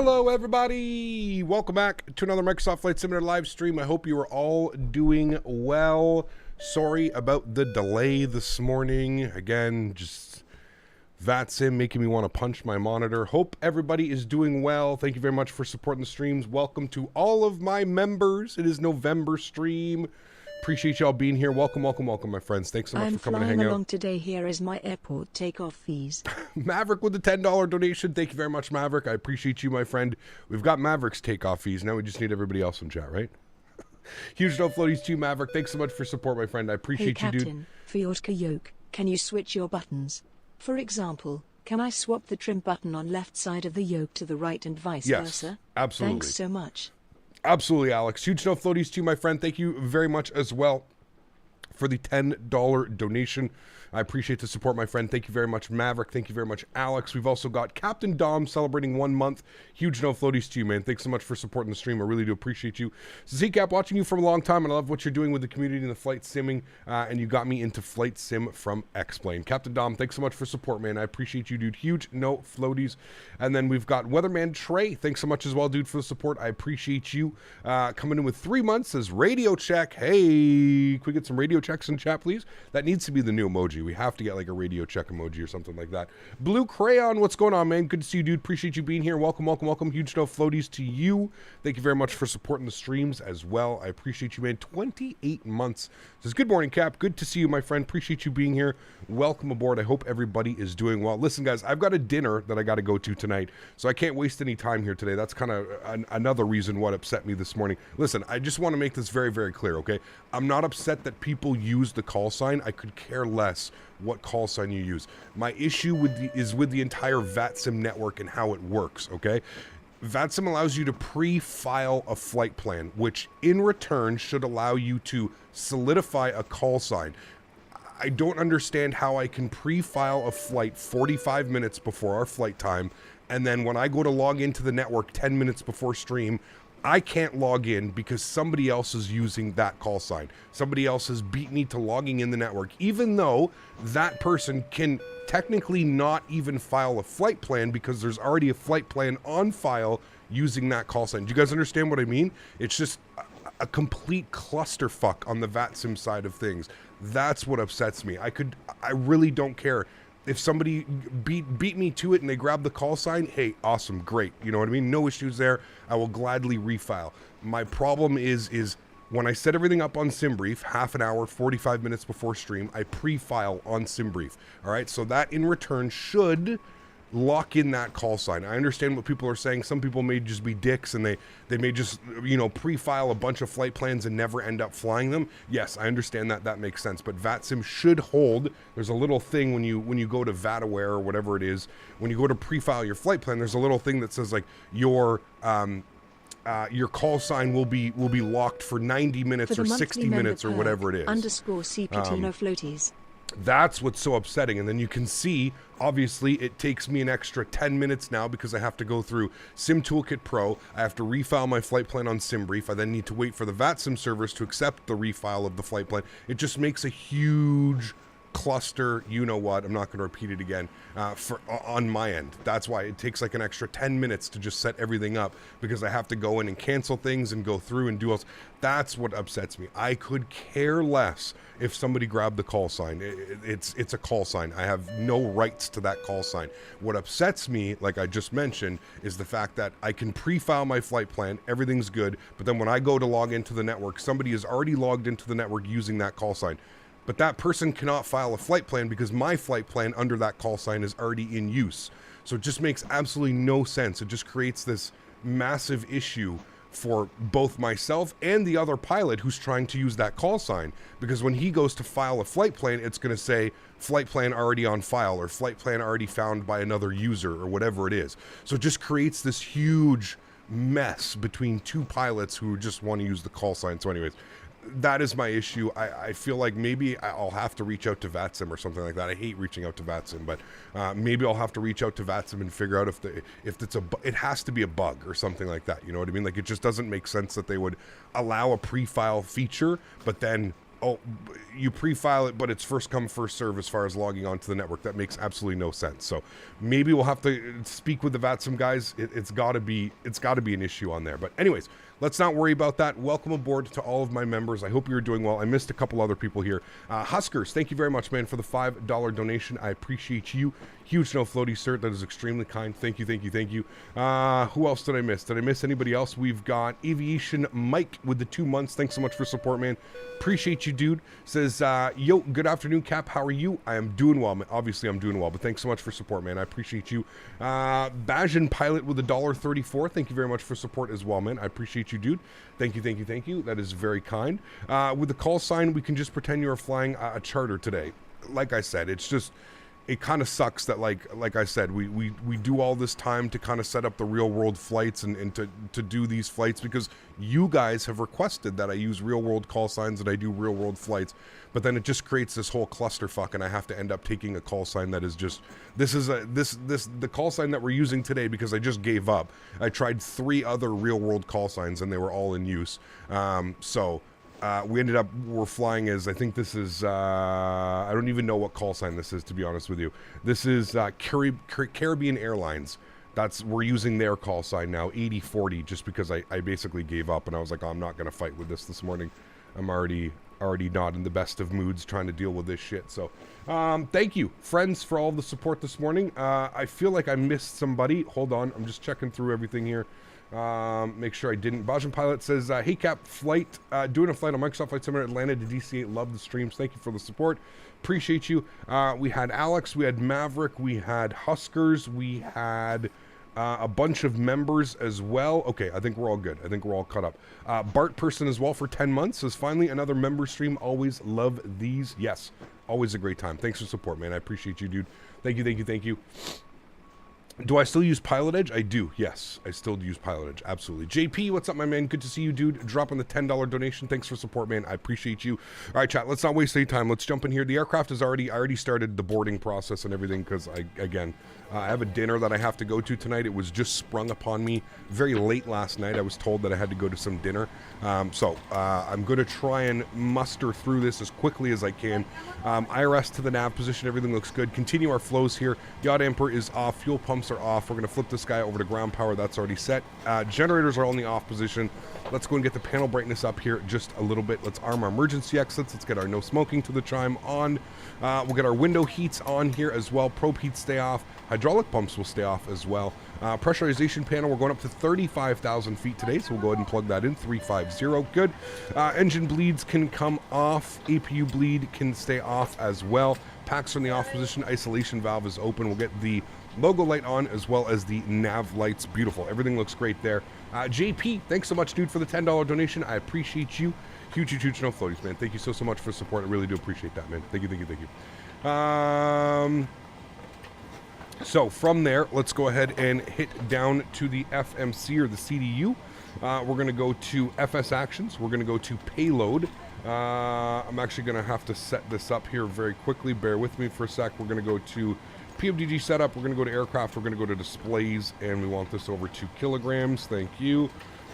Hello everybody, welcome back to another Microsoft Flight Simulator live stream. I hope you are all doing well. Sorry about the delay this morning. Again, just VATSIM making me want to punch my monitor. Hope everybody is doing well. Thank you very much for supporting the streams. Welcome to all of my members. It is November stream. Appreciate y'all being here. Welcome, welcome, welcome, my friends. Thanks so much for coming to hang out. I'm flying along today. Here is my airport takeoff fees. Maverick with the $10 donation. Thank you very much, Maverick. I appreciate you, my friend. We've got Maverick's takeoff fees. Now we just need everybody else in chat, right? Huge no floaties to you, Maverick. Thanks so much for support, my friend. I appreciate you, dude. Captain, for your yoke, can you switch your buttons? For example, can I swap the trim button on left side of the yoke to the right and vice versa? Absolutely. Thanks so much. Absolutely, Alex. Huge no floaties to you, my friend. Thank you very much as well for the $10 donation. I appreciate the support, my friend. Thank you very much, Maverick. Thank you very much, Alex. We've also got Captain Dom celebrating 1 month. Huge no floaties to you, man. Thanks so much for supporting the stream. I really do appreciate you. ZCap, watching you for a long time, and I love what you're doing with the community and the flight simming, and you got me into flight sim from X-Plane. Captain Dom, thanks so much for support, man. I appreciate you, dude. Huge no floaties. And then we've got Weatherman Trey. Thanks so much as well, dude, for the support. I appreciate you. Coming in with 3 months as radio check. Hey, can we get some radio checks in chat, please? That needs to be the new emoji. We have to get like a radio check emoji or something like that. Blue Crayon, what's going on, man? Good to see you, dude. Appreciate you being here. Welcome, welcome, welcome. Huge no floaties to you. Thank you very much for supporting the streams as well. I appreciate you, man. 28 months. Says, good morning, Cap. Good to see you, my friend. Appreciate you being here. Welcome aboard. I hope everybody is doing well. Listen, guys, I've got a dinner that I got to go to tonight, so I can't waste any time here today. That's kind of another reason what upset me this morning. Listen, I just want to make this very, very clear, okay? I'm not upset that people use the call sign. I could care less what call sign you use. My issue is with the entire VATSIM network and how it works, okay? VATSIM allows you to pre-file a flight plan, which in return should allow you to solidify a call sign. I don't understand how I can pre-file a flight 45 minutes before our flight time, and then when I go to log into the network 10 minutes before stream, I can't log in because somebody else is using that call sign. Somebody else has beat me to logging in the network, even though that person can technically not even file a flight plan because there's already a flight plan on file using that call sign. Do you guys understand what I mean? It's just a complete clusterfuck on the VATSIM side of things. That's what upsets me. I really don't care. If somebody beat me to it and they grab the call sign, hey, awesome, great. You know what I mean? No issues there. I will gladly refile. My problem is when I set everything up on SimBrief, half an hour, 45 minutes before stream, I pre-file on SimBrief. All right, so that in return should lock in that call sign. I understand what people are saying. Some people may just be dicks and they may just, you know, pre-file a bunch of flight plans and never end up flying them. Yes, I understand that. That makes sense. But VATSIM should hold. There's a little thing when you go to VATAware or whatever it is, when you go to pre-file your flight plan, there's a little thing that says like your call sign will be locked for 90 minutes or 60 minutes or whatever it is. _CPT no floaties. That's what's so upsetting. And then you can see, obviously, it takes me an extra 10 minutes now because I have to go through Sim Toolkit Pro. I have to refile my flight plan on SimBrief. I then need to wait for the VATSIM servers to accept the refile of the flight plan. It just makes a huge cluster, you know what, I'm not going to repeat it again, on my end. That's why it takes like an extra 10 minutes to just set everything up because I have to go in and cancel things and go through and do else. That's what upsets me. I could care less if somebody grabbed the call sign. It's a call sign. I have no rights to that call sign. What upsets me, like I just mentioned, is the fact that I can pre-file my flight plan, everything's good, but then when I go to log into the network, somebody is already logged into the network using that call sign. But that person cannot file a flight plan because my flight plan under that call sign is already in use. So it just makes absolutely no sense. It just creates this massive issue for both myself and the other pilot who's trying to use that call sign. Because when he goes to file a flight plan, it's going to say flight plan already on file or flight plan already found by another user or whatever it is. So it just creates this huge mess between two pilots who just want to use the call sign. So anyways, that is my issue. I feel like maybe I'll have to reach out to VATSIM or something like that. I hate reaching out to VATSIM, but maybe I'll have to reach out to VATSIM and figure out if it has to be a bug or something like that. You know what I mean? Like, it just doesn't make sense that they would allow a pre-file feature, but then oh, you pre-file it, but it's first come, first serve as far as logging onto the network. That makes absolutely no sense. So maybe we'll have to speak with the VATSIM guys. It's got to be an issue on there. But anyways, let's not worry about that. Welcome aboard to all of my members. I hope you're doing well. I missed a couple other people here. Huskers, thank you very much, man, for the $5 donation. I appreciate you. Huge no floaty, sir. That is extremely kind. Thank you, thank you, thank you. Who else did I miss? Did I miss anybody else? We've got Aviation Mike with the 2 months. Thanks so much for support, man. Appreciate you, dude. Says, yo, good afternoon, Cap. How are you? I am doing well, man. Obviously, I'm doing well, but thanks so much for support, man. I appreciate you. Bajan Pilot with $1.34. Thank you very much for support as well, man. I appreciate you, dude. Thank you, thank you, thank you. That is very kind. With the call sign, we can just pretend you're flying a charter today. Like I said, it's just... It kind of sucks that, like I said, we do all this time to kind of set up the real world flights and to do these flights because you guys have requested that I use real world call signs and I do real world flights, but then it just creates this whole clusterfuck and I have to end up taking a call sign that is just the call sign that we're using today because I just gave up. I tried 3 other real world call signs and they were all in use. We ended up, we're flying as, I think this is, I don't even know what call sign this is, to be honest with you. This is Caribbean Airlines. We're using their call sign now, 8040, just because I basically gave up and I was like, oh, I'm not going to fight with this morning. I'm already not in the best of moods trying to deal with this shit. So, thank you, friends, for all the support this morning. I feel like I missed somebody. Hold on, I'm just checking through everything here. Make sure I didn't. Bajan Pilot says, hey Cap, Flite, doing a flight on Microsoft Flight Simulator Atlanta to DC8. Love the streams. Thank you for the support. Appreciate you. We had Alex, we had Maverick, we had Huskers, we had a bunch of members as well. Okay, I think we're all good. I think we're all caught up. Bart Person as well for 10 months says, finally another member stream. Always love these. Yes, always a great time. Thanks for support, man. I appreciate you, dude. Thank you, thank you, thank you. Do I still use Pilot Edge? I do, yes. I still use Pilot Edge, absolutely. JP, what's up, my man? Good to see you, dude. Dropping the $10 donation. Thanks for support, man. I appreciate you. All right, chat, let's not waste any time. Let's jump in here. The aircraft is I already started the boarding process and everything because, I have a dinner that I have to go to tonight. It was just sprung upon me very late last night. I was told that I had to go to some dinner. So I'm going to try and muster through this as quickly as I can. IRS to the nav position. Everything looks good. Continue our flows here. Yacht Amper is off. Fuel pumps are off. We're going to flip this guy over to ground power. That's already set. Generators are all in the off position. Let's go and get the panel brightness up here just a little bit. Let's arm our emergency exits. Let's get our no smoking to the chime on. We'll get our window heats on here as well. Probe heats stay off. Hydraulic pumps will stay off as well. Pressurization panel, we're going up to 35,000 feet today, so we'll go ahead and plug that in. 350, good. Engine bleeds can come off. APU bleed can stay off as well. Packs are in the off position. Isolation valve is open. We'll get the logo light on as well as the nav lights. Beautiful. Everything looks great there. JP, thanks so much, dude, for the $10 donation. I appreciate you. Huge no floaties, man. Thank you so much for support. I really do appreciate that, man. Thank you. So from there, let's go ahead and hit down to the FMC or the CDU. We're going to go to FS Actions. We're going to go to Payload. I'm actually going to have to set this up here very quickly. Bear with me for a sec. We're going to go to PMDG setup. We're going to go to aircraft. We're going to go to displays, and we want this over 2 kilograms. Thank you.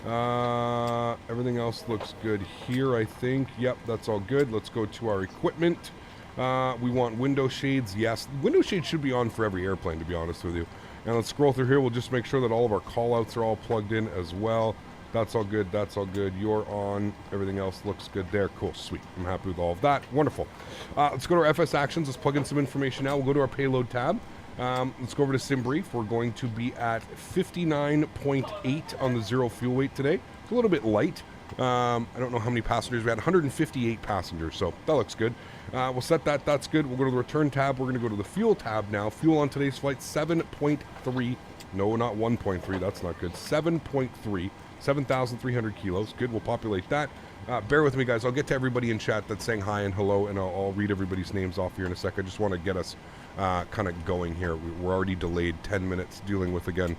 Everything else looks good here, I think. Yep, that's all good. Let's go to our equipment. We want window shades. Yes, window shades should be on for every airplane, to be honest with you. And let's scroll through here. We'll just make sure that all of our call-outs are all plugged in as well. That's all good. That's all good. You're on. Everything else looks good there. Cool. Sweet. I'm happy with all of that. Wonderful. Let's go to our FS Actions. Let's plug in some information now. We'll go to our Payload tab. Let's go over to Sim Brief. We're going to be at 59.8 on the zero fuel weight today. It's a little bit light. I don't know how many passengers. We had 158 passengers, so that looks good. We'll set that. That's good. We'll go to the return tab. We're going to go to the fuel tab now. Fuel on today's flight, 7.3. No, not 1.3. That's not good. 7.3. 7,300 kilos. Good. We'll populate that. Bear with me, guys. I'll get to everybody in chat that's saying hi and hello, and I'll read everybody's names off here in a sec. I just want to get us kind of going here. We're already delayed 10 minutes dealing with, again,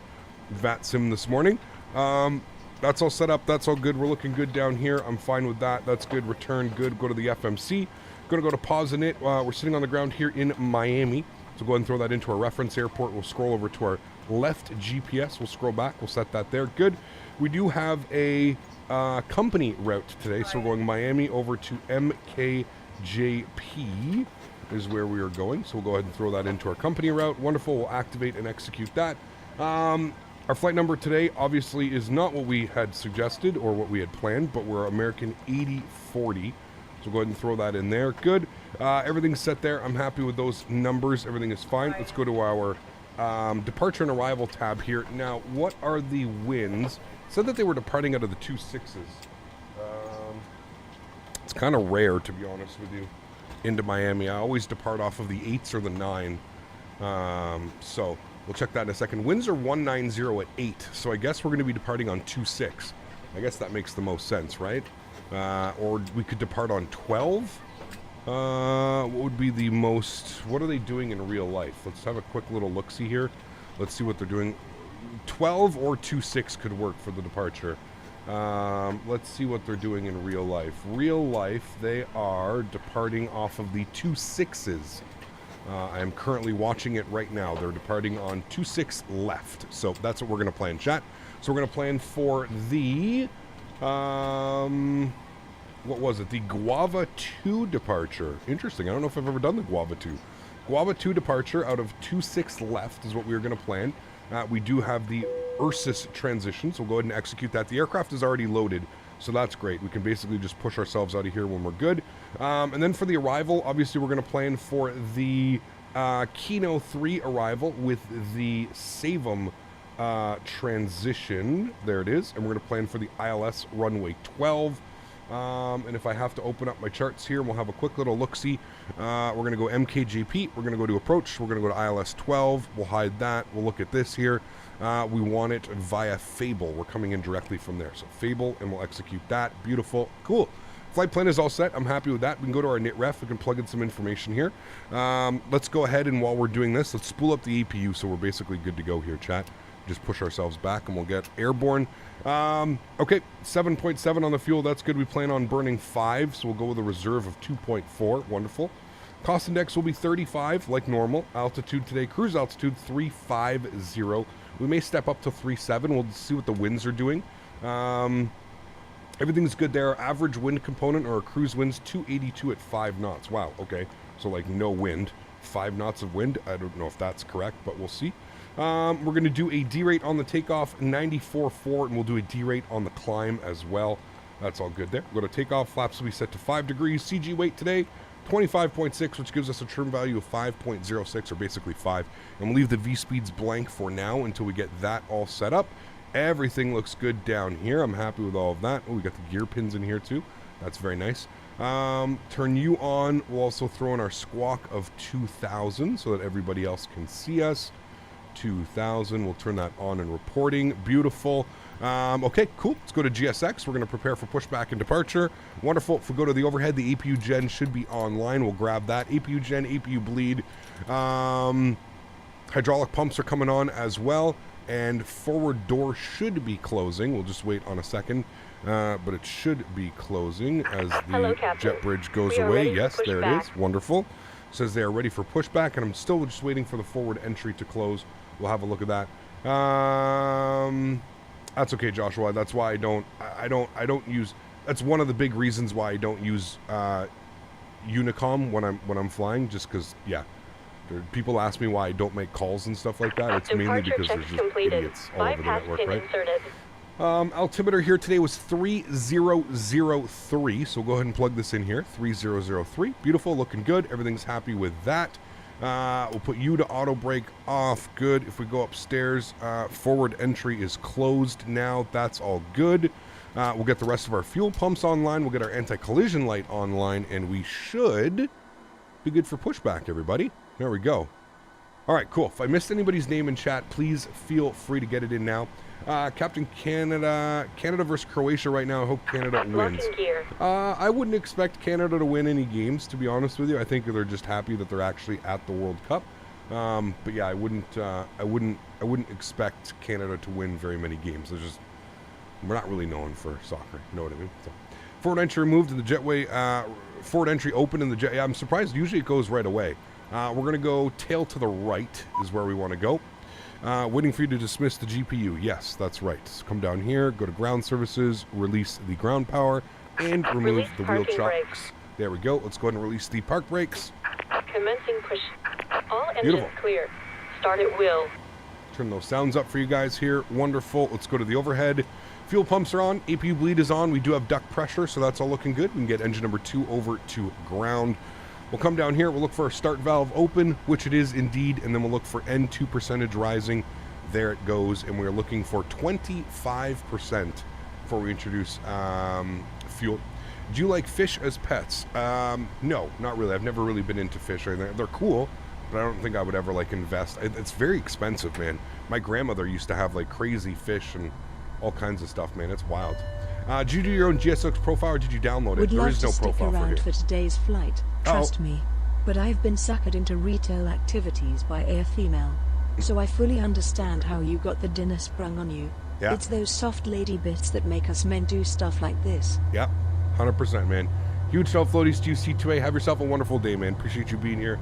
VATSIM this morning. That's all set up. That's all good. We're looking good down here. I'm fine with that. That's good. Return good. Go to the FMC. Going to go to pause in it. We're sitting on the ground here in Miami. So go ahead and throw that into our reference airport. We'll scroll over to our left GPS. We'll scroll back. We'll set that there. Good. We do have a company route today, so we're going Miami over to MKJP is where we are going. So we'll go ahead and throw that into our company route. Wonderful. We'll activate and execute that. Our flight number today obviously is not what we had suggested or what we had planned, but we're American 8040. So go ahead and throw that in there. Good. Everything's set there. I'm happy with those numbers. Everything is fine. Let's go to our departure and arrival tab here. Now, what are the winds? It said that they were departing out of the 2.6s. It's kind of rare, to be honest with you, into Miami. I always depart off of the 8s or the 9. So we'll check that in a second. Winds are 190 at 8, so I guess we're going to be departing on 2.6. I guess that makes the most sense, right? Or we could depart on 12. What would be the most... What are they doing in real life? Let's have a quick little look-see here. Let's see what they're doing. 12 or 2.6 could work for the departure. Let's see what they're doing in real life. Real life, they are departing off of the 2.6s. I am currently watching it right now. They're departing on 2.6 left. So that's what we're going to plan, chat. So we're going to plan for the... what was it? The Guava 2 departure. Interesting. I don't know if I've ever done the Guava 2. Guava 2 departure out of 2.6 left is what we were going to plan. We do have the Ursus transition, so we'll go ahead and execute that. The aircraft is already loaded, so that's great. We can basically just push ourselves out of here when we're good. And then for the arrival, obviously we're going to plan for the Kino 3 arrival with the Savum transition. There it is. And we're going to plan for the ILS runway 12. And if I have to open up my charts here, we'll have a quick little look-see. We're going to go MKJP. We're going to go to approach. We're going to go to ILS 12. We'll hide that. We'll look at this here. We want it via Fable. We're coming in directly from there. So Fable, and we'll execute that. Beautiful. Cool. Flight plan is all set. I'm happy with that. We can go to our NITREF. We can plug in some information here. Let's go ahead, and while we're doing this, let's spool up the APU so we're basically good to go here, chat. Just push ourselves back and we'll get airborne. Okay, 7.7 on the fuel. That's good. We plan on burning 5, so we'll go with a reserve of 2.4. Wonderful. Cost index will be 35 like normal. Altitude today, cruise altitude 350. We may step up to 37. We'll see what the winds are doing. Everything's good there. Average wind component or our cruise winds 282 at 5 knots. Wow, okay. So like no wind. 5 knots of wind. I don't know if that's correct, but we'll see. We're going to do a D-rate on the takeoff, 94.4, and we'll do a D-rate on the climb as well. That's all good there. We'll go to takeoff. Flaps will be set to 5 degrees. CG weight today, 25.6, which gives us a trim value of 5.06, or basically 5. And we'll leave the V-speeds blank for now until we get that all set up. Everything looks good down here. I'm happy with all of that. Oh, we got the gear pins in here too. That's very nice. Turn you on. We'll also throw in our squawk of 2,000 so that everybody else can see us. 2,000. We'll turn that on in reporting. Beautiful. Okay, cool. Let's go to GSX. We're going to prepare for pushback and departure. Wonderful. If we go to the overhead, the APU gen should be online. We'll grab that. APU gen, APU bleed. Hydraulic pumps are coming on as well. And forward door should be closing. We'll just wait on a second. But it should be closing as the jet bridge goes away. Yes, there it is. Wonderful. Says they are ready for pushback, and I'm still just waiting for the forward entry to close. We'll have a look at that. That's okay, Joshua. That's why I don't use. That's one of the big reasons why I don't use Unicom when I'm flying. Just because, yeah, people ask me why I don't make calls and stuff like that. It's mainly because there's just idiots all over the network, right? Altimeter here today was 3003, so we'll go ahead and plug this in here. 3003. Beautiful, looking good. Everything's happy with that. We'll put you to auto brake off. Good. If we go upstairs, forward entry is closed now. That's all good. We'll get the rest of our fuel pumps online. We'll get our anti-collision light online, and we should be good for pushback, everybody. There we go. All right, cool. If I missed anybody's name in chat, please feel free to get it in now. Captain Canada versus Croatia right now. I hope Canada wins. I wouldn't expect Canada to win any games, to be honest with you. I think they're just happy that they're actually at the World Cup. But yeah, I wouldn't expect Canada to win very many games. We're not really known for soccer. You know what I mean? So, forward entry removed in the jetway. Forward entry open in the jet. Yeah, I'm surprised. Usually it goes right away. We're gonna go tail to the right is where we want to go. Waiting for you to dismiss the GPU. Yes, that's right. So come down here, go to ground services, release the ground power, and remove the wheel chocks. There we go. Let's go ahead and release the park brakes. Commencing push. All engines Beautiful. clear. Start at will. Turn those sounds up for you guys here. Wonderful. Let's go to the overhead. Fuel pumps are on. APU bleed is on. We do have duct pressure, so that's all looking good. We can get engine number 2 over to ground. We'll come down here. We'll look for our start valve open, which it is indeed, and then we'll look for N2 percentage rising. There it goes, and we're looking for 25% before we introduce fuel. Do you like fish as pets? No, not really. I've never really been into fish or anything. They're cool, but I don't think I would ever like invest. It's very expensive, man. My grandmother used to have like crazy fish and all kinds of stuff, man. It's wild. Did you do your own GSX profile or did you download it? There is no profile for around here. for today's flight, trust me. But I've been suckered into retail activities by a female. So I fully understand how you got the dinner sprung on you. Yeah. It's those soft lady bits that make us men do stuff like this. Yeah, 100%, man. Huge self floaties to you, C2A. Have yourself a wonderful day, man. Appreciate you being here.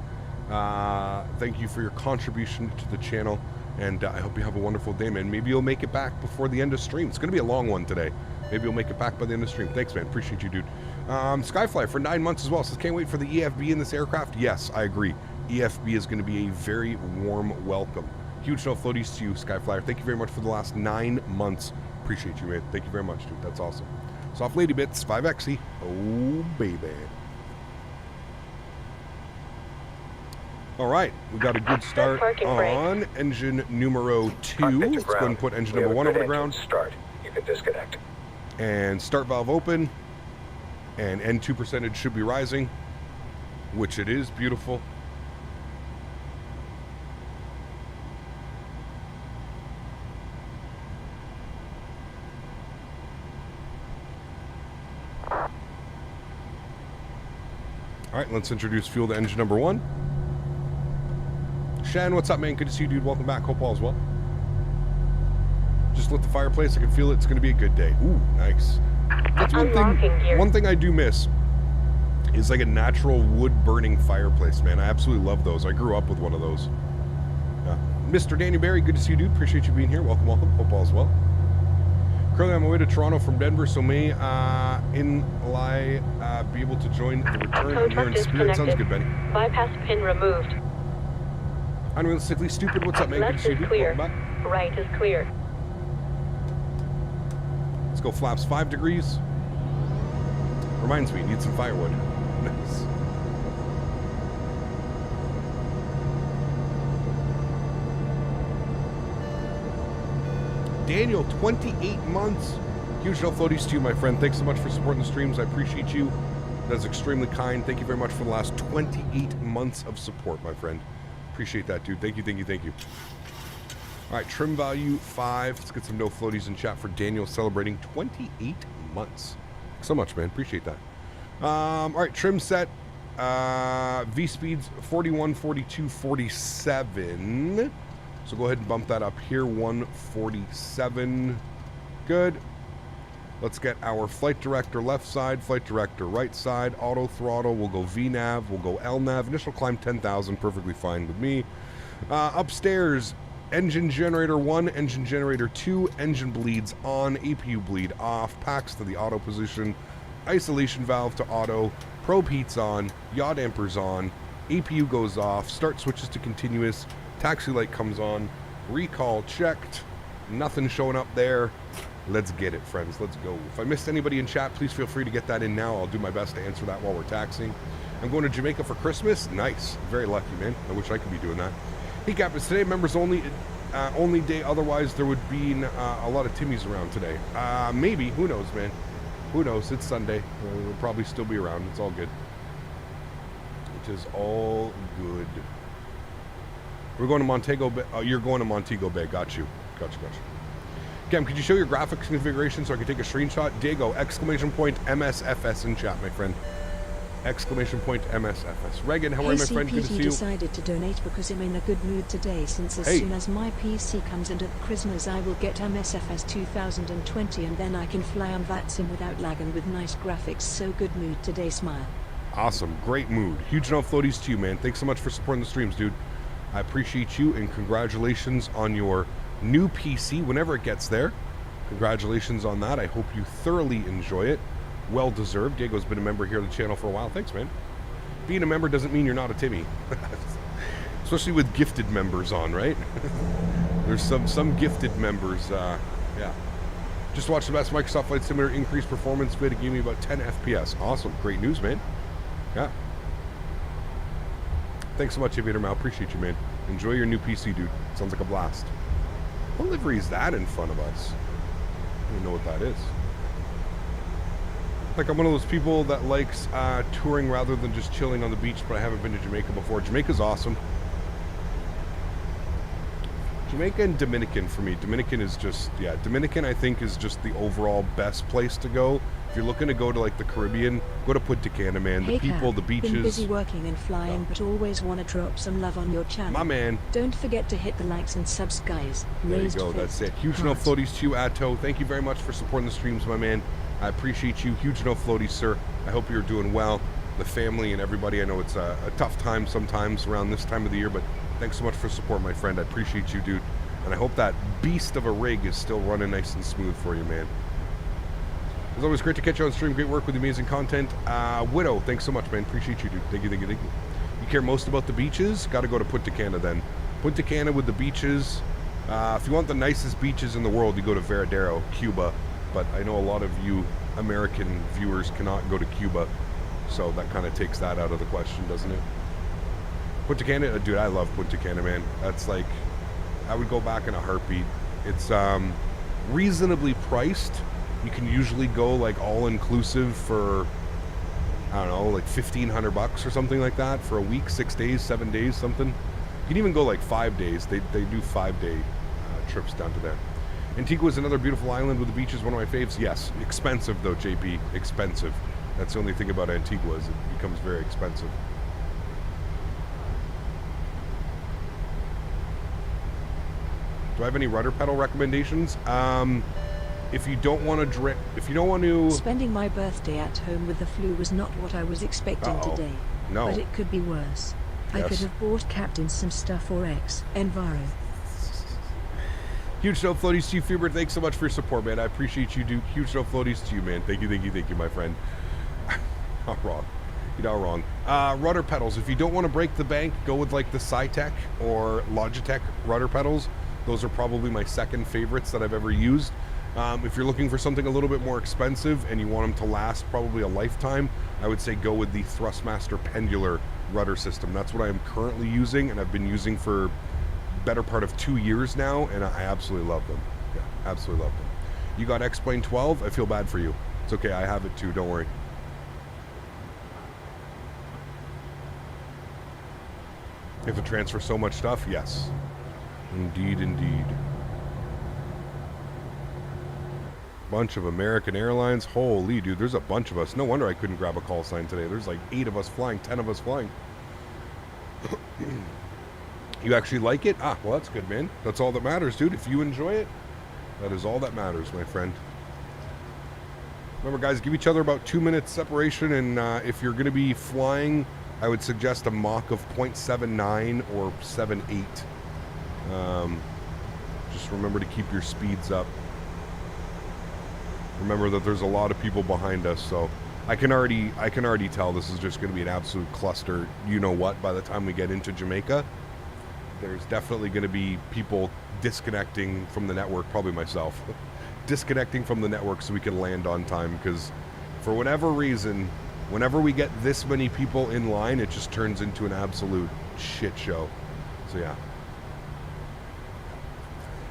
Thank you for your contribution to the channel. And I hope you have a wonderful day, man. Maybe you'll make it back before the end of stream. It's going to be a long one today. Maybe you'll make it back by the end of stream. Thanks, man. Appreciate you, dude. Skyfly for 9 months as well. Says, can't wait for the EFB in this aircraft. Yes, I agree. EFB is going to be a very warm welcome. Huge self floaties to you, Skyflyer. Thank you very much for the last 9 months. Appreciate you, man. Thank you very much, dude. That's awesome. Soft Lady Bits, 5XE. Oh, baby. All right, we got a good start on engine numero 2. Let's go ahead and put engine number 1 over the ground. Start. You can disconnect. And start valve open. And N2 percentage should be rising, which it is. Beautiful. All right, let's introduce fuel to engine number 1. Shan, what's up, man? Good to see you, dude. Welcome back. Hope all is well. Just lit the fireplace. I can feel it. It's going to be a good day. Ooh, nice. That's one thing I do miss is like a natural wood-burning fireplace, man. I absolutely love those. I grew up with one of those. Mr. Danny Barry, good to see you, dude. Appreciate you being here. Welcome, welcome. Hope all is well. Currently on my way to Toronto from Denver, so may be able to join the return here in spirit. Sounds good, Benny. Bypass pin removed. Unrealistically stupid. What's up, man? Left Good to see you, is dude. clear. Welcome back. Right is clear. Let's go flaps 5 degrees. Reminds me, need some firewood. Nice. Daniel, 28 months. Huge help floaties to you, my friend. Thanks so much for supporting the streams. I appreciate you. That's extremely kind. Thank you very much for the last 28 months of support, my friend. Appreciate that, dude. Thank you, thank you, thank you. All right, trim value 5. Let's get some no floaties in chat for Daniel celebrating 28 months. Thanks so much, man. Appreciate that. All right, trim set. V speeds 41, 42, 47. So go ahead and bump that up here. 147. Good. Let's get our flight director left side, flight director right side, auto throttle. We'll go VNAV, we'll go LNAV. Initial climb 10,000, perfectly fine with me. Upstairs, engine generator 1, engine generator 2, engine bleeds on, APU bleed off, packs to the auto position, isolation valve to auto, probe heats on, yaw dampers on, APU goes off, start switches to continuous, taxi light comes on, recall checked, nothing showing up there. Let's get it, friends. Let's go. If I missed anybody in chat, please feel free to get that in now. I'll do my best to answer that while we're taxiing. I'm going to Jamaica for Christmas. Nice. Very lucky, man. I wish I could be doing that. Hey, Cap, is today members only day? Otherwise, there would be a lot of Timmys around today. Maybe. Who knows, man? Who knows? It's Sunday. We'll probably still be around. It's all good. It is all good. We're going to Montego Bay. You're going to Montego Bay. Got you. Gotcha. Cam, could you show your graphics configuration so I can take a screenshot? Diego, exclamation point MSFS in chat, my friend. Exclamation point MSFS. Regan, how are you, my friend? Good to see you. Decided to donate because I'm in a good mood today, since as soon as my PC comes into Christmas I will get MSFS 2020 and then I can fly on that sim without lag and with nice graphics. So good mood today, smile. Awesome. Great mood. Huge no floaties to you, man. Thanks so much for supporting the streams, dude. I appreciate you, and congratulations on your new PC whenever it gets there. Congratulations on that. I hope you thoroughly enjoy it. Well deserved. Diego's been a member here of the channel for a while. Thanks, man. Being a member doesn't mean you're not a Timmy. Especially with gifted members on, right? There's some gifted members, yeah. Just watched the best Microsoft Flight Simulator increased performance vid. It gave me about 10 FPS. Awesome. Great news, man. Yeah. Thanks so much, Aviator Mal. Appreciate you, man. Enjoy your new PC, dude. Sounds like a blast. What livery is that in front of us? I don't even know what that is. Like, I'm one of those people that likes touring rather than just chilling on the beach, but I haven't been to Jamaica before. Jamaica's awesome. Jamaica and Dominican for me. Dominican is just, yeah, Dominican I think is just the overall best place to go. If you're looking to go to like the Caribbean, go to Punta Cana, man. The people, the beaches. Been busy working and flying, but always want to drop some love on your channel. My man. Don't forget to hit the likes and subs, guys. There you go, that's it. Huge no floaties to you, Atto. Thank you very much for supporting the streams, my man. I appreciate you. Huge no floaties, sir. I hope you're doing well. The family and everybody. I know it's a tough time sometimes around this time of the year, but thanks so much for support, my friend. I appreciate you, dude. And I hope that beast of a rig is still running nice and smooth for you, man. It's always great to catch you on stream. Great work with the amazing content. Widow, thanks so much, man. Appreciate you, dude. Thank you, thank you, thank you. You care most about the beaches? Got to go to Punta Cana then. Punta Cana with the beaches. If you want the nicest beaches in the world, you go to Veradero, Cuba. But I know a lot of you American viewers cannot go to Cuba. So that kind of takes that out of the question, doesn't it? Punta Cana, dude, I love Punta Cana, man. That's like, I would go back in a heartbeat. It's reasonably priced. You can usually go like all-inclusive for, I don't know, like $1,500 or something like that for a week, 6 days, 7 days, something. You can even go like 5 days. They do 5-day trips down to there. Antigua is another beautiful island with the beaches, one of my faves. Yes, expensive though, JP, expensive. That's the only thing about Antigua is it becomes very expensive. Do I have any rudder pedal recommendations? If you don't want to Spending my birthday at home with the flu was not what I was expecting today. No. But it could be worse. Yes. I could have bought Captain some stuff for Enviro. Huge no floaties to you, Fever. Thanks so much for your support, man. I appreciate you, dude. Huge no floaties to you, man. Thank you, thank you, thank you, my friend. Not wrong. You're not wrong. Rudder pedals. If you don't want to break the bank, go with like the Cytec or Logitech rudder pedals. Those are probably my second favorites that I've ever used. If you're looking for something a little bit more expensive and you want them to last probably a lifetime, I would say go with the Thrustmaster pendular rudder system. That's what I am currently using, and I've been using for better part of 2 years now, and I absolutely love them. Yeah, absolutely love them. You got X-Plane 12? I feel bad for you. It's okay, I have it too, don't worry. You have to transfer so much stuff? Yes. Indeed, indeed. Bunch of American Airlines. Holy dude, there's a bunch of us. No wonder I couldn't grab a call sign today. There's like 8 of us flying, 10 of us flying. You actually like it? Ah, well, that's good, man. That's all that matters, dude. If you enjoy it, that is all that matters, my friend. Remember, guys, give each other about 2 minutes separation, and if you're going to be flying, I would suggest a Mach of 0.79 or 7.8. Just remember to keep your speeds up. Remember that there's a lot of people behind us, so I can already tell this is just going to be an absolute cluster. You know what? By the time we get into Jamaica, there's definitely going to be people disconnecting from the network, probably myself, disconnecting from the network so we can land on time, because for whatever reason, whenever we get this many people in line, it just turns into an absolute shit show. So yeah.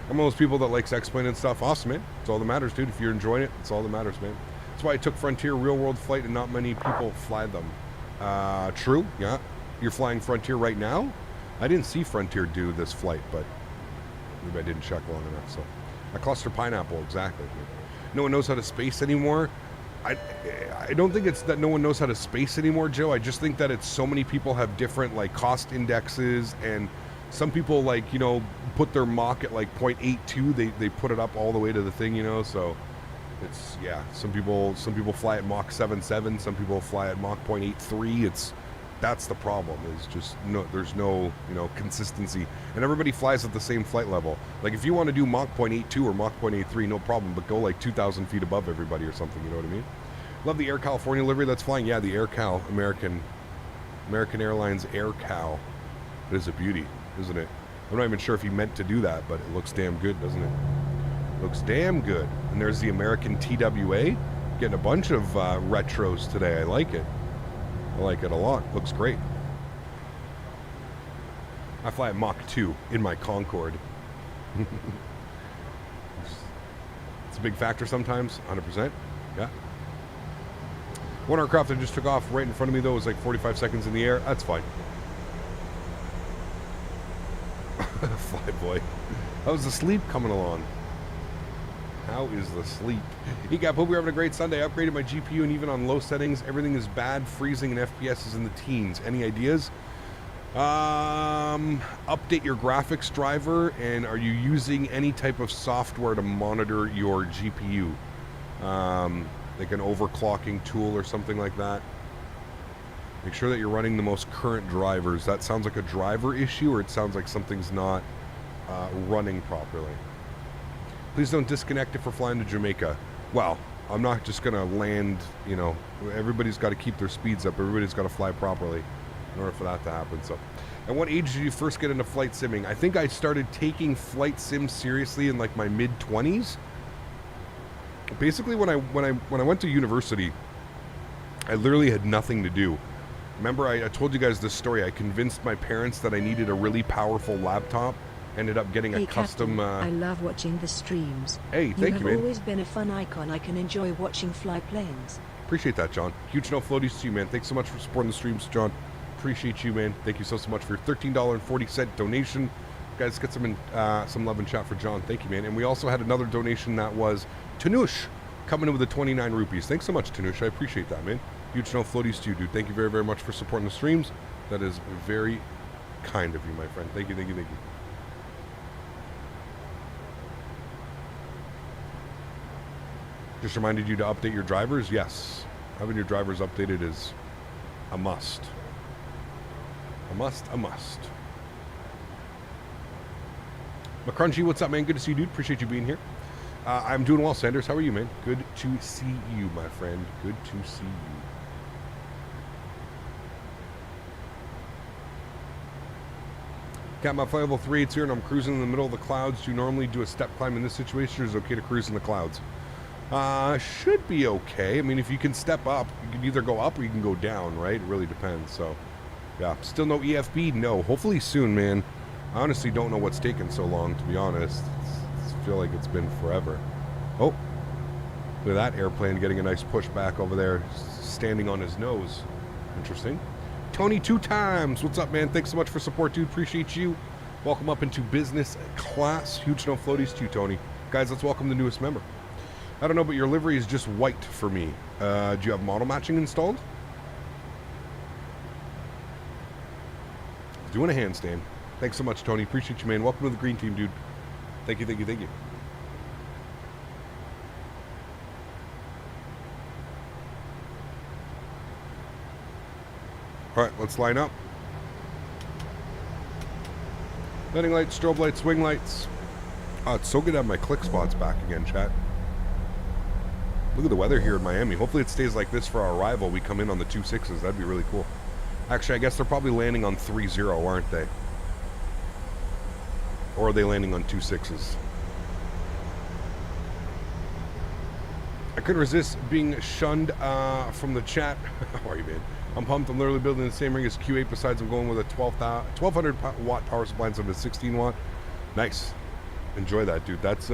I'm one of those people that likes X-Plane and stuff. Awesome, man. It's all that matters, dude. If you're enjoying it, it's all that matters, man. That's why I took Frontier real-world flight and not many people fly them. True, yeah. You're flying Frontier right now? I didn't see Frontier do this flight, but maybe I didn't check long enough, so. I cluster pineapple, exactly. No one knows how to space anymore. I don't think it's that no one knows how to space anymore, Joe. I just think that it's so many people have different, like, cost indexes, and some people, like, you know, put their Mach at like 0.82. They put it up all the way to the thing, you know. So it's, yeah. Some people fly at Mach 7.7. Some people fly at Mach 0.83. It's That's the problem, is just there's no, consistency. And everybody flies at the same flight level. Like, if you want to do Mach 0.82 or Mach 0.83, no problem, but go like 2,000 feet above everybody or something, you know what I mean? Love the Air California livery that's flying. Yeah, the Air Cal, American Airlines Air Cal. It is a beauty, isn't it? I'm not even sure if he meant to do that, but it looks damn good, doesn't it? Looks damn good. And there's the American TWA. Getting a bunch of retros today. I like it. I like it a lot. Looks great. I fly at Mach 2 in my Concorde. It's a big factor sometimes. 100%. Yeah. One aircraft that just took off right in front of me, though, was like 45 seconds in the air. That's fine. Fly boy. How's the sleep coming along? How is the sleep? Egap, hope you're having a great Sunday. I upgraded my GPU, and even on low settings, everything is bad, freezing, and FPS is in the teens. Any ideas? Update your graphics driver, and are you using any type of software to monitor your GPU? Like an overclocking tool or something like that. Make sure that you're running the most current drivers. That sounds like a driver issue, or it sounds like something's not running properly. Please don't disconnect if we're flying to Jamaica. Well, I'm not just going to land, everybody's got to keep their speeds up. Everybody's got to fly properly in order for that to happen. So, at what age did you first get into flight simming? I think I started taking flight sim seriously in like my mid-20s. Basically, when I went to university, I literally had nothing to do. Remember, I told you guys this story. I convinced my parents that I needed a really powerful laptop. Ended up getting a custom... I love watching the streams. Hey, thank you, man. You've always been a fun icon. I can enjoy watching fly planes. Appreciate that, John. Huge no floaties to you, man. Thanks so much for supporting the streams, John. Appreciate you, man. Thank you so much for your $13.40 donation. Guys, get some love and chat for John. Thank you, man. And we also had another donation that was Tanush coming in with the 29 rupees. Thanks so much, Tanush. I appreciate that, man. Huge no floaties to you, dude. Thank you very, very much for supporting the streams. That is very kind of you, my friend. Thank you, thank you, thank you. Just reminded you to update your drivers? Yes. Having your drivers updated is a must. A must, a must. McCrunchy, what's up, man? Good to see you, dude. Appreciate you being here. I'm doing well, Sanders. How are you, man? Good to see you, my friend. Good to see you. Cat, my flight level 380 here, and I'm cruising in the middle of the clouds. Do you normally do a step climb in this situation, or is it okay to cruise in the clouds? Should be okay. I mean, if you can step up, you can either go up or you can go down, right? It really depends. So, yeah. Still no EFB? No. Hopefully soon, man. I honestly don't know what's taken so long, to be honest. I feel like it's been forever. Oh. Look at that airplane getting a nice push back over there, standing on his nose. Interesting. Tony 2 times. What's up, man? Thanks so much for support, dude. Appreciate you. Welcome up into business class. Huge no floaties to you, Tony. Guys, let's welcome the newest member. I don't know, but your livery is just white for me. Do you have model matching installed? Doing a handstand. Thanks so much, Tony. Appreciate you, man. Welcome to the green team, dude. Thank you, thank you, thank you. All right, let's line up. Landing lights, strobe lights, swing lights. Oh, it's so good to have my click spots back again, chat. Look at the weather here in Miami. Hopefully it stays like this for our arrival. We come in on the 2.6s. That'd be really cool. Actually, I guess they're probably landing on 3.0, aren't they? Or are they landing on 2.6s? I couldn't resist being shunned from the chat. How are you, man? I'm pumped. I'm literally building the same ring as Q8. Besides, I'm going with a 1200 watt power supply instead of a 16 watt. Nice. Enjoy that, dude. That's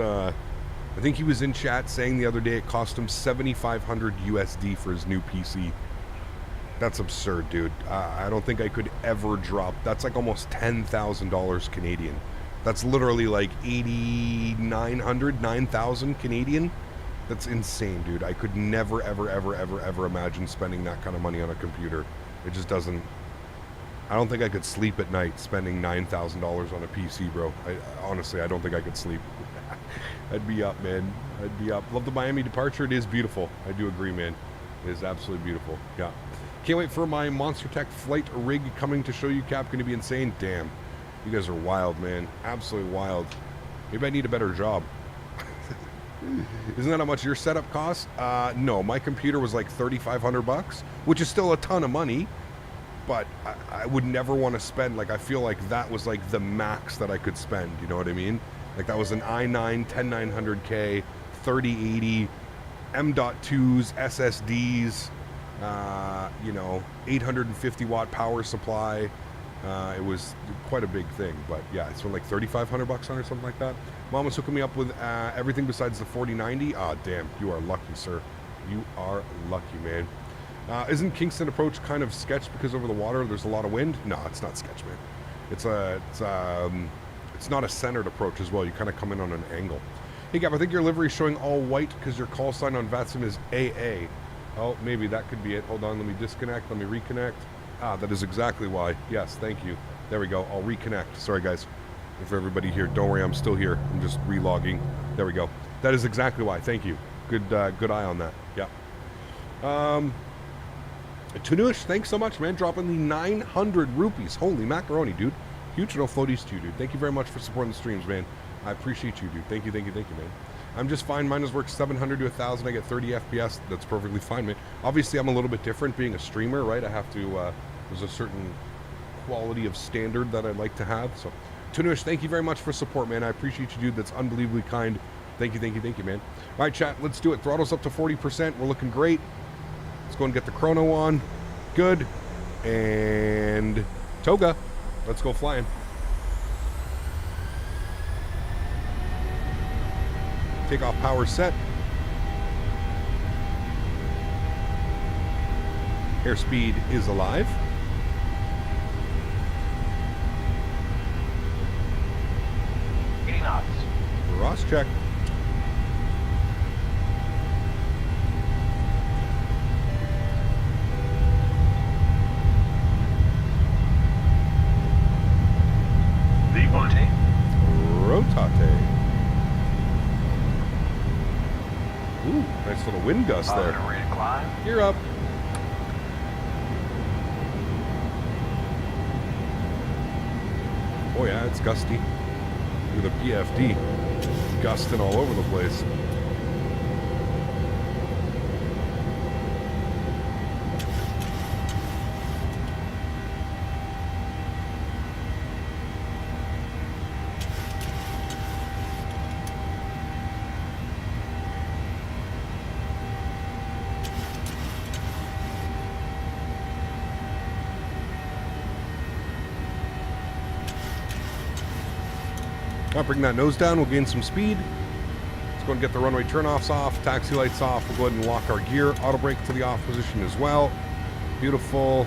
I think he was in chat saying the other day it cost him $7,500 USD for his new PC. That's absurd, dude. I don't think I could ever drop. That's like almost $10,000 Canadian. That's literally like 8,900, 9,000 Canadian. That's insane, dude. I could never, ever, ever, ever, ever imagine spending that kind of money on a computer. It just doesn't. I don't think I could sleep at night spending $9,000 on a PC, bro. Honestly, I don't think I could sleep. I'd be up, man. I'd be up. Love the Miami departure. It is beautiful. I do agree, man. It is absolutely beautiful. Yeah. Can't wait for my Monster Tech flight rig coming to show you, Cap. Going to be insane. Damn. You guys are wild, man. Absolutely wild. Maybe I need a better job. Isn't that how much your setup costs? No, my computer was like $3,500, which is still a ton of money, but I would never want to spend, like, I feel like that was like the max that I could spend, you know what I mean? Like that was an i9 10900K, 3080, M.2s, SSDs, you know, 850 watt power supply. It was quite a big thing, but yeah, it's for like $3,500 on or something like that. Mom was hooking me up with everything besides the 4090. Ah, damn, you are lucky, sir. You are lucky, man. Isn't Kingston approach kind of sketch because over the water there's a lot of wind? No, it's not sketch, man. It's not a centered approach as well. You kind of come in on an angle. Hey, Gab, I think your livery is showing all white because your call sign on VATSIM is AA. Oh, maybe that could be it. Hold on, let me disconnect. Let me reconnect. Ah, that is exactly why. Yes, thank you. There we go. I'll reconnect. Sorry, guys. For everybody here, don't worry, I'm still here. I'm just relogging. There we go. That is exactly why. Thank you. Good eye on that. Yeah. Tanush, thanks so much, man. Dropping the 900 rupees. Holy macaroni, dude. Huge no floaties to you, dude. Thank you very much for supporting the streams, man. I appreciate you, dude. Thank you, man. I'm just fine. Mine is worth 700 to 1,000. I get 30 FPS. That's perfectly fine, man. Obviously, I'm a little bit different being a streamer, right? I have to, there's a certain quality of standard that I'd like to have. So, Tanush, thank you very much for support, man. I appreciate you, dude. That's unbelievably kind. Thank you, man. All right, chat, let's do it. Throttle's up to 40%. We're looking great. Let's go and get the chrono on. Good. And Toga. Let's go flying. Takeoff power set. Airspeed is alive. Ross check. Rotate. Ooh, nice little wind gust there. You're up. Oh yeah, it's gusty. With a PFD. Gusting all over the place. I'll bring that nose down. We'll gain some speed. Let's go and get the runway turnoffs off, taxi lights off. We'll go ahead and lock our gear. Auto brake to the off position as well. Beautiful.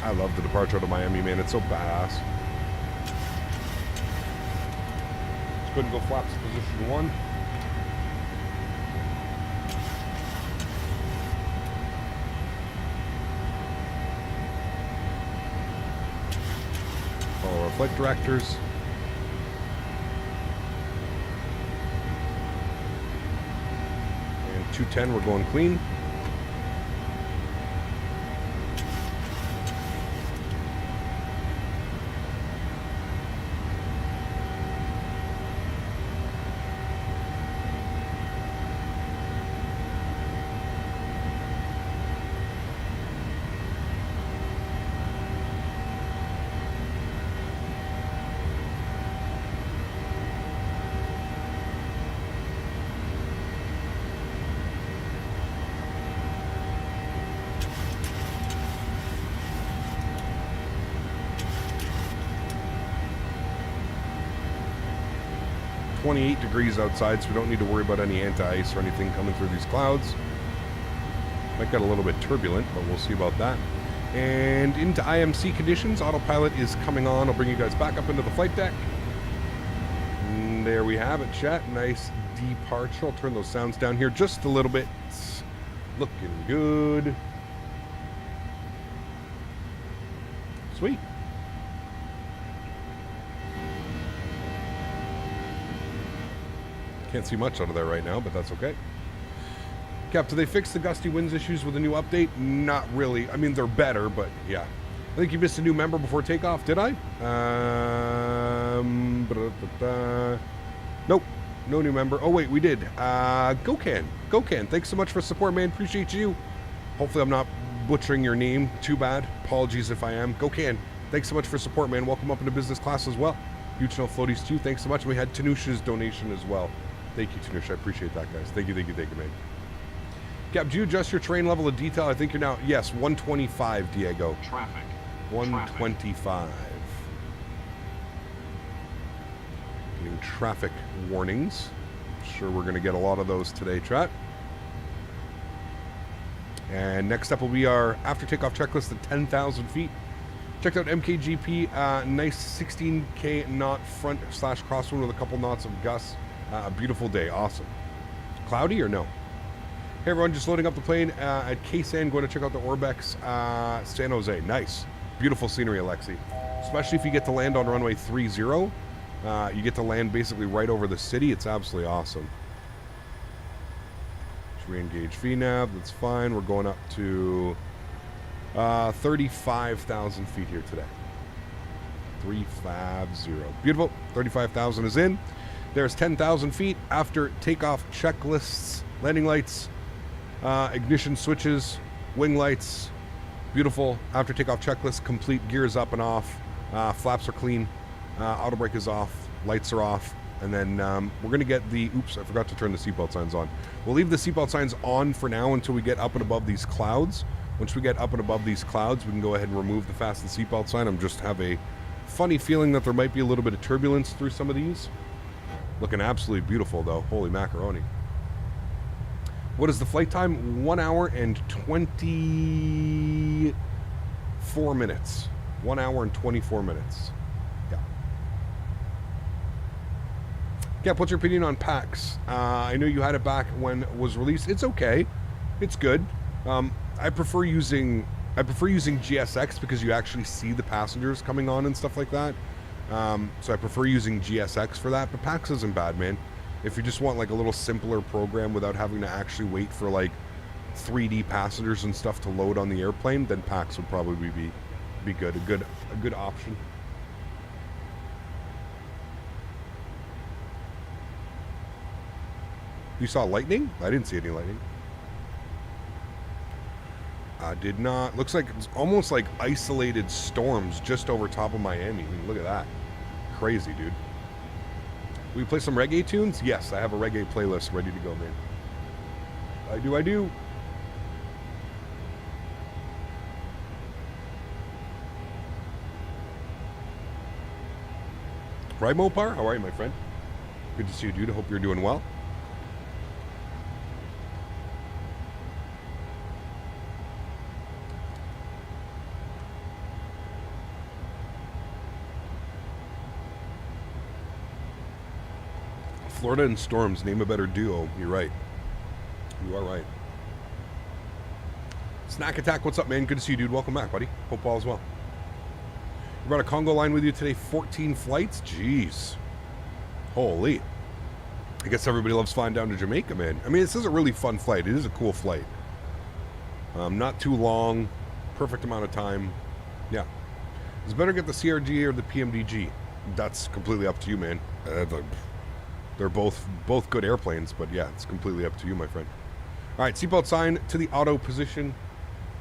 I love the departure out of Miami, man. It's so badass. Let's go ahead and go flaps position 1. Follow our flight directors. And 210, we're going clean. Degrees outside, so we don't need to worry about any anti-ice or anything coming through these clouds. Might get a little bit turbulent, but we'll see about that. And into IMC conditions, autopilot is coming on. I'll bring you guys back up into the flight deck. And there we have it, chat. Nice departure. I'll turn those sounds down here just a little bit. Looking good. Sweet. Can't see much out of there right now, but that's okay. Cap, do they fix the gusty winds issues with a new update? Not really. I mean, they're better, but yeah. I think you missed a new member before takeoff, did I? Nope. No new member. Oh, wait, we did. Gokan, thanks so much for support, man. Appreciate you. Hopefully I'm not butchering your name. Too bad. Apologies if I am. Gokan, thanks so much for support, man. Welcome up into business class as well. Huge no floaties too. Thanks so much. We had Tanusha's donation as well. Thank you, Tanusha. I appreciate that, guys. Thank you, man. Cap, do you adjust your terrain level of detail? I think you're now, yes, 125, Diego. Traffic. 125. Getting traffic warnings. Sure, we're going to get a lot of those today, chat. And next up will be our after takeoff checklist at 10,000 feet. Checked out MKGP, nice 16K knot front / crosswind with a couple knots of gusts. A beautiful day, awesome. Cloudy or no? Hey everyone, just loading up the plane at Ksan, going to check out the Orbex San Jose. Nice. Beautiful scenery, AlexSiu. Especially if you get to land on runway 30. You get to land basically right over the city. It's absolutely awesome. Just re-engage VNAV. That's fine. We're going up to 35,000 feet here today. 350. Beautiful. 35,000 is in. There's 10,000 feet after takeoff checklists, landing lights, ignition switches, wing lights. Beautiful. After takeoff checklist complete. Gears up and off. Flaps are clean. Auto brake is off. Lights are off. And then we're going to get the... Oops, I forgot to turn the seatbelt signs on. We'll leave the seatbelt signs on for now until we get up and above these clouds. Once we get up and above these clouds, we can go ahead and remove the fasten seatbelt sign. I'm just have a funny feeling that there might be a little bit of turbulence through some of these. Looking absolutely beautiful, though. Holy macaroni. What is the flight time? 1 hour and 24 minutes. 1 hour and 24 minutes. Yeah. Cap, what's your opinion on PAX? I know you had it back when it was released. It's okay. It's good. I prefer using GSX because you actually see the passengers coming on and stuff like that. So I prefer using GSX for that. But PAX isn't bad, man. If you just want like a little simpler program without having to actually wait for like 3D passengers and stuff to load on the airplane, then PAX would probably be good. A good option. You saw lightning? I didn't see any lightning. I did not. Looks like it's almost like isolated storms just over top of Miami. I mean, look at that. Crazy, dude. Will you play some reggae tunes? Yes, I have a reggae playlist ready to go, man. I do. Right, Mopar? How are you, my friend? Good to see you, dude. I hope you're doing well. Florida and storms, name a better duo. You're right. You are right. Snack Attack, what's up, man? Good to see you, dude. Welcome back, buddy. Hope all is well. You brought a Congo line with you today, 14 flights? Jeez. Holy. I guess everybody loves flying down to Jamaica, man. I mean, this is a really fun flight. It is a cool flight. Not too long. Perfect amount of time. Yeah. It's better get the CRG or the PMDG. That's completely up to you, man. They're both good airplanes, but yeah, it's completely up to you, my friend. All right, seatbelt sign to the auto position.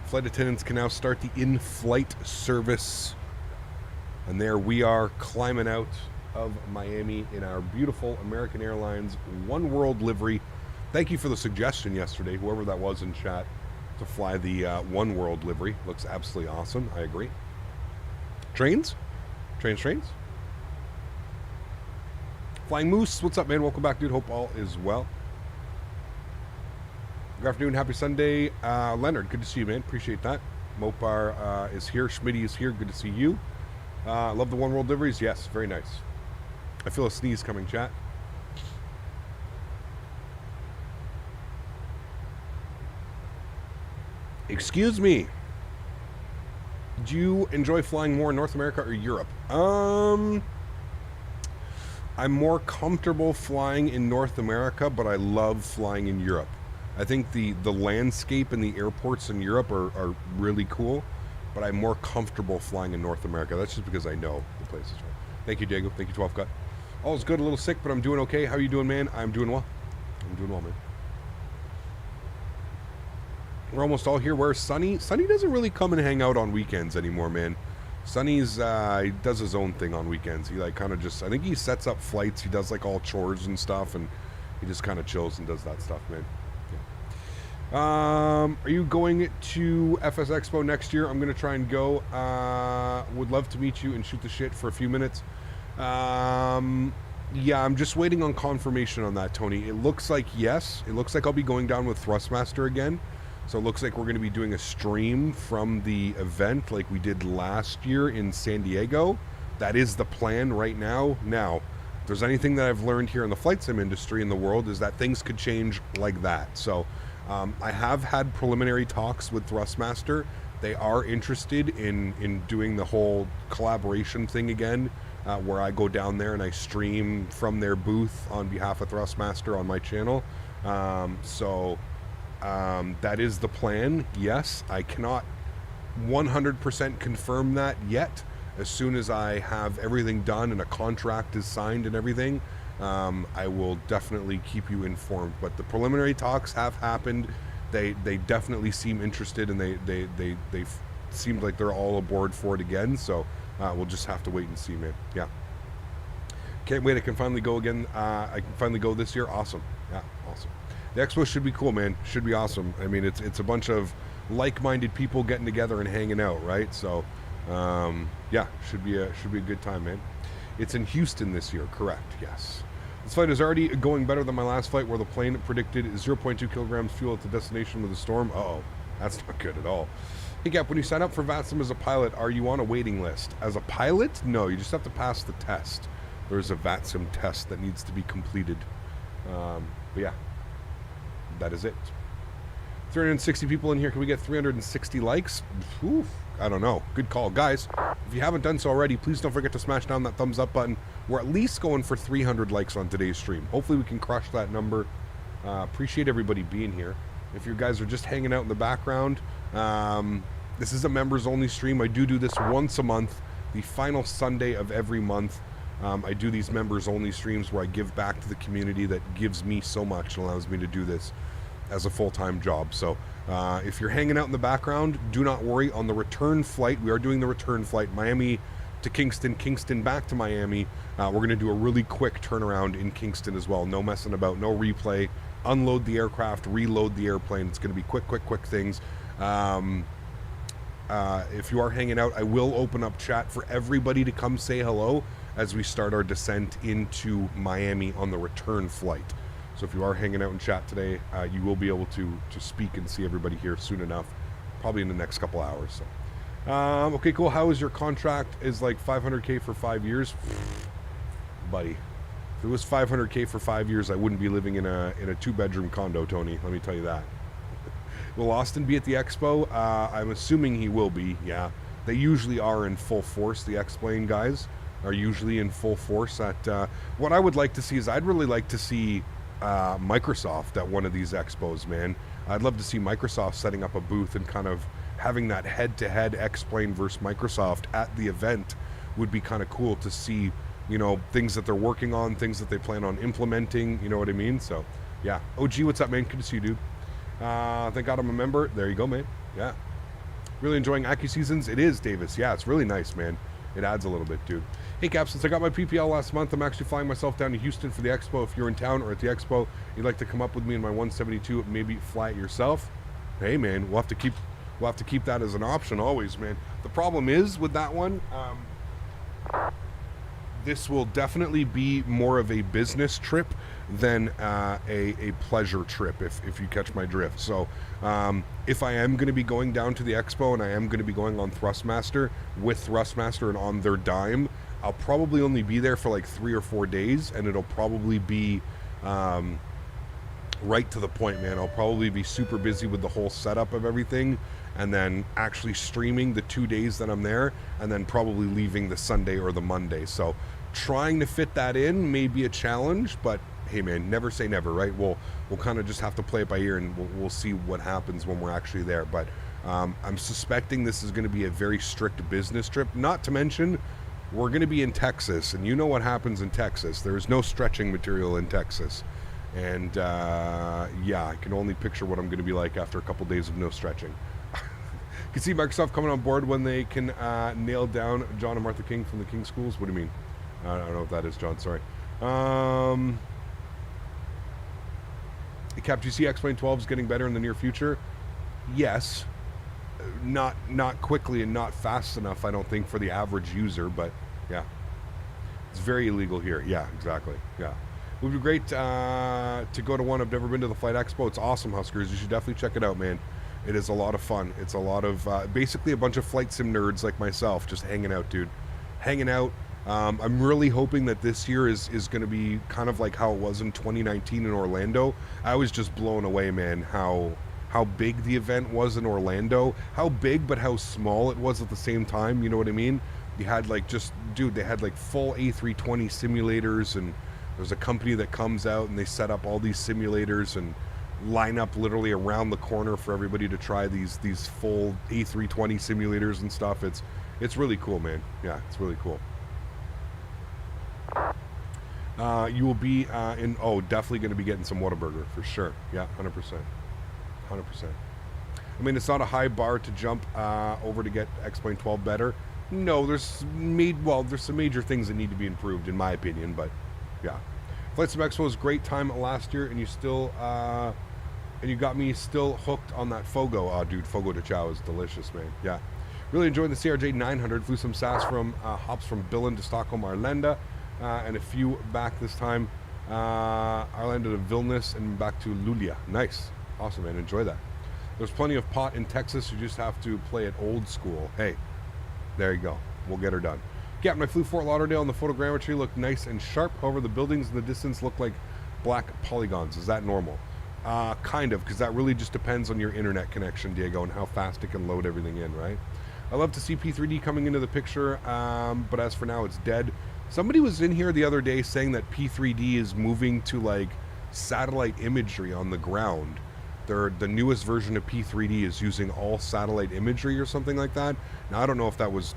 Flight attendants can now start the in-flight service. And there we are climbing out of Miami in our beautiful American Airlines One World livery. Thank you for the suggestion yesterday, whoever that was in chat, to fly the One World livery. Looks absolutely awesome. I agree. Trains? Trains? Flying Moose, what's up, man? Welcome back, dude. Hope all is well. Good afternoon. Happy Sunday. Leonard, good to see you, man. Appreciate that. Mopar is here. Smitty is here. Good to see you. Love the One World liveries. Yes, very nice. I feel a sneeze coming, chat. Excuse me. Do you enjoy flying more in North America or Europe? I'm more comfortable flying in North America, but I love flying in Europe. I think the landscape and the airports in Europe are really cool, but I'm more comfortable flying in North America. That's just because I know the places. Thank you, Diego. Thank you, 12 Cut. All's good, a little sick, but I'm doing okay. How are you doing, man? I'm doing well. I'm doing well, man. We're almost all here. Where's Sonny? Sonny doesn't really come and hang out on weekends anymore, man. Sonny's, he does his own thing on weekends. He like kind of just, I think he sets up flights. He does like all chores and stuff, and he just kind of chills and does that stuff, man. Yeah. Are you going to FS Expo next year? I'm going to try and go. Would love to meet you and shoot the shit for a few minutes. Yeah, I'm just waiting on confirmation on that, Tony. It looks like yes. It looks like I'll be going down with Thrustmaster again. So it looks like we're going to be doing a stream from the event like we did last year in San Diego. That is the plan right now. Now, if there's anything that I've learned here in the flight sim industry in the world is that things could change like that. So I have had preliminary talks with Thrustmaster. They are interested in doing the whole collaboration thing again, where I go down there and I stream from their booth on behalf of Thrustmaster on my channel. That is the plan. Yes, I cannot 100% confirm that yet. As soon as I have everything done and a contract is signed and everything, I will definitely keep you informed. But the preliminary talks have happened. They definitely seem interested, and they seemed like they're all aboard for it again. So we'll just have to wait and see, man. Yeah. Can't wait. I can finally go again. I can finally go this year. Awesome. Yeah, awesome. The expo should be cool, man. Should be awesome. I mean, it's a bunch of like-minded people getting together and hanging out, right? So, yeah, should be a good time, man. It's in Houston this year, correct? Yes. This flight is already going better than my last flight, where the plane predicted 0.2 kilograms fuel at the destination with a storm. Uh-oh, that's not good at all. Hey, Cap, when you sign up for VATSIM as a pilot, are you on a waiting list? As a pilot, no. You just have to pass the test. There's a VATSIM test that needs to be completed. But yeah. That is it. 360 people in here. Can we get 360 likes? Oof, I don't know. Good call. Guys, if you haven't done so already, please don't forget to smash down that thumbs up button. We're at least going for 300 likes on today's stream. Hopefully we can crush that number. Appreciate everybody being here. If you guys are just hanging out in the background, this is a members only stream. I do this once a month, the final Sunday of every month. I do these members only streams where I give back to the community that gives me so much and allows me to do this as a full-time job. So if you're hanging out in the background, do not worry. On the return flight, we are doing the return flight, Miami to Kingston, Kingston back to Miami. We're going to do a really quick turnaround in Kingston as well. No messing about, no replay. Unload the aircraft, reload the airplane. It's going to be quick things. If you are hanging out, I will open up chat for everybody to come say hello as we start our descent into Miami on the return flight. So if you are hanging out in chat today, you will be able to speak and see everybody here soon enough, probably in the next couple hours. So, okay, cool. How is your contract? Is like 500K for 5 years? Buddy, if it was 500K for 5 years, I wouldn't be living in a 2-bedroom condo, Tony. Let me tell you that. Will Austin be at the expo? I'm assuming he will be, yeah. They usually are in full force. The X-Plane guys are usually in full force at... what I would like to see is I'd really like to see Microsoft at one of these expos, man. I'd love to see Microsoft setting up a booth and kind of having that head-to-head X-Plane versus Microsoft at the event would be kind of cool to see, you know, things that they're working on, things that they plan on implementing, you know what I mean? So, yeah. OG, what's up, man? Good to see you, dude. Thank God I'm a member. There you go, man. Yeah. Really enjoying AccuSeasons? It is, Davis. Yeah, it's really nice, man. It adds a little bit, dude. Hey, Cap, since I got my PPL last month, I'm actually flying myself down to Houston for the expo. If you're in town or at the expo, you'd like to come up with me in my 172, maybe fly it yourself. Hey, man, we'll have to keep that as an option always, man. The problem is with that one, this will definitely be more of a business trip than a pleasure trip, if you catch my drift. So if I am going to be going down to the expo and I am going to be going on Thrustmaster with Thrustmaster and on their dime, I'll probably only be there for like 3 or 4 days, and it'll probably be right to the point, man. I'll probably be super busy with the whole setup of everything, and then actually streaming the 2 days that I'm there, and then probably leaving the Sunday or the Monday. So trying to fit that in may be a challenge, but hey man, never say never, right? We'll kind of just have to play it by ear, and we'll see what happens when we're actually there. But I'm suspecting this is going to be a very strict business trip. Not to mention, we're going to be in Texas, and you know what happens in Texas. There is no stretching material in Texas. And yeah, I can only picture what I'm going to be like after a couple days of no stretching. You can see Microsoft coming on board when they can nail down John and Martha King from the King Schools. What do you mean? I don't know what that is, John. Sorry. Cap, do you see X-Plane 12 is getting better in the near future? Yes. Not quickly and not fast enough, I don't think, for the average user, but yeah. It's very illegal here. Yeah, exactly. Yeah. It would be great to go to one. I've never been to the Flight Expo. It's awesome, Huskers. You should definitely check it out, man. It is a lot of fun. It's a lot of, basically a bunch of flight sim nerds like myself just hanging out, dude. Hanging out. I'm really hoping that this year is going to be kind of like how it was in 2019 in Orlando. I was just blown away, man, how big the event was in Orlando. How big, but how small it was at the same time. You know what I mean? You had like just, dude, they had like full A320 simulators, and there's a company that comes out and they set up all these simulators and line up literally around the corner for everybody to try these full A320 simulators and stuff. It's really cool, man. Yeah, it's really cool. You will be definitely going to be getting some Whataburger for sure. Yeah, 100%. 100%. I mean, it's not a high bar to jump over to get X-Plane 12 better. No, there's some major things that need to be improved in my opinion, but yeah. Flight Sim Expo was a great time last year, and you still and you got me still hooked on that Fogo. Oh, dude, Fogo de Chao is delicious, man. Yeah. Really enjoyed the CRJ 900. Flew some SAS from hops from Billund to Stockholm, Arlanda, and a few back this time. Arlanda to Vilnius and back to Luleå. Nice. Awesome, man. Enjoy that. There's plenty of pot in Texas. You just have to play it old school. Hey, there you go. We'll get her done. Captain, I flew Fort Lauderdale, and the photogrammetry looked nice and sharp. However, the buildings in the distance look like black polygons. Is that normal? Kind of, because that really just depends on your internet connection, Diego, and how fast it can load everything in, right? I love to see P3D coming into the picture, but as for now, it's dead. Somebody was in here the other day saying that P3D is moving to, like, satellite imagery on the ground. The newest version of P3D is using all satellite imagery or something like that. Now, I don't know if that was...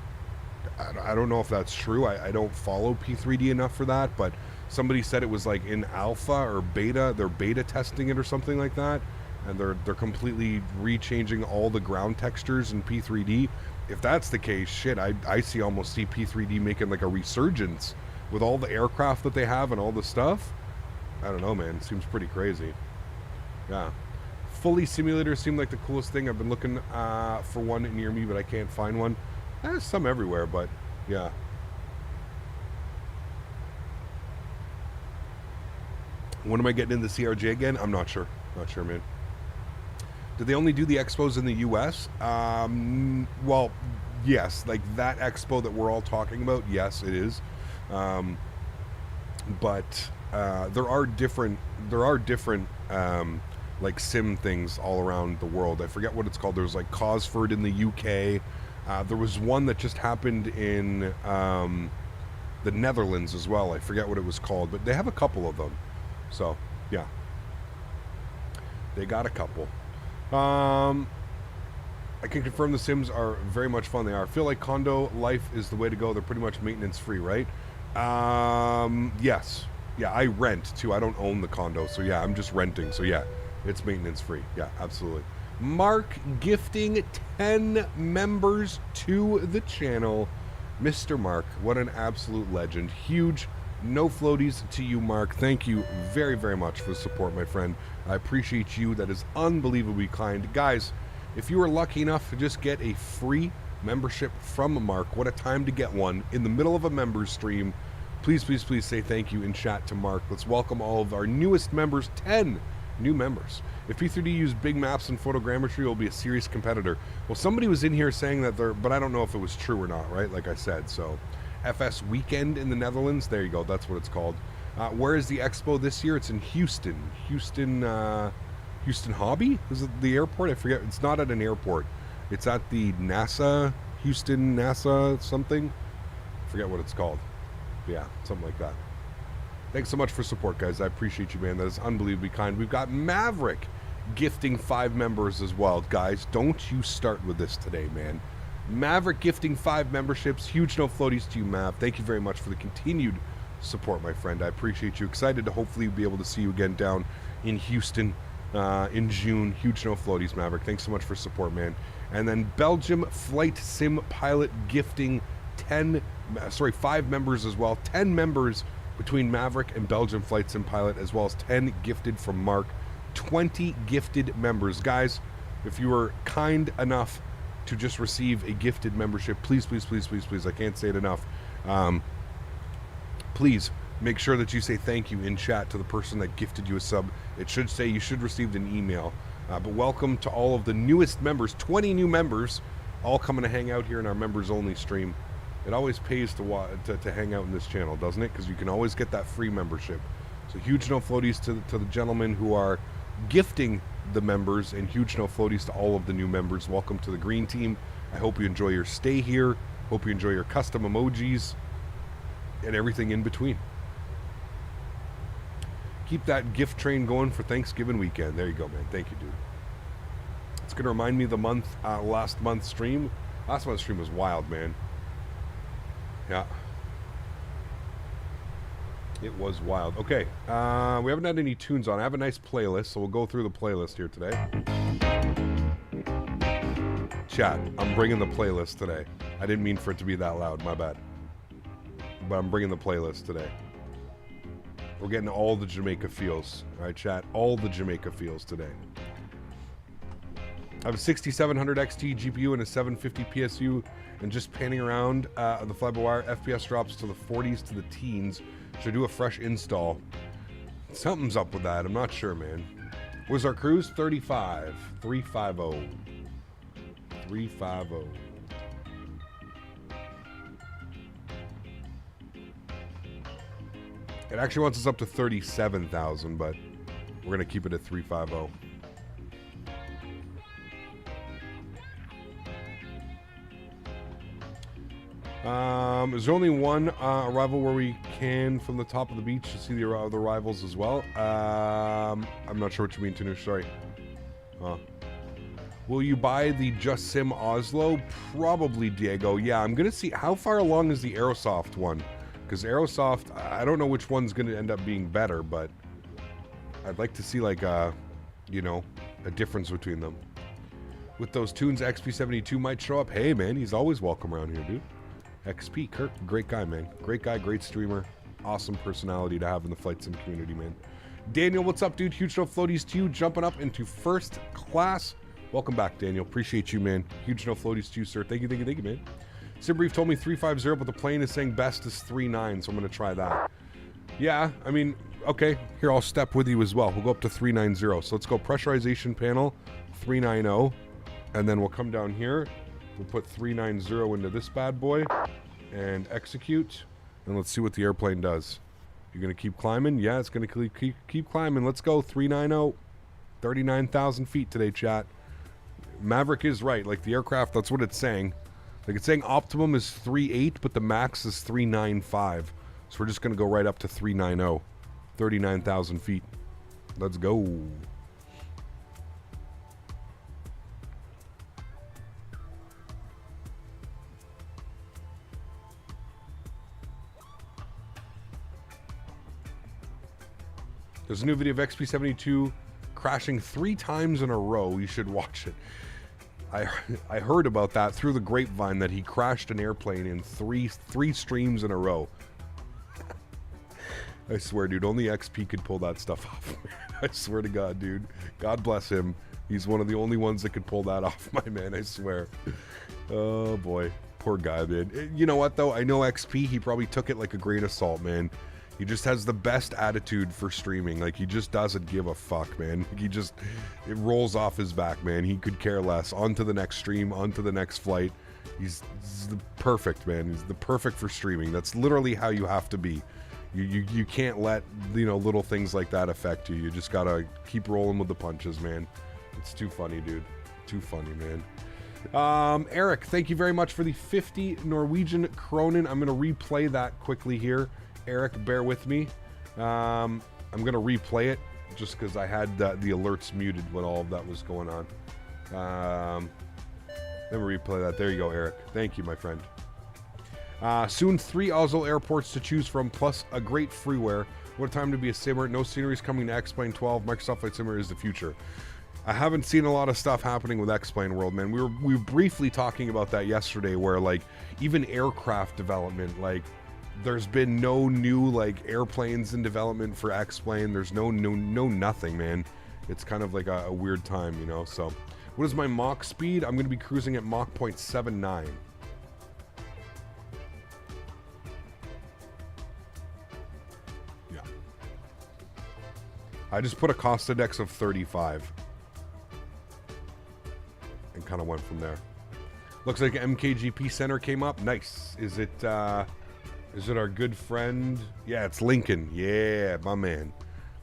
I don't know if that's true. I don't follow P3D enough for that, but somebody said it was like in alpha or beta. They're beta testing it or something like that, and they're completely rechanging all the ground textures in P3D. If that's the case, shit, I almost see P3D making like a resurgence with all the aircraft that they have and all the stuff. I don't know, man. It seems pretty crazy. Yeah. Fully simulators seem like the coolest thing. I've been looking for one near me, but I can't find one. There's some everywhere, but yeah. When am I getting into CRJ again? I'm not sure. Not sure, man. Did they only do the expos in the U.S.? Well, yes. Like that expo that we're all talking about, yes, it is. But there are different like sim things all around the world. I forget what it's called. There's like Cosford in the UK. There was one that just happened in the Netherlands as well. I forget what it was called, but they have a couple of them. So, yeah. They got a couple. I can confirm the Sims are very much fun. They are. I feel like condo life is the way to go. They're pretty much maintenance free, right? Yes. Yeah, I rent too. I don't own the condo. So, yeah, I'm just renting. So, yeah, it's maintenance free. Yeah, absolutely. Mark gifting 10 members to the channel. Mr. Mark, what an absolute legend. Huge no floaties to you, Mark. Thank you very, very much for the support, my friend. I appreciate you. That is unbelievably kind. Guys, if you are lucky enough to just get a free membership from Mark, what a time to get one in the middle of a members stream. Please, please, please say thank you in chat to Mark. Let's welcome all of our newest members, 10 new members. If P3D used big maps and photogrammetry, it will be a serious competitor. Well, somebody was in here saying that but I don't know if it was true or not, right? Like I said, so FS Weekend in the Netherlands. There you go. That's what it's called. Where is the expo this year? It's in Houston. Houston Hobby? Is it the airport? I forget. It's not at an airport. It's at the NASA, Houston NASA something. I forget what it's called. Yeah, something like that. Thanks so much for support, guys. I appreciate you, man. That is unbelievably kind. We've got Maverick gifting 5 members as well. Guys, don't you start with this today, man. Maverick gifting 5 memberships. Huge no floaties to you, Mav. Thank you very much for the continued support, my friend. I appreciate you. Excited to hopefully be able to see you again down in Houston in June. Huge no floaties, Maverick. Thanks so much for support, man. And then Belgium Flight Sim Pilot gifting 5 members as well. 10 members between Maverick and Belgium Flight Sim Pilot, as well as 10 gifted from Mark. 20 gifted members. Guys, if you were kind enough to just receive a gifted membership, please, please, please, please, please, I can't say it enough. Please make sure that you say thank you in chat to the person that gifted you a sub. It should say you should receive an email. But welcome to all of the newest members, 20 new members, all coming to hang out here in our members only stream. It always pays to hang out in this channel, doesn't it? Because you can always get that free membership. So huge no floaties to the gentlemen who are gifting the members, and huge no floaties to all of the new members. Welcome to the green team. I hope you enjoy your stay here. Hope you enjoy your custom emojis and everything in between. Keep that gift train going for Thanksgiving weekend. There you go, man. Thank you, dude. It's going to remind me of the last month's stream. Last month's stream was wild, man. Yeah. It was wild. Okay. We haven't had any tunes on. I have a nice playlist, so we'll go through the playlist here today. Chat, I'm bringing the playlist today. I didn't mean for it to be that loud. My bad. But I'm bringing the playlist today. We're getting all the Jamaica feels. All right, chat. All the Jamaica feels today. I have a 6700 XT GPU and a 750 PSU, and just panning around the fly-by-wire, FPS drops to the 40s to the teens. Should I do a fresh install? Something's up with that. I'm not sure, man. Was our cruise 35? 350. 350. It actually wants us up to 37,000, but we're going to keep it at 350. Is there only one arrival where we can from the top of the beach to see the arrivals as well? I'm not sure what you mean, Tanush. Sorry. Will you buy the Just Sim Oslo? Probably, Diego. Yeah, I'm going to see how far along is the Aerosoft one. Because Aerosoft, I don't know which one's going to end up being better, but I'd like to see, like, you know, a difference between them. With those tunes, XP72 might show up. Hey, man, he's always welcome around here, dude. XP, Kirk, great guy, man. Great guy, great streamer. Awesome personality to have in the flight sim community, man. Daniel, what's up, dude? Huge no floaties to you, jumping up into first class. Welcome back, Daniel. Appreciate you, man. Huge no floaties to you, sir. Thank you, thank you, thank you, man. Simbrief told me 350, but the plane is saying best is 39, so I'm going to try that. Yeah, I mean, okay. Here, I'll step with you as well. We'll go up to 390. So let's go pressurization panel, 390. And then we'll come down here. We'll put 390 into this bad boy and execute. And let's see what the airplane does. You're going to keep climbing? Yeah, it's going to keep climbing. Let's go. 390. 39,000 feet today, chat. Maverick is right. Like, the aircraft, that's what it's saying. Like, it's saying optimum is 3.8, but the max is 3.95. So we're just going to go right up to 390. 39,000 feet. Let's go. There's a new video of XP72 crashing 3 times in a row. You should watch it. I heard about that through the grapevine, that he crashed an airplane in three streams in a row. I swear, dude, only XP could pull that stuff off. I swear to God, dude. God bless him. He's one of the only ones that could pull that off, my man. I swear. Oh, boy. Poor guy, man. You know what, though? I know XP, he probably took it like a grain of salt, man. He just has the best attitude for streaming. Like, he just doesn't give a fuck, man. It rolls off his back, man. He could care less. On to the next stream, on to the next flight. He's the perfect, man. He's the perfect for streaming. That's literally how you have to be. You can't let, you know, little things like that affect you. You just gotta keep rolling with the punches, man. It's too funny, dude. Too funny, man. Eric, thank you very much for the 50 Norwegian Kronen. I'm gonna replay that quickly here. Eric, bear with me. I'm gonna replay it just because I had the alerts muted when all of that was going on. Let me replay that. There you go, Eric. Thank you, my friend. Soon 3 Oslo airports to choose from, plus a great freeware. What a time to be a simmer. No sceneries coming to X-Plane 12. Microsoft Flight Simulator is the future. I haven't seen a lot of stuff happening with X-Plane World, man. We were briefly talking about that yesterday, where like even aircraft development, like there's been no new like airplanes in development for X-Plane. There's no nothing, man. It's kind of like a weird time, you know. So, what is my Mach speed? I'm going to be cruising at Mach 0.79. Yeah. I just put a cost index of 35. And kind of went from there. Looks like MKGP Center came up. Nice. Is it our good friend? Yeah, it's Lincoln. Yeah, my man.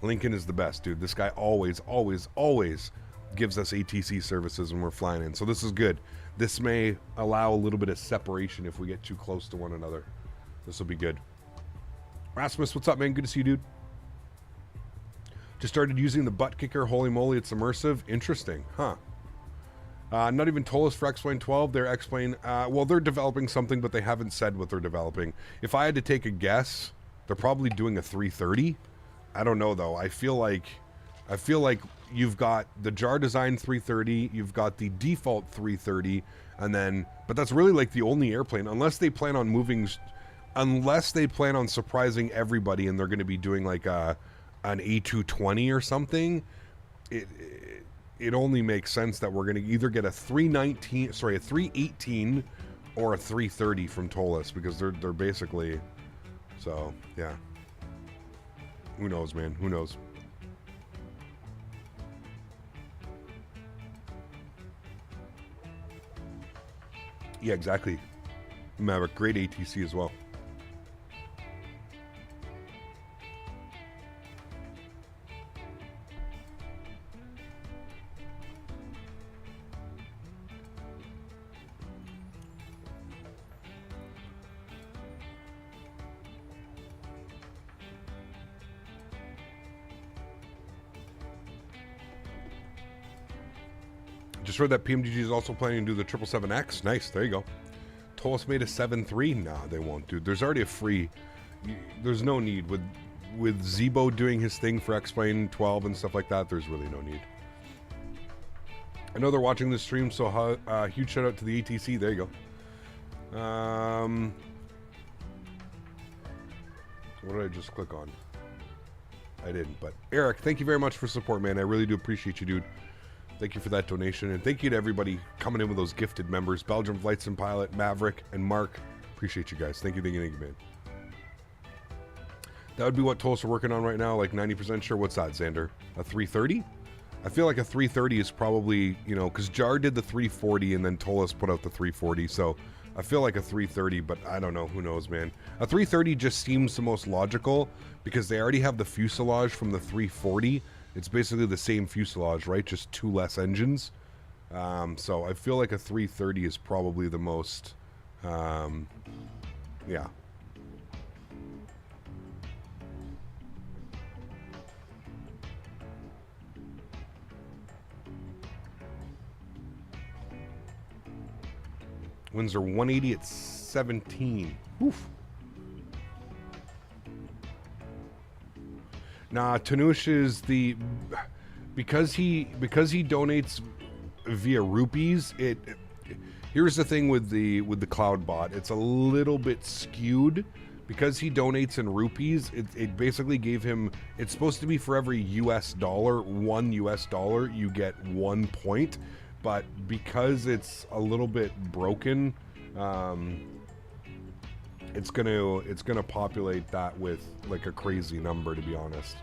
Lincoln is the best, dude. This guy always gives us ATC services when we're flying in. So this is good. This may allow a little bit of separation if we get too close to one another. This will be good. Rasmus, what's up, man? Good to see you, dude. Just started using the butt kicker. Holy moly, it's immersive. Interesting, huh? Not even told us for X-Plane 12. They're X-Plane, well, they're developing something, but they haven't said what they're developing. If I had to take a guess, they're probably doing a 330. I don't know, though. I feel like you've got the JAR Design 330, you've got the default 330, and then, but that's really like the only airplane, unless they plan on surprising everybody and they're going to be doing like an A220 or something. It only makes sense that we're going to either get a 318 or a 330 from Tolis, because they're basically, so yeah. Who knows, man? Who knows? Yeah, exactly. Maverick, great ATC as well. Just heard that PMDG is also planning to do the 777X. Nice, there you go. Tolis made a 7.3. Nah, they won't, dude. There's already a free. There's no need with Zebo doing his thing for X-Plane 12 and stuff like that. There's really no need. I know they're watching this stream, so huge shout out to the ATC. There you go. What did I just click on? I didn't, but Eric, thank you very much for support, man. I really do appreciate you, dude. Thank you for that donation, and thank you to everybody coming in with those gifted members. Belgium Flight Sim Pilot, Maverick, and Mark. Appreciate you guys. Thank you, man. That would be what Tolis are working on right now, like 90% sure. What's that, Xander? A 330? I feel like a 330 is probably, you know, because JAR did the 340 and then Tolis put out the 340, so I feel like a 330, but I don't know. Who knows, man? A 330 just seems the most logical because they already have the fuselage from the 340. It's basically the same fuselage, right? Just 2 less engines. So I feel like a 330 is probably the most, yeah. Winds are 180 at 17. Oof. Nah, Tanush is the because he donates via rupees. Here's the thing with the cloud bot. It's a little bit skewed because he donates in rupees. It basically gave him. It's supposed to be for every US dollar, $1 you get 1 point, but because it's a little bit broken. It's gonna populate that with like a crazy number, to be honest.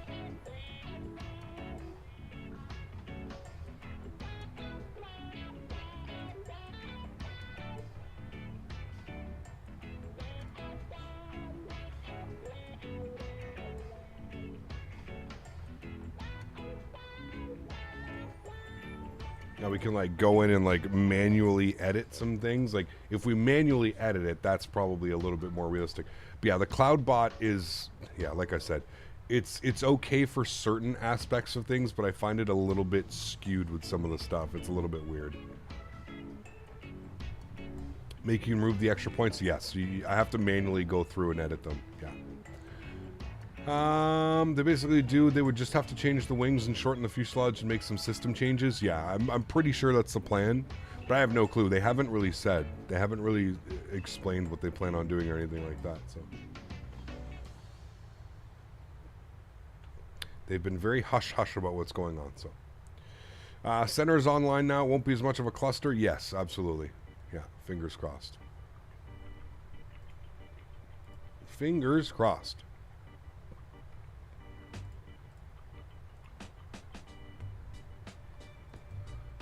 Now we can like go in and like manually edit some things. Like if we manually edit it, that's probably a little bit more realistic. But yeah, the cloud bot is, yeah, like I said, it's okay for certain aspects of things, but I find it a little bit skewed with some of the stuff. It's a little bit weird. Make you remove the extra points? Yes. I have to manually go through and edit them. Yeah. They basically they would just have to change the wings and shorten the fuselage and make some system changes. Yeah, I'm pretty sure that's the plan, but I have no clue. They haven't really said. They haven't really explained what they plan on doing or anything like that, so. They've been very hush-hush about what's going on, so. Center's online now. Won't be as much of a cluster. Yes, absolutely. Yeah, fingers crossed. Fingers crossed.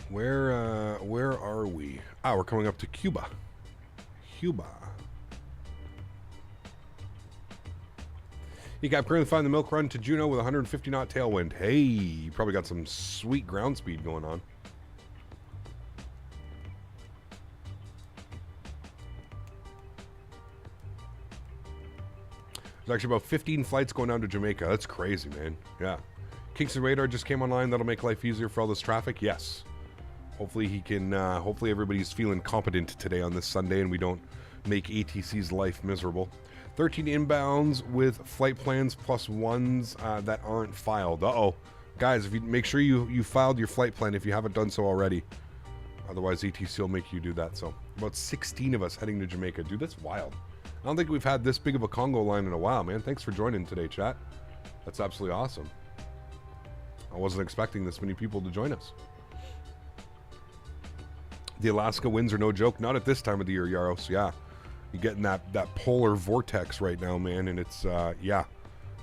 Where are we? Ah, we're coming up to Cuba. Cuba. You got currently flying the milk run to Juneau with 150 knot tailwind. Hey, you probably got some sweet ground speed going on. There's actually about 15 flights going down to Jamaica. That's crazy, man. Yeah. Kingston Radar just came online. That'll make life easier for all this traffic. Yes. Hopefully he can, hopefully everybody's feeling competent today on this Sunday and we don't make ATC's life miserable. 13 inbounds with flight plans plus ones that aren't filed. Uh-oh. Guys, if you make sure you filed your flight plan if you haven't done so already. Otherwise, ATC will make you do that. So, about 16 of us heading to Jamaica. Dude, that's wild. I don't think we've had this big of a Congo line in a while, man. Thanks for joining today, chat. That's absolutely awesome. I wasn't expecting this many people to join us. The Alaska winds are no joke. Not at this time of the year, Yaros. Yeah. You're getting that polar vortex right now, man. And it's, yeah.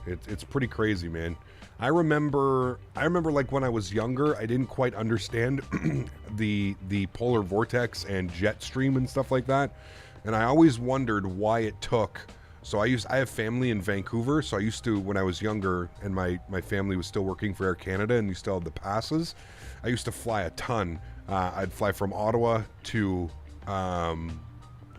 It's pretty crazy, man. I remember like when I was younger, I didn't quite understand the polar vortex and jet stream and stuff like that. And I always wondered why it took. So I have family in Vancouver. So I used to, when I was younger and my family was still working for Air Canada and you still had the passes, I used to fly a ton. I'd fly from Ottawa to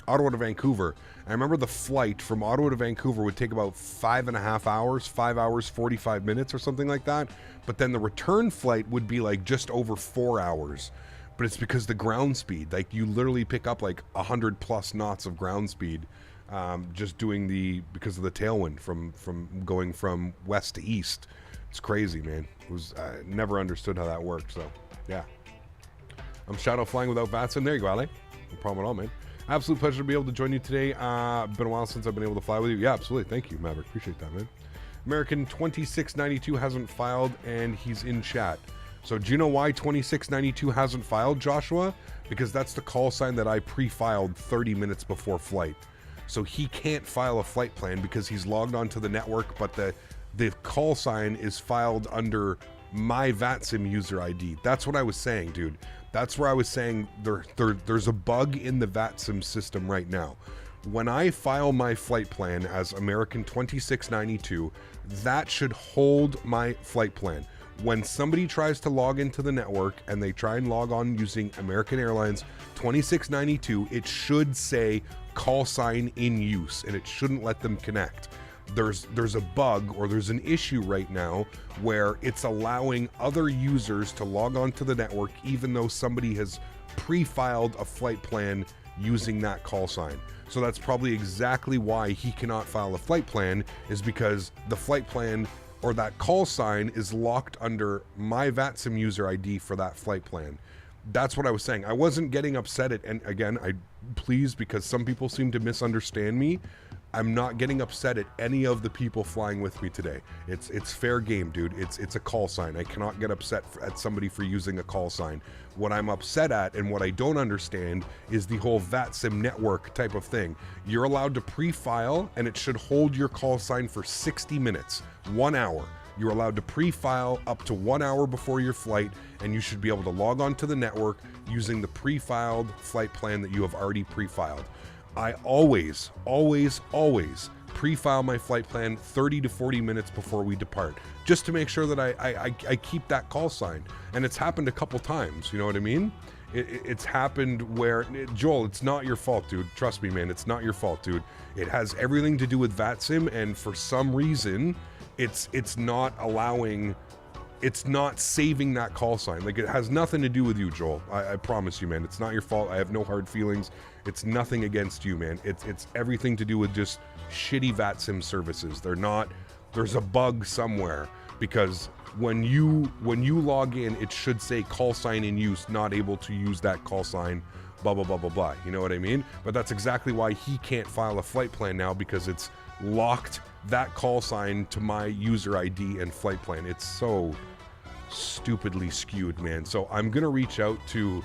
Vancouver. I remember the flight from Ottawa to Vancouver would take about 5.5 hours, 5 hours, 45 minutes or something like that. But then the return flight would be like just over 4 hours. But it's because the ground speed, like you literally pick up like 100 plus knots of ground speed just doing because of the tailwind from going from west to east. It's crazy, man. I never understood how that worked. So yeah, I'm shadow flying without VATSIM. There you go, Ale. No problem at all, man. Absolute pleasure to be able to join you today. Been a while since I've been able to fly with you. Yeah, absolutely. Thank you, Maverick. Appreciate that, man. American 2692 hasn't filed and he's in chat. So do you know why 2692 hasn't filed, Joshua? Because that's the call sign that I pre-filed 30 minutes before flight. So he can't file a flight plan because he's logged onto the network, but the call sign is filed under my VATSIM user ID. That's what I was saying, dude. That's where I was saying there's a bug in the VATSIM system right now. When I file my flight plan as American 2692, that should hold my flight plan. When somebody tries to log into the network and they try and log on using American Airlines 2692, it should say call sign in use and it shouldn't let them connect. There's a bug or there's an issue right now where it's allowing other users to log on to the network even though somebody has pre-filed a flight plan using that call sign. So that's probably exactly why he cannot file a flight plan, is because the flight plan or that call sign is locked under my VATSIM user ID for that flight plan. That's what I was saying. I wasn't getting upset at, and again, please, because some people seem to misunderstand me, I'm not getting upset at any of the people flying with me today. It's fair game, dude. It's a call sign. I cannot get upset at somebody for using a call sign. What I'm upset at and what I don't understand is the whole VATSIM network type of thing. You're allowed to pre-file and it should hold your call sign for 60 minutes, 1 hour. You're allowed to pre-file up to 1 hour before your flight, and you should be able to log on to the network using the pre-filed flight plan that you have already pre-filed. I always pre-file my flight plan 30 to 40 minutes before we depart, just to make sure that I keep that call sign. And it's happened a couple times, you know what I mean? It's happened where, Joel, it's not your fault, dude. Trust me, man, it's not your fault, dude. It has everything to do with VATSIM, and for some reason, it's not allowing, it's not saving that call sign. Like, it has nothing to do with you, Joel. I promise you, man. It's not your fault. I have no hard feelings. It's nothing against you, man. It's everything to do with just shitty VATSIM services. They're not, there's a bug somewhere, because when you log in, it should say call sign in use, not able to use that call sign, blah, blah, blah, blah, blah. You know what I mean? But that's exactly why he can't file a flight plan now, because it's locked that call sign to my user ID and flight plan. It's so stupidly skewed, man. So I'm gonna reach out to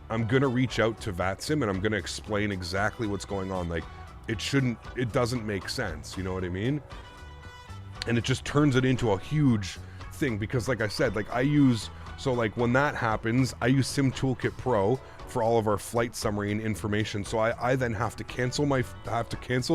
VATSIM, and I'm gonna explain exactly what's going on. Like, it doesn't make sense, you know what I mean? And it just turns it into a huge thing, because like I said, like like when that happens, I use Sim Toolkit Pro for all of our flight summary and information. So I then have to cancel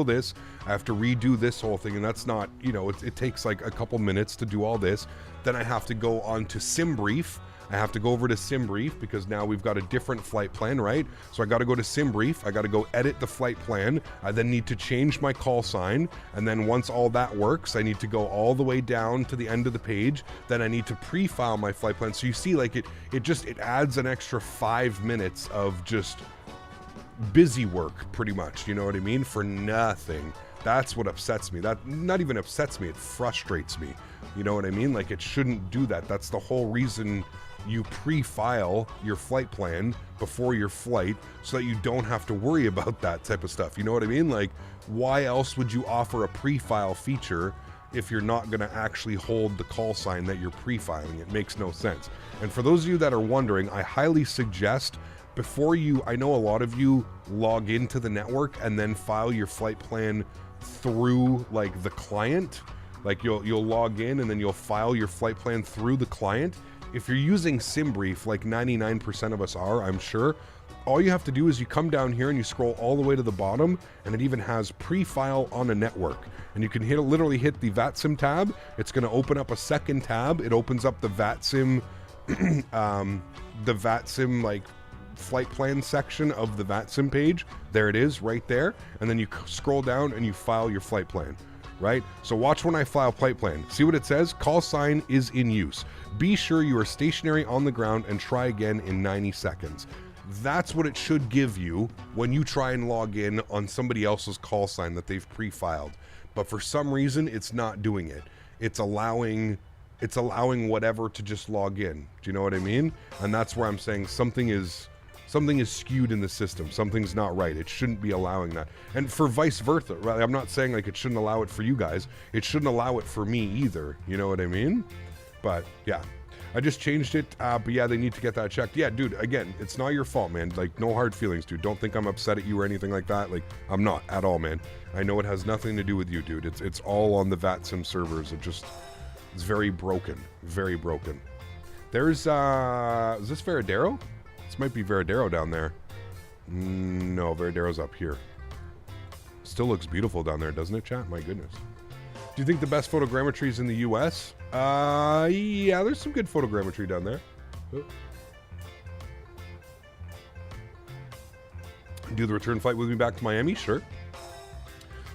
this, I have to redo this whole thing, and that's not, you know, it takes like a couple minutes to do all this. Then I have to go on to SimBrief. I have to go over to SimBrief, because now we've got a different flight plan, right? So I got to go to SimBrief. I got to go edit the flight plan. I then need to change my call sign. And then once all that works, I need to go all the way down to the end of the page. Then I need to pre-file my flight plan. So you see, like, it adds an extra 5 minutes of just busy work, pretty much. You know what I mean? For nothing. That's what upsets me. That not even upsets me. It frustrates me. You know what I mean? Like, it shouldn't do that. That's the whole reason you pre-file your flight plan before your flight, so that you don't have to worry about that type of stuff. You know what I mean? Like, why else would you offer a pre-file feature if you're not going to actually hold the call sign that you're pre-filing? It makes no sense. And for those of you that are wondering, I highly suggest, before you, I know a lot of you log into the network and then file your flight plan through like the client. Like, you'll log in and then you'll file your flight plan through the client. If you're using SimBrief, like 99% of us are, I'm sure, all you have to do is you come down here and you scroll all the way to the bottom, and it even has pre-file on a network. And you can literally hit the VATSIM tab. It's going to open up a second tab. It opens up the VATSIM, like flight plan section of the VATSIM page. There it is, right there. And then you scroll down and you file your flight plan. Right? So watch when I file flight plan. See what it says? Call sign is in use. Be sure you are stationary on the ground and try again in 90 seconds. That's what it should give you when you try and log in on somebody else's call sign that they've pre-filed. But for some reason, it's not doing it. It's allowing whatever to just log in. Do you know what I mean? And that's where I'm saying something is skewed in the system. Something's not right. It shouldn't be allowing that. And for vice versa, right? I'm not saying like it shouldn't allow it for you guys. It shouldn't allow it for me either. You know what I mean? But yeah, I just changed it. But yeah, they need to get that checked. Yeah, dude, again, it's not your fault, man. Like, no hard feelings, dude. Don't think I'm upset at you or anything like that. Like, I'm not at all, man. I know it has nothing to do with you, dude. It's all on the VATSIM servers. It's very broken. Very broken. There's, is this Veradero? This might be Veradero down there. No, Veradero's up here. Still looks beautiful down there, doesn't it, chat? My goodness. Do you think the best photogrammetry is in the US? Yeah, there's some good photogrammetry down there. Oh. Do the return flight with me back to Miami? Sure.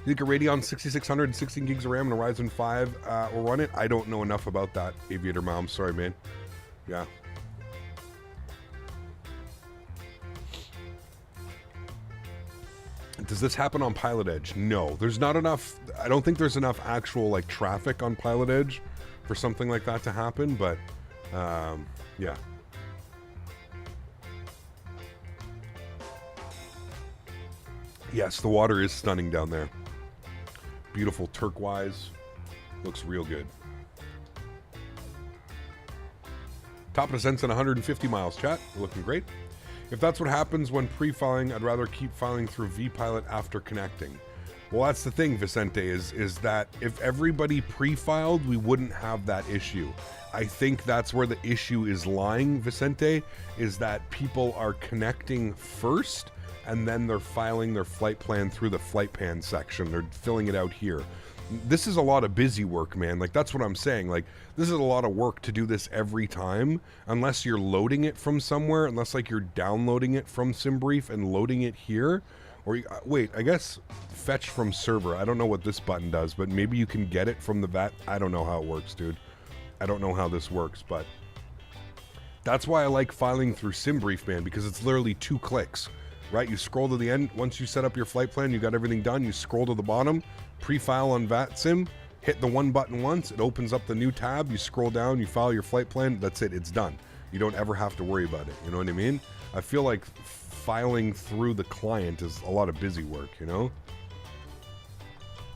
You think a Radeon 6600 and 16 gigs of RAM and a Ryzen 5 will run it? I don't know enough about that, Aviator Mom. Sorry, man. Yeah. Does this happen on Pilot Edge? No, there's not enough. I don't think there's enough actual like traffic on Pilot Edge for something like that to happen, but yeah. Yes, the water is stunning down there. Beautiful turquoise. Looks real good. Top of descent's at 150 miles, chat. Looking great. If that's what happens when pre-filing, I'd rather keep filing through vPilot after connecting. Well, that's the thing, Vicente, is that if everybody pre-filed, we wouldn't have that issue. I think that's where the issue is lying, Vicente, is that people are connecting first, and then they're filing their flight plan through the flight plan section. They're filling it out here. This is a lot of busy work, man. Like, that's what I'm saying. Like, this is a lot of work to do this every time, unless you're loading it from somewhere, unless like you're downloading it from SimBrief and loading it here, Or wait, I guess fetch from server. I don't know what this button does, but maybe you can get it from the VAT. I don't know how it works, dude. I don't know how this works, but that's why I like filing through SimBrief, man, because it's literally 2 clicks, right? You scroll to the end. Once you set up your flight plan, you got everything done. You scroll to the bottom, pre-file on VATSIM, hit the 1 button once. It opens up the new tab. You scroll down, you file your flight plan. That's it. It's done. You don't ever have to worry about it. You know what I mean? I feel like filing through the client is a lot of busy work, you know?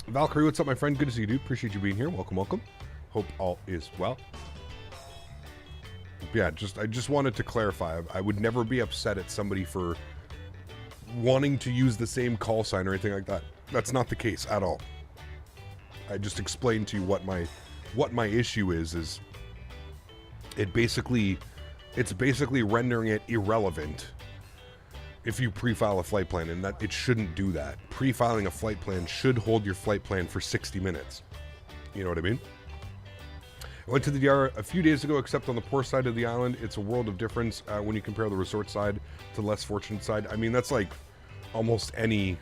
Valkyrie, what's up, my friend? Good to see you, dude. Appreciate you being here. Welcome, welcome. Hope all is well. Yeah, I just wanted to clarify. I would never be upset at somebody for wanting to use the same call sign or anything like that. That's not the case at all. I just explained to you what my issue is it's basically rendering it irrelevant if you pre-file a flight plan, and that it shouldn't do that. Pre-filing a flight plan should hold your flight plan for 60 minutes. You know what I mean? I went to the DR a few days ago, except on the poor side of the island. It's a world of difference when you compare the resort side to the less fortunate side. I mean, that's like almost any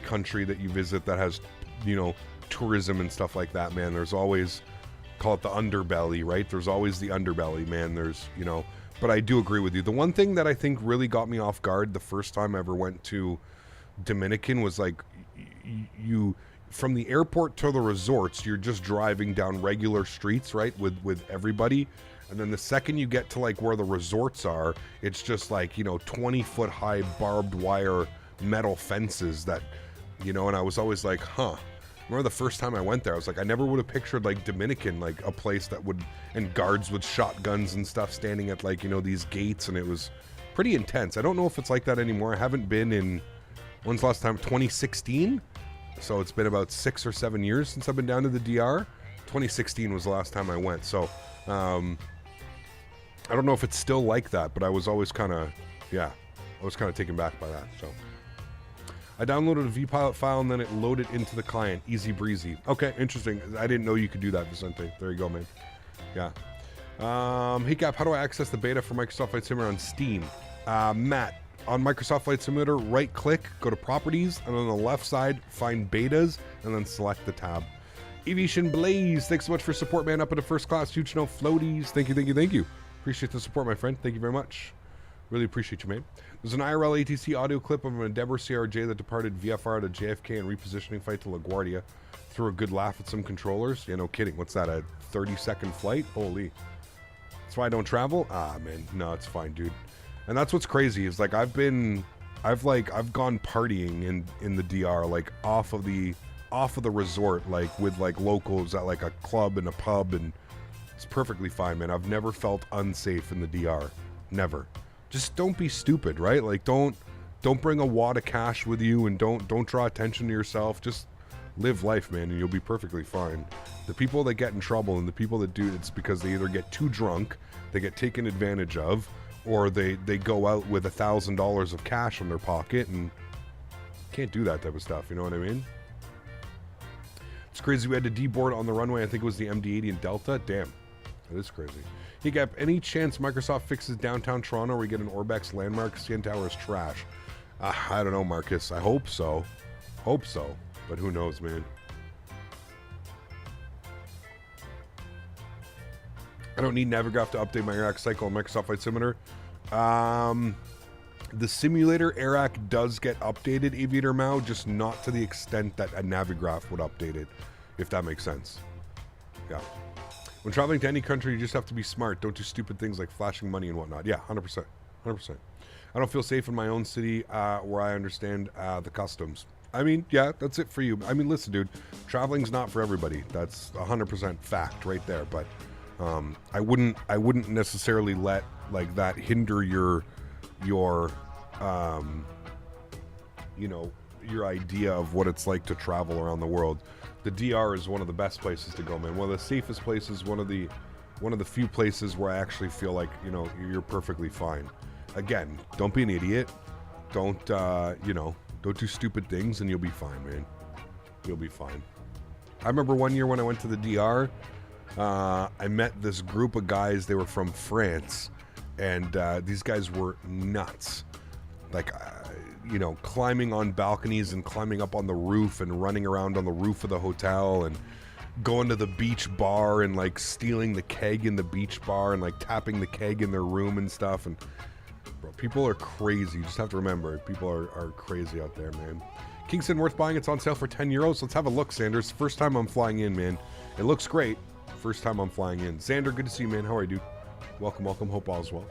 country that you visit that has, you know, tourism and stuff like that, man. There's always, call it the underbelly, right? There's always the underbelly, man. There's, you know, but I do agree with you. The one thing that I think really got me off guard the first time I ever went to Dominican was like, you from the airport to the resorts, you're just driving down regular streets, right, with everybody. And then the second you get to like where the resorts are, it's just like, you know, 20-foot high barbed wire metal fences that, you know, and I was always like, huh. Remember the first time I went there, I was like, I never would have pictured like Dominican, like a place that would, and guards with shotguns and stuff standing at like, you know, these gates, and it was pretty intense. I don't know if it's like that anymore. I haven't been in, when's the last time? 2016? So it's been about 6 or 7 years since I've been down to the DR. 2016 was the last time I went. So I don't know if it's still like that, but I was always kind of, yeah, I was kind of taken back by that. So I downloaded a vPilot file and then it loaded into the client. Easy breezy. Okay, interesting. I didn't know you could do that, Vicente. There you go, man. Yeah. Hey, Cap, how do I access the beta for Microsoft Flight Simulator on Steam? Matt, on Microsoft Flight Simulator, right-click, go to Properties, and on the left side, find Betas, and then select the tab. Evition Blaze, thanks so much for support, man. Up in the first class, huge no floaties. Thank you, thank you, thank you. Appreciate the support, my friend. Thank you very much. Really appreciate you, man. There's an IRL ATC audio clip of an Endeavour CRJ that departed VFR to JFK and repositioning flight to LaGuardia. Threw a good laugh at some controllers. Yeah, no kidding. What's that, a 30-second flight? Holy. That's why I don't travel? Ah, man. No, it's fine, dude. And that's what's crazy is like I've gone partying in the DR, like off of the resort, like with like locals at like a club and a pub, and it's perfectly fine, man. I've never felt unsafe in the DR. Never. Just don't be stupid, right? Like don't bring a wad of cash with you, and don't draw attention to yourself. Just live life, man, and you'll be perfectly fine. The people that get in trouble and the people that do, it's because they either get too drunk, they get taken advantage of, or they go out with $1,000 of cash in their pocket, and can't do that type of stuff, you know what I mean? It's crazy we had to deboard on the runway. I think it was the MD-80 in Delta. Damn, that is crazy. Hey, Gap, any chance Microsoft fixes downtown Toronto where we get an Orbex landmark? CN Tower is trash. I don't know, Marcus. I hope so. Hope so. But who knows, man. I don't need Navigraph to update my Iraq cycle on Microsoft Flight Simulator. The simulator Iraq does get updated, Aviator Mao, just not to the extent that a Navigraph would update it, if that makes sense. Yeah. When traveling to any country, you just have to be smart. Don't do stupid things like flashing money and whatnot. Yeah, 100%. 100%. I don't feel safe in my own city where I understand the customs. I mean, yeah, that's it for you. I mean, listen, dude, traveling's not for everybody. That's 100% fact right there. But I wouldn't necessarily let like that hinder your you know, your idea of what it's like to travel around the world. The DR is one of the best places to go, man. One of the safest places, one of the few places where I actually feel like, you know, you're perfectly fine. Again, don't be an idiot. Don't you know, don't do stupid things, and you'll be fine, man. You'll be fine. I remember one year when I went to the DR, I met this group of guys. They were from France, and these guys were nuts. Like, you know, climbing on balconies and climbing up on the roof and running around on the roof of the hotel and going to the beach bar and like stealing the keg in the beach bar and like tapping the keg in their room and stuff. And bro, people are crazy. You just have to remember, people are crazy out there, man. Kingston worth buying. It's on sale for €10. Let's have a look, Sanders. First time I'm flying in, man. It looks great. First time I'm flying in. Xander, good to see you, man. How are you, dude? Welcome, welcome. Hope all is well.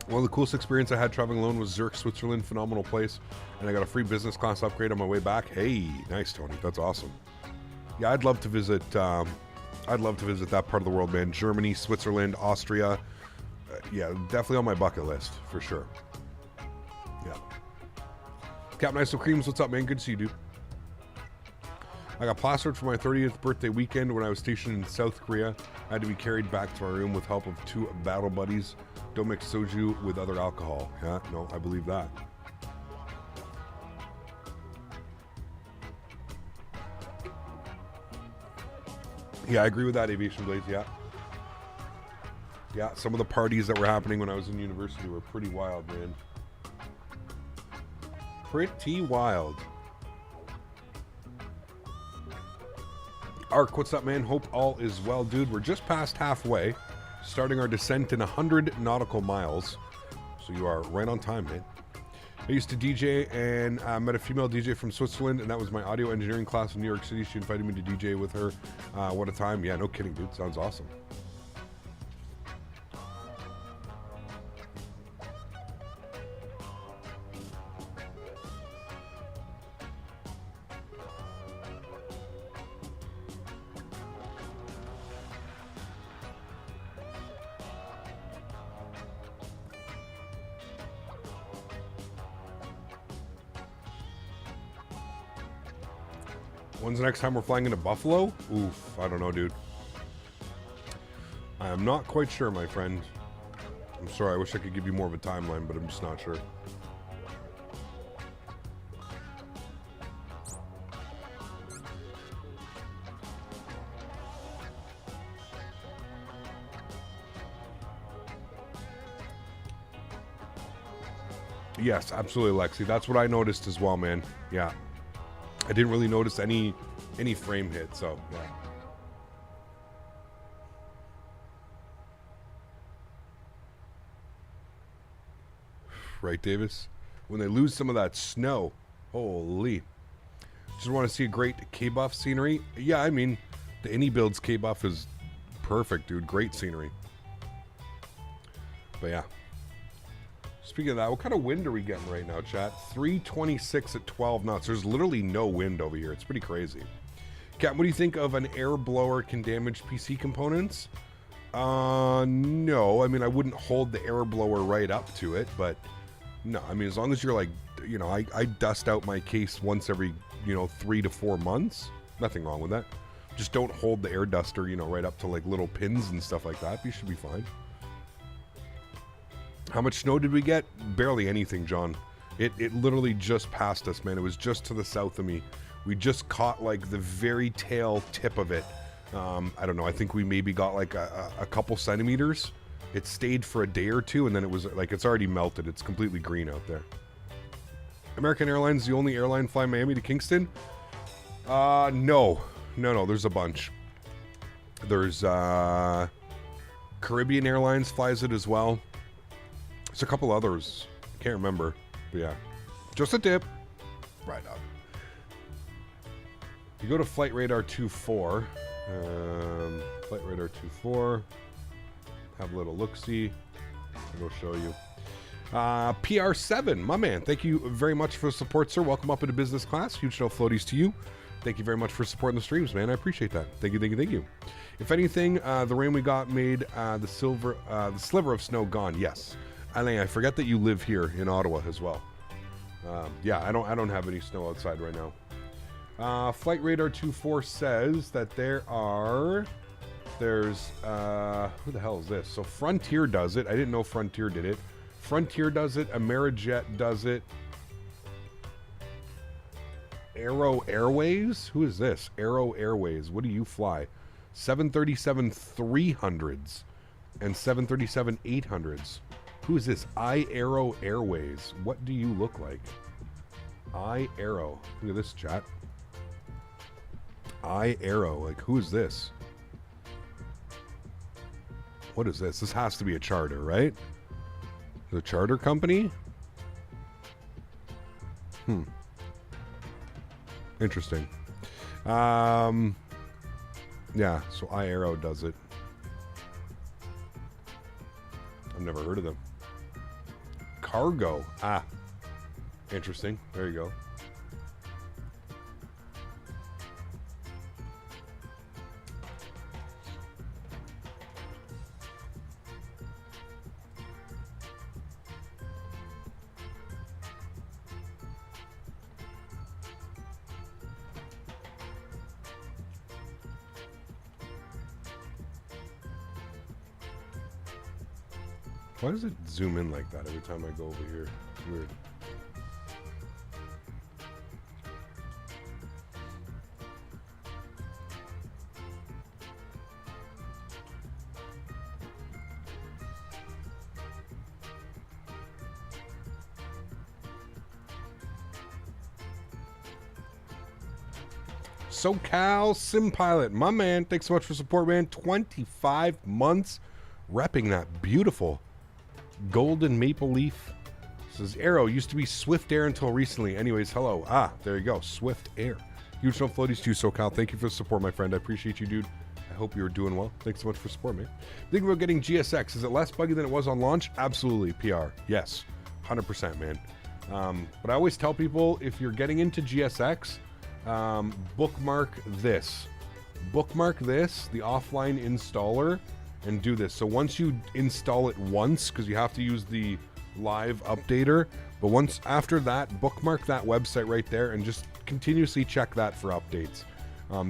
One of the coolest experience I had traveling alone was Zurich, Switzerland. Phenomenal place. And I got a free business class upgrade on my way back. Hey, nice, Tony. That's awesome. Yeah, I'd love to visit that part of the world, man. Germany, Switzerland, Austria. Yeah, definitely on my bucket list, for sure. Yeah. Captain Iso Creams, what's up, man? Good to see you, dude. I got plastered for my 30th birthday weekend when I was stationed in South Korea. I had to be carried back to my room with help of 2 battle buddies. Don't mix soju with other alcohol. Yeah, no, I believe that. Yeah, I agree with that, Aviation Blaze, yeah. Yeah, some of the parties that were happening when I was in university were pretty wild, man. Pretty wild. Ark, what's up, man? Hope all is well, dude. We're just past halfway, starting our descent in 100 nautical miles. So you are right on time, man. I used to DJ and met a female DJ from Switzerland, and that was my audio engineering class in New York City. She invited me to DJ with her. What a time. Yeah, no kidding, dude. Sounds awesome. When's the next time we're flying into Buffalo? Oof, I don't know, dude. I am not quite sure, my friend. I'm sorry, I wish I could give you more of a timeline, but I'm just not sure. Yes, absolutely, Lexi. That's what I noticed as well, man. Yeah. I didn't really notice any frame hit, so yeah. Right, Davis? When they lose some of that snow, holy. Just want to see a great K-Buff scenery. Yeah, I mean, the Innie Builds K-Buff is perfect, dude. Great scenery. But yeah. Speaking of that, what kind of wind are we getting right now, chat? 326 at 12 knots. There's literally no wind over here. It's pretty crazy. Cat, what do you think of an air blower can damage PC components? No. I mean, I wouldn't hold the air blower right up to it, but no. I mean, as long as you're like, you know, I dust out my case once every, 3 to 4 months. Nothing wrong with that. Just don't hold the air duster, right up to like little pins and stuff like that. You should be fine. How much snow did we get? Barely anything, John. It literally just passed us, man. It was just to the south of me. We just caught like the very tail tip of it. I don't know. I think we maybe got like a couple centimeters. It stayed for a day or two, and then it was like it's already melted. It's completely green out there. American Airlines, the only airline flying Miami to Kingston? No. There's a bunch. There's Caribbean Airlines flies it as well. There's a couple others. Can't remember. But yeah. Just a tip. Right up. You go to Flight Radar 24. Flight Radar 24. Have a little look-see. I'll go show you. PR7, my man. Thank you very much for the support, sir. Welcome up into business class. Huge no floaties to you. Thank you very much for supporting the streams, man. I appreciate that. Thank you. If anything, the rain we got made the sliver of snow gone. Yes. Alain, I forget that you live here in Ottawa as well. Yeah, I don't have any snow outside right now. Flight Radar 24 says that there's who the hell is this? So Frontier does it. I didn't know Frontier did it. Frontier does it. Amerijet does it. Aero Airways? Who is this? Aero Airways. What do you fly? 737-300s and 737-800s. Who is this? Aero Airways. What do you look like? Aero. Look at this, chat. Aero. Like, who is this? What is this? This has to be a charter, right? The charter company? Interesting. Yeah, so Aero does it. I've never heard of them. Cargo. Ah. Interesting. There you go. Why does it zoom in like that every time I go over here? It's weird. SoCal Sim Pilot, my man. Thanks so much for support, man. 25 months repping that beautiful golden maple leaf. Says Aero used to be Swift Air until recently. Anyways, hello. Ah, there you go. Swift Air. Huge no floaties too, SoCal. Thank you for the support, my friend. I appreciate you, dude. I hope you're doing well. Thanks so much for support, man. Think about getting GSX. Is it less buggy than it was on launch? Absolutely. PR. Yes. 100%, man. But I always tell people, if you're getting into GSX, bookmark this. Bookmark this, the offline installer, and do this. So once you install it once, because you have to use the live updater, but once after that, bookmark that website right there and just continuously check that for updates.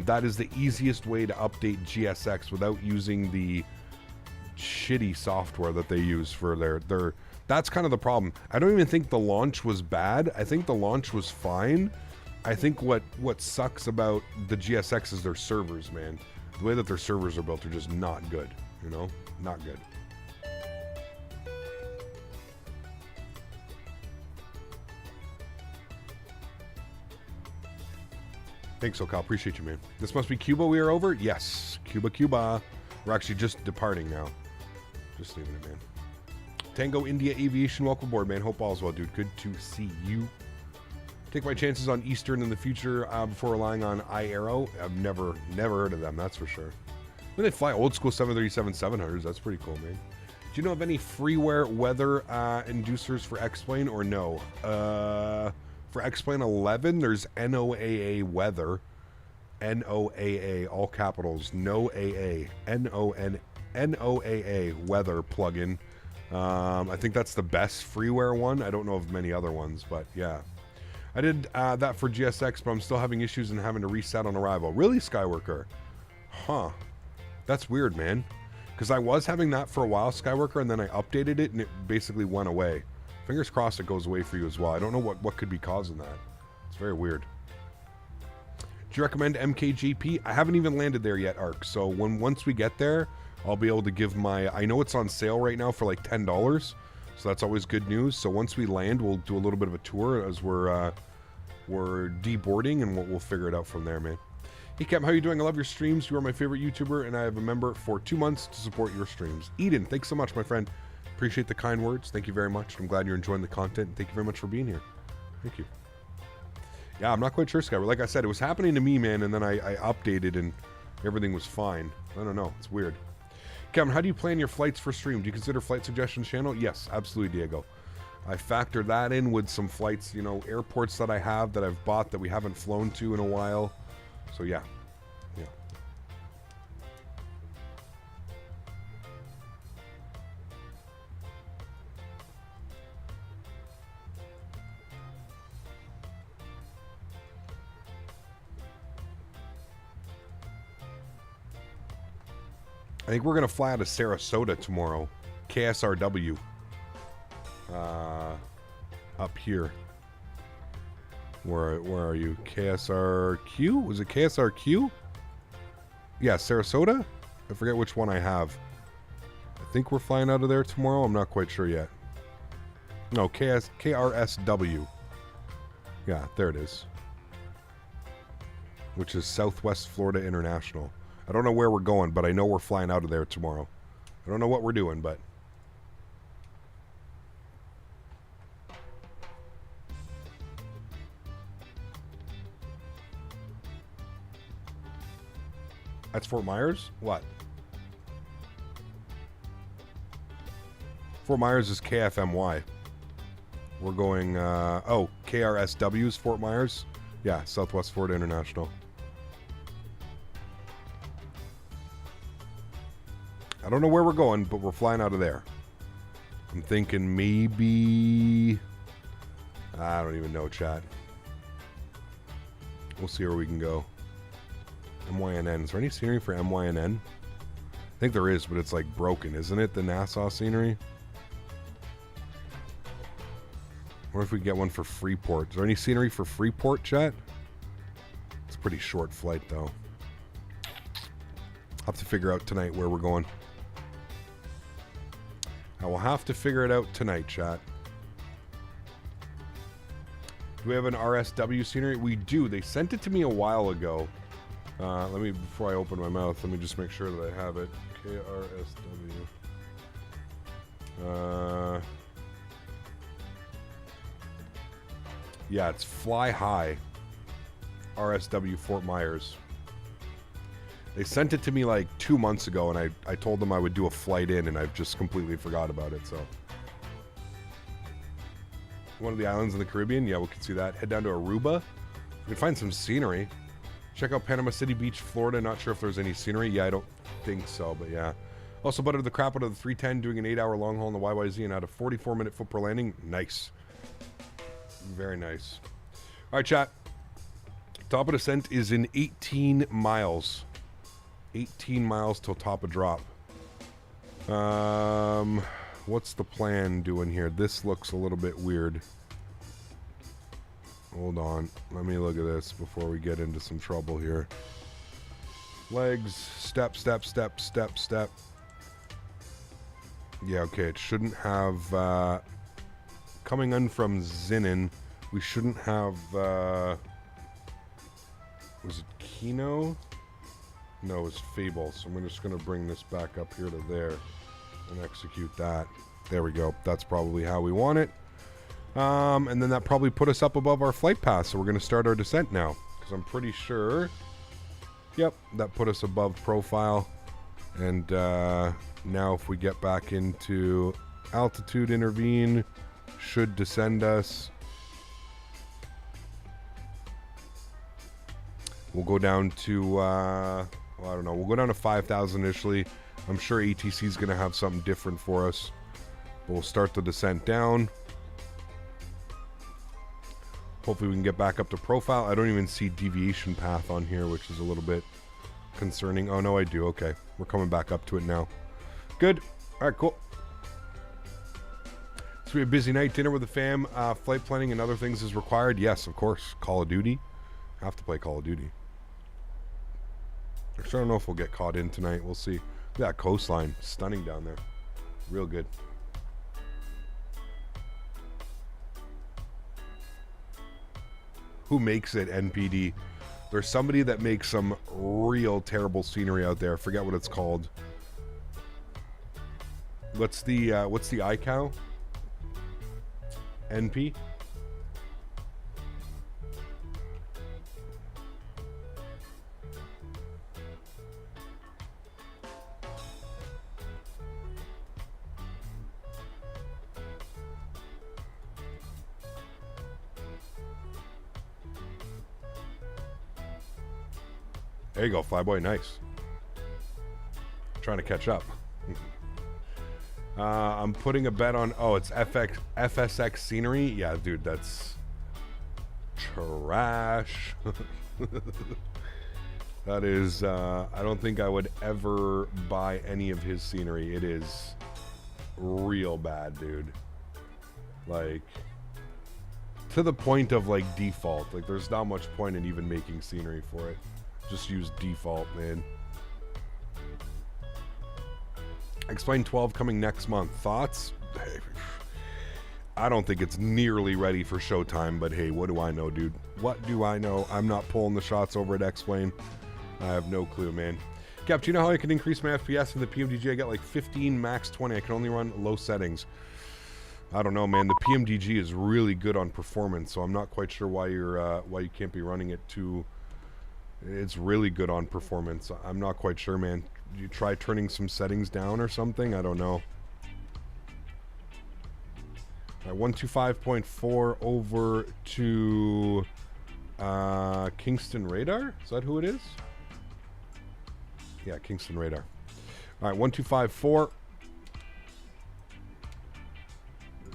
That is the easiest way to update GSX without using the shitty software that they use for their that's kind of the problem. I don't even think the launch was bad. I think the launch was fine. I think what sucks about the GSX is their servers, man. The way that their servers are built are just not good. You know, not good. Thanks, SoCal. Appreciate you, man. This must be Cuba we are over? Yes. Cuba. We're actually just departing now. Just leaving it, man. Tango India Aviation, welcome aboard, man. Hope all's well, dude. Good to see you. Take my chances on Eastern in the future before relying on Aero. I've never heard of them, that's for sure. When they fly old school 737-700s, that's pretty cool, man. Do you know of any freeware weather inducers for X-Plane or no? For X-Plane 11, there's NOAA weather. NOAA, all capitals, no AA. NOAA weather plugin. I think that's the best freeware one. I don't know of many other ones, but yeah. I did that for GSX, but I'm still having issues and having to reset on arrival. Really, Skyworker? Huh. That's weird, man. Because I was having that for a while, Skyworker, and then I updated it, and it basically went away. Fingers crossed it goes away for you as well. I don't know what could be causing that. It's very weird. Do you recommend MKGP? I haven't even landed there yet, Ark. So once we get there, I'll be able to give my... I know it's on sale right now for like $10. So that's always good news. So once we land, we'll do a little bit of a tour as we're deboarding, and we'll figure it out from there, man. Hey, Cap, how are you doing? I love your streams. You are my favorite YouTuber, and I have a member for 2 months to support your streams. Eden, thanks so much, my friend. Appreciate the kind words. Thank you very much. I'm glad you're enjoying the content. Thank you very much for being here. Thank you. Yeah, I'm not quite sure, Skyver. Like I said, it was happening to me, man, and then I updated, and everything was fine. I don't know. It's weird. Kevin, how do you plan your flights for stream? Do you consider flight suggestions channel? Yes, absolutely, Diego. I factor that in with some flights, you know, airports that I have that I've bought that we haven't flown to in a while. So yeah. I think we're going to fly out of Sarasota tomorrow. KSRW. Up here. Where are you? KSRQ? Was it KSRQ? Yeah, Sarasota? I forget which one I have. I think we're flying out of there tomorrow. I'm not quite sure yet. No, KRSW. Yeah, there it is. Which is Southwest Florida International. I don't know where we're going, but I know we're flying out of there tomorrow. I don't know what we're doing, but... That's Fort Myers? What? Fort Myers is KFMY. We're going, oh, KRSW is Fort Myers? Yeah, Southwest Florida International. I don't know where we're going, but we're flying out of there. I'm thinking maybe... I don't even know, chat. We'll see where we can go. MYNN. Is there any scenery for MYNN? I think there is, but it's like broken, isn't it? The Nassau scenery? Or if we get one for Freeport. Is there any scenery for Freeport, chat? It's a pretty short flight, though. I'll have to figure out tonight where we're going. I will have to figure it out tonight, chat. Do we have an RSW scenery? We do. They sent it to me a while ago. Let me, before I open my mouth, let me just make sure that I have it. KRSW. Yeah, it's Fly High. RSW Fort Myers. They sent it to me like 2 months ago, and I told them I would do a flight in, and I've just completely forgot about it, so. One of the islands in the Caribbean? Yeah, we can see that. Head down to Aruba. We can find some scenery. Check out Panama City Beach, Florida. Not sure if there's any scenery. Yeah, I don't think so, but yeah. Also buttered the crap out of the 310, doing an 8-hour long haul in the YYZ and out a 44-minute foot per landing. Nice. Very nice. All right, chat. Top of descent is in 18 miles. 18 miles till top of drop. What's the plan doing here? This looks a little bit weird. Hold on. Let me look at this before we get into some trouble here. Legs. Step, step, step, step, step. Yeah, okay. It shouldn't have... coming in from Zinnin, we shouldn't have... was it Kino? No, it was Fable. So I'm just going to bring this back up here to there and execute that. There we go. That's probably how we want it. And then that probably put us up above our flight path. So we're going to start our descent now. Because I'm pretty sure... Yep, that put us above profile. And now if we get back into altitude intervene, should descend us. We'll go down to, well, I don't know. We'll go down to 5,000 initially. I'm sure ATC is going to have something different for us. We'll start the descent down. Hopefully we can get back up to profile. I don't even see deviation path on here, which is a little bit concerning. Oh, no, I do. Okay. We're coming back up to it now. Good. All right, cool. So we have a busy night. Dinner with the fam. Flight planning and other things is required. Yes, of course. Call of Duty. Have to play Call of Duty. Actually, I don't know if we'll get caught in tonight. We'll see. Look at that coastline. Stunning down there. Real good. Who makes it, NPD? There's somebody that makes some real terrible scenery out there. I forget what it's called. What's the iCow? NP? There you go, Flyboy. Nice. Trying to catch up. I'm putting a bet on... Oh, it's FSX scenery? Yeah, dude, that's... trash. That is... I don't think I would ever buy any of his scenery. It is real bad, dude. Like... to the point of like default. Like there's not much point in even making scenery for it. Just use default, man. Explain 12 coming next month. Thoughts? I don't think it's nearly ready for showtime, but hey, what do I know, dude? What do I know? I'm not pulling the shots over at X-Plane. I have no clue, man. Cap, do you know how I can increase my FPS in the PMDG? I got like 15, max 20. I can only run low settings. I don't know, man. The PMDG is really good on performance, so I'm not quite sure why you can't be running it too. It's really good on performance. I'm not quite sure, man. You try turning some settings down or something? I don't know. All right, 125.4 over to Kingston Radar. Is that who it is? Yeah, Kingston Radar. All right, 1254.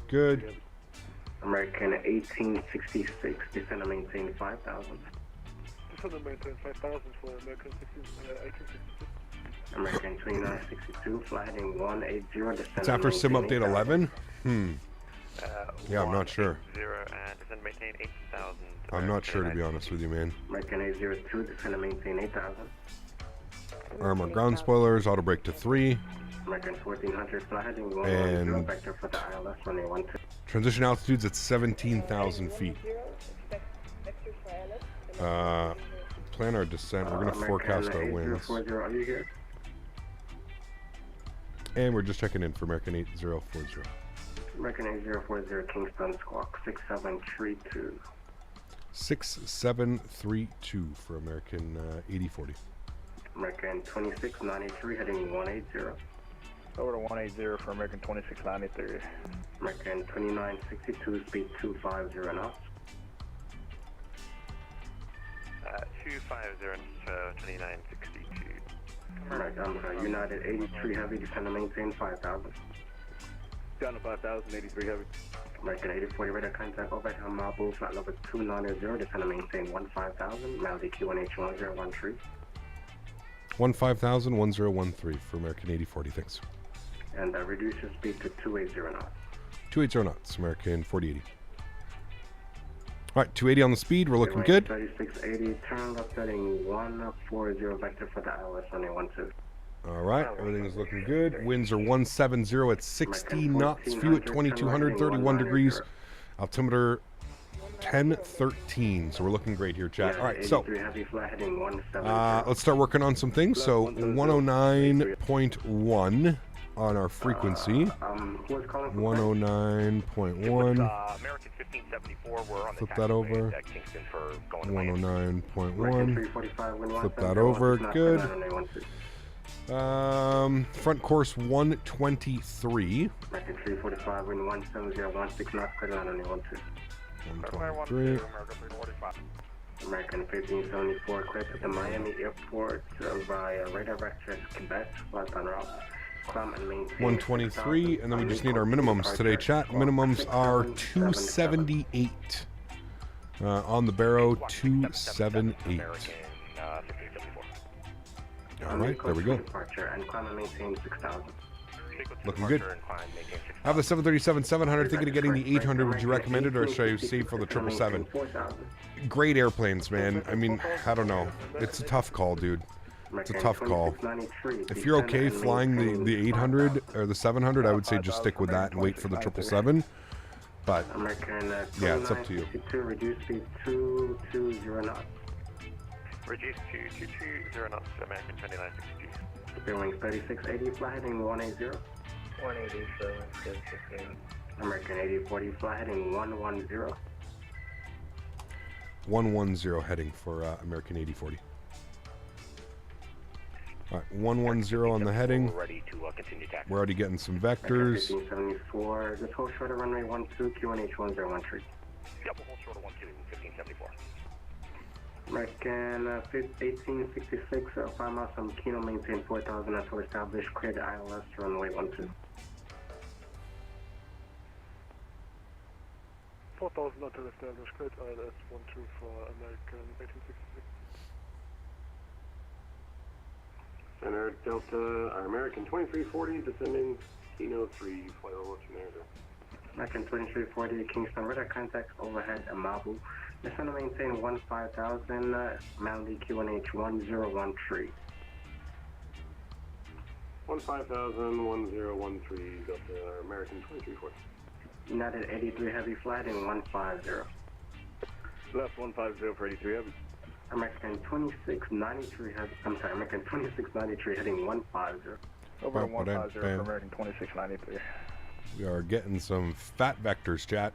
Good. American 1866, descend and maintain 5,000. Descend and maintain 5,000 for American 1866. American 2962, fly heading 180, descend. It's after sim update 11? Yeah, I'm not sure. And descend and maintain 8,000. I'm not sure, to be honest with you, man. American 802, descend and maintain 8,000. Armor ground spoilers, auto brake to 3. American 1400, fly heading 110, And vector for the ILS runway 12. transition altitude's at 17,000 feet. Plan our descent. We're going to forecast our winds. Are you here? And we're just checking in for American 8040. American 8040, Kingston Squawk 6732. 6732 for American 8040. American 2693, heading 180. Over to 180 for American 2693. American 2962, speed 250 knots. 250 2962. American United 83 heavy, descend and maintain 5,000. Down to 5,000, 83 heavy. American 8040 radar contact overhead on Marble, flight level 290, descend and maintain 15,000. Maldi Q1H1013. 15,000 1013 for American 8040. Thanks. And reduce your speed to 280 knots. 280 knots, American 4080. All right, 280 on the speed. We're looking good. 3680, turn left heading 140, vector for the ILS runway 12. All right, everything is looking good. Winds are 170 at 60 knots. View at 2200, 31 degrees. Altimeter 1013. So we're looking great here, chat. All right, so let's start working on some things. So 109.1 on our frequency. 109.1. American 1574, we're on the Flip that over. at Kingston for going 109.1. Flip that over. Good. Front course 123. American 345, wind 170, 16 knots, clear line only 12. 123. American 1574, clear to the Miami airport via radar vector Quebec, flight en route. 123, and then we just need our minimums today, chat. Minimums are 278. On the Barrow, 278. All right, there we go. Looking good. I have the 737-700, thinking of getting the 800. Would you recommend it, or should I save for the 777? Great airplanes, man. I mean, I don't know. It's a tough call, dude. It's a tough call. If you're okay flying the 800 or the 700, I would say just stick with that and wait for the 777. But yeah, it's up to you. Reduce speed 220 knots. Reduce to 220 knots, American 2962. Boeing 3680, fly heading 180. 180, so 680. American 8040, fly heading 110. 110 heading for American 8040. All right, 110 on the heading. We're already getting some vectors. 1574, just hold short of runway 12, Q1H1013. Yep, we'll hold short of 12, 1574. American 1866, 5 miles from Kino, maintain 4,000 until established, clear the ILS runway 12. 4,000 until established, cleared ILS 12 for American 1866. Center Delta, our American 2340, descending Kino 3, flight level 290. American 2340, Kingston radar contact overhead Amabu. Descend and maintain 15,000, Mount QNH 1013. 15,000, 1013, Delta American 2340. United 83 Heavy flight in 150. Left 150 for 83 heavy. American 2693 heavy, I'm sorry, American 2693 heading 150. Over Bam, 150 bam. for American 2693. We are getting some fat vectors, chat.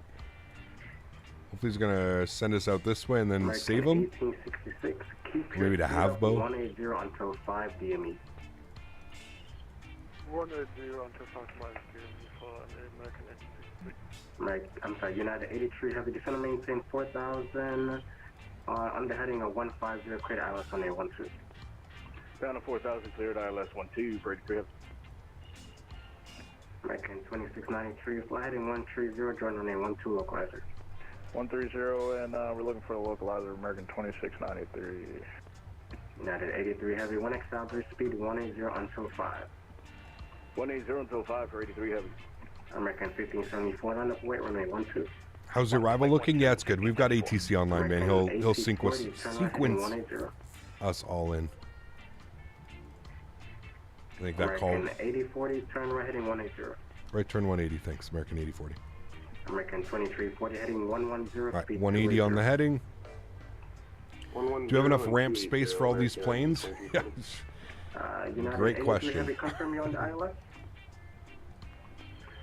Hopefully he's gonna send us out this way and then American save them. 1866. Keep Maybe to have bow. 180 until 5 DME. 180 until 5 miles for an American 1863. I'm sorry, United 83 Heavy Defender maintain 4,000 on the heading of 150 cleared ILS on A12. Down to 4,000 cleared ILS 12 for 83 heavy. American 2693 flight heading 130 join on A12 localizer. 130 and we're looking for a localizer American 2693. United 83 Heavy 1X Southwest speed 180 until 5. 180 until 5 for 83 heavy. American 1574 on up weight runway 12. How's the arrival looking? Yeah, it's good. We've got ATC online, man. He'll sequence us all in. I think that call. American 8040 turn right heading 180. Right turn 180, thanks. American 8040. American 2340 heading 110 All right, speed 180 on the heading. 110 Do you have enough and ramp 280, space for all these American planes? 2340. United Great 83 question. Heavy confirm you on the ILS?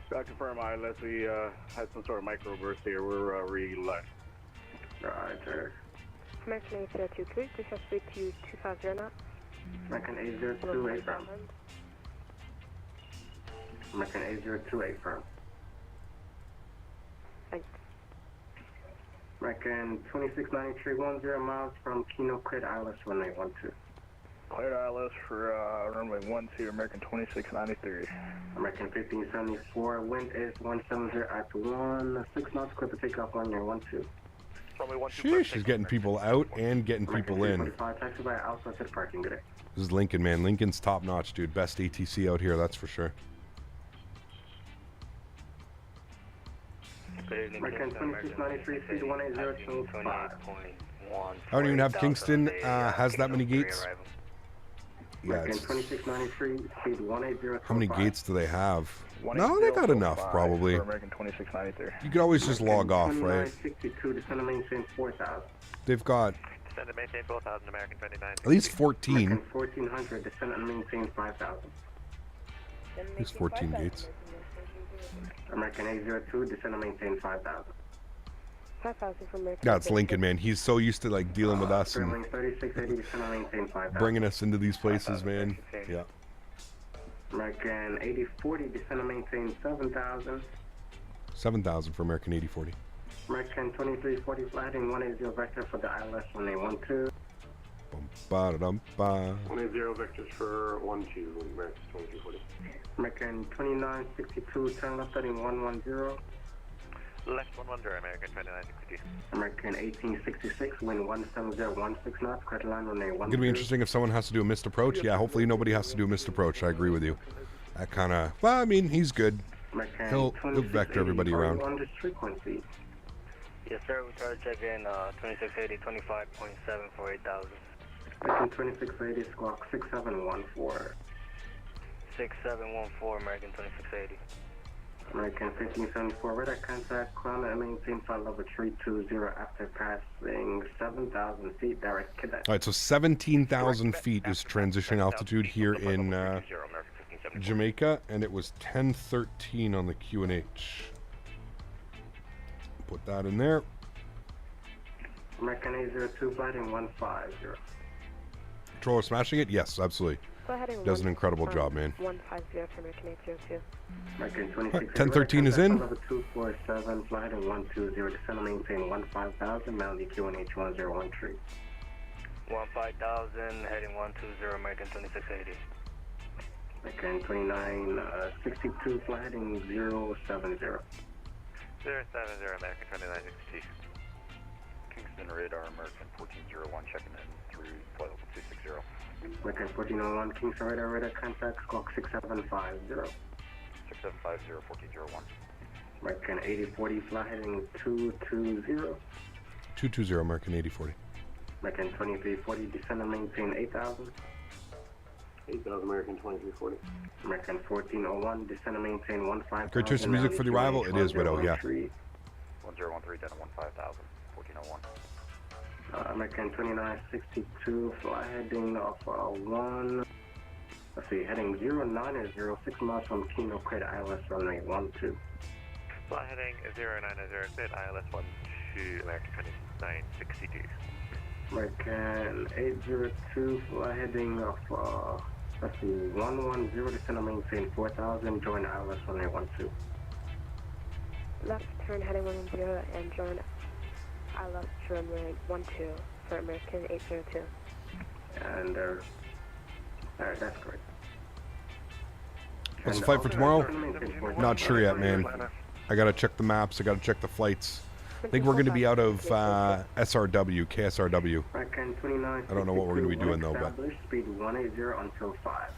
Got confirm ILS. We had some sort of microburst here. We're relaying. Right, sir. American 8023, please have speed to 250 knots. American 8028 firm. American 8028 firm. Thanks. American 2693 10 miles from Kino cleared ILS runway 12. Cleared ILS for runway 12, American 2693. American 1574 wind is 170 at 16 knots clear for takeoff on your 12. Runway 12. Sheesh, she's getting people out and getting American people in. 345 taxi by outside to the parking good day. This is Lincoln, man. Lincoln's top notch, dude. Best ATC out here, that's for sure. American 2693 speed 180 till 5. I don't even have Kingston has that many gates. Yeah, American it's, 2693 speed 180 till how many 5. gates do they have? No, they got enough, probably. American 2693. You could always just log off, right? 2962 descend and maintain 4,000. They've got Descend and maintain 4,000, American 29. at least 14. American 1400 descend and maintain 5,000. At least 14 gates. American 802 descend and maintain 5,000. 5,000 from American. Yeah, it's Lincoln, man. He's so used to like dealing with us and Fairlane 3680 descend and maintain 5,000. bringing us into these places, man. Yeah. American 8040 descend and maintain 7,000. 7,000 for American 8040. American 2340 flighting 180 vector for the ILS when they 12. Bum, ba, da, dum, ba. 180 vectors for 12, American 2240. American 2962 turn left heading 110. Left 110, American 2962. American 1866 wind 17016 knots credit line when they 12. It's gonna be interesting if someone has to do a missed approach. Yeah, hopefully nobody has to do a missed approach. I agree with you. That kind of, well, I mean, he's good. American He'll vector everybody around. On this frequency. Yes, sir. We try to check in 2680, 25.7 for 8,000. American 2680 squawk 6714. 6714, American 2680. American 1574 radar contact, climb and maintain flight level 320 after passing 7,000 feet direct cadet. All right, so 17,000 feet is transition altitude here in Jamaica, and it was 1013 on the QNH. Put that in there. American 802 flighting 150. Controller smashing it? Yes, absolutely. Go ahead and Does an incredible job, man. 150 for American 802. American 26 Alright, 1013 is in. Level 247 flighting 120 descend and maintain 15,000 Mount QNH 1013. 15,000, heading 120, American 2680. American 2962 flighting 070. 070, American 2962. Kingston radar, American 1401, checking in through flight level 260. American 1401 Kingston radar contact squawk 6750. 6750, 1401. American 8040, fly heading 220. 220, American 8040. American 2340, descend and maintain 8,000. 8,000 American 2340. American 1401, descend and maintain 15,000. Great choice of music for the arrival. It is, Widow, yeah. 1013, down to 15,000, 1401. American 2962, fly heading off 1. Let's see, heading 090, 6 miles from Kino, clear ILS runway 12. Fly heading 090, clear ILS 12, American 2962. American 802, fly heading off, let's see, 110, descend and maintain 4,000, join ILS runway 12. Left turn heading 110 and join ILS runway 12 for American 802. And alright, that's great. What's the flight for tomorrow? Not sure yet, man. I gotta check the maps. I gotta check the flights. I think we're gonna be out of SRW, KSRW. I don't know what we're gonna be doing though, but. Speed 180 until 5.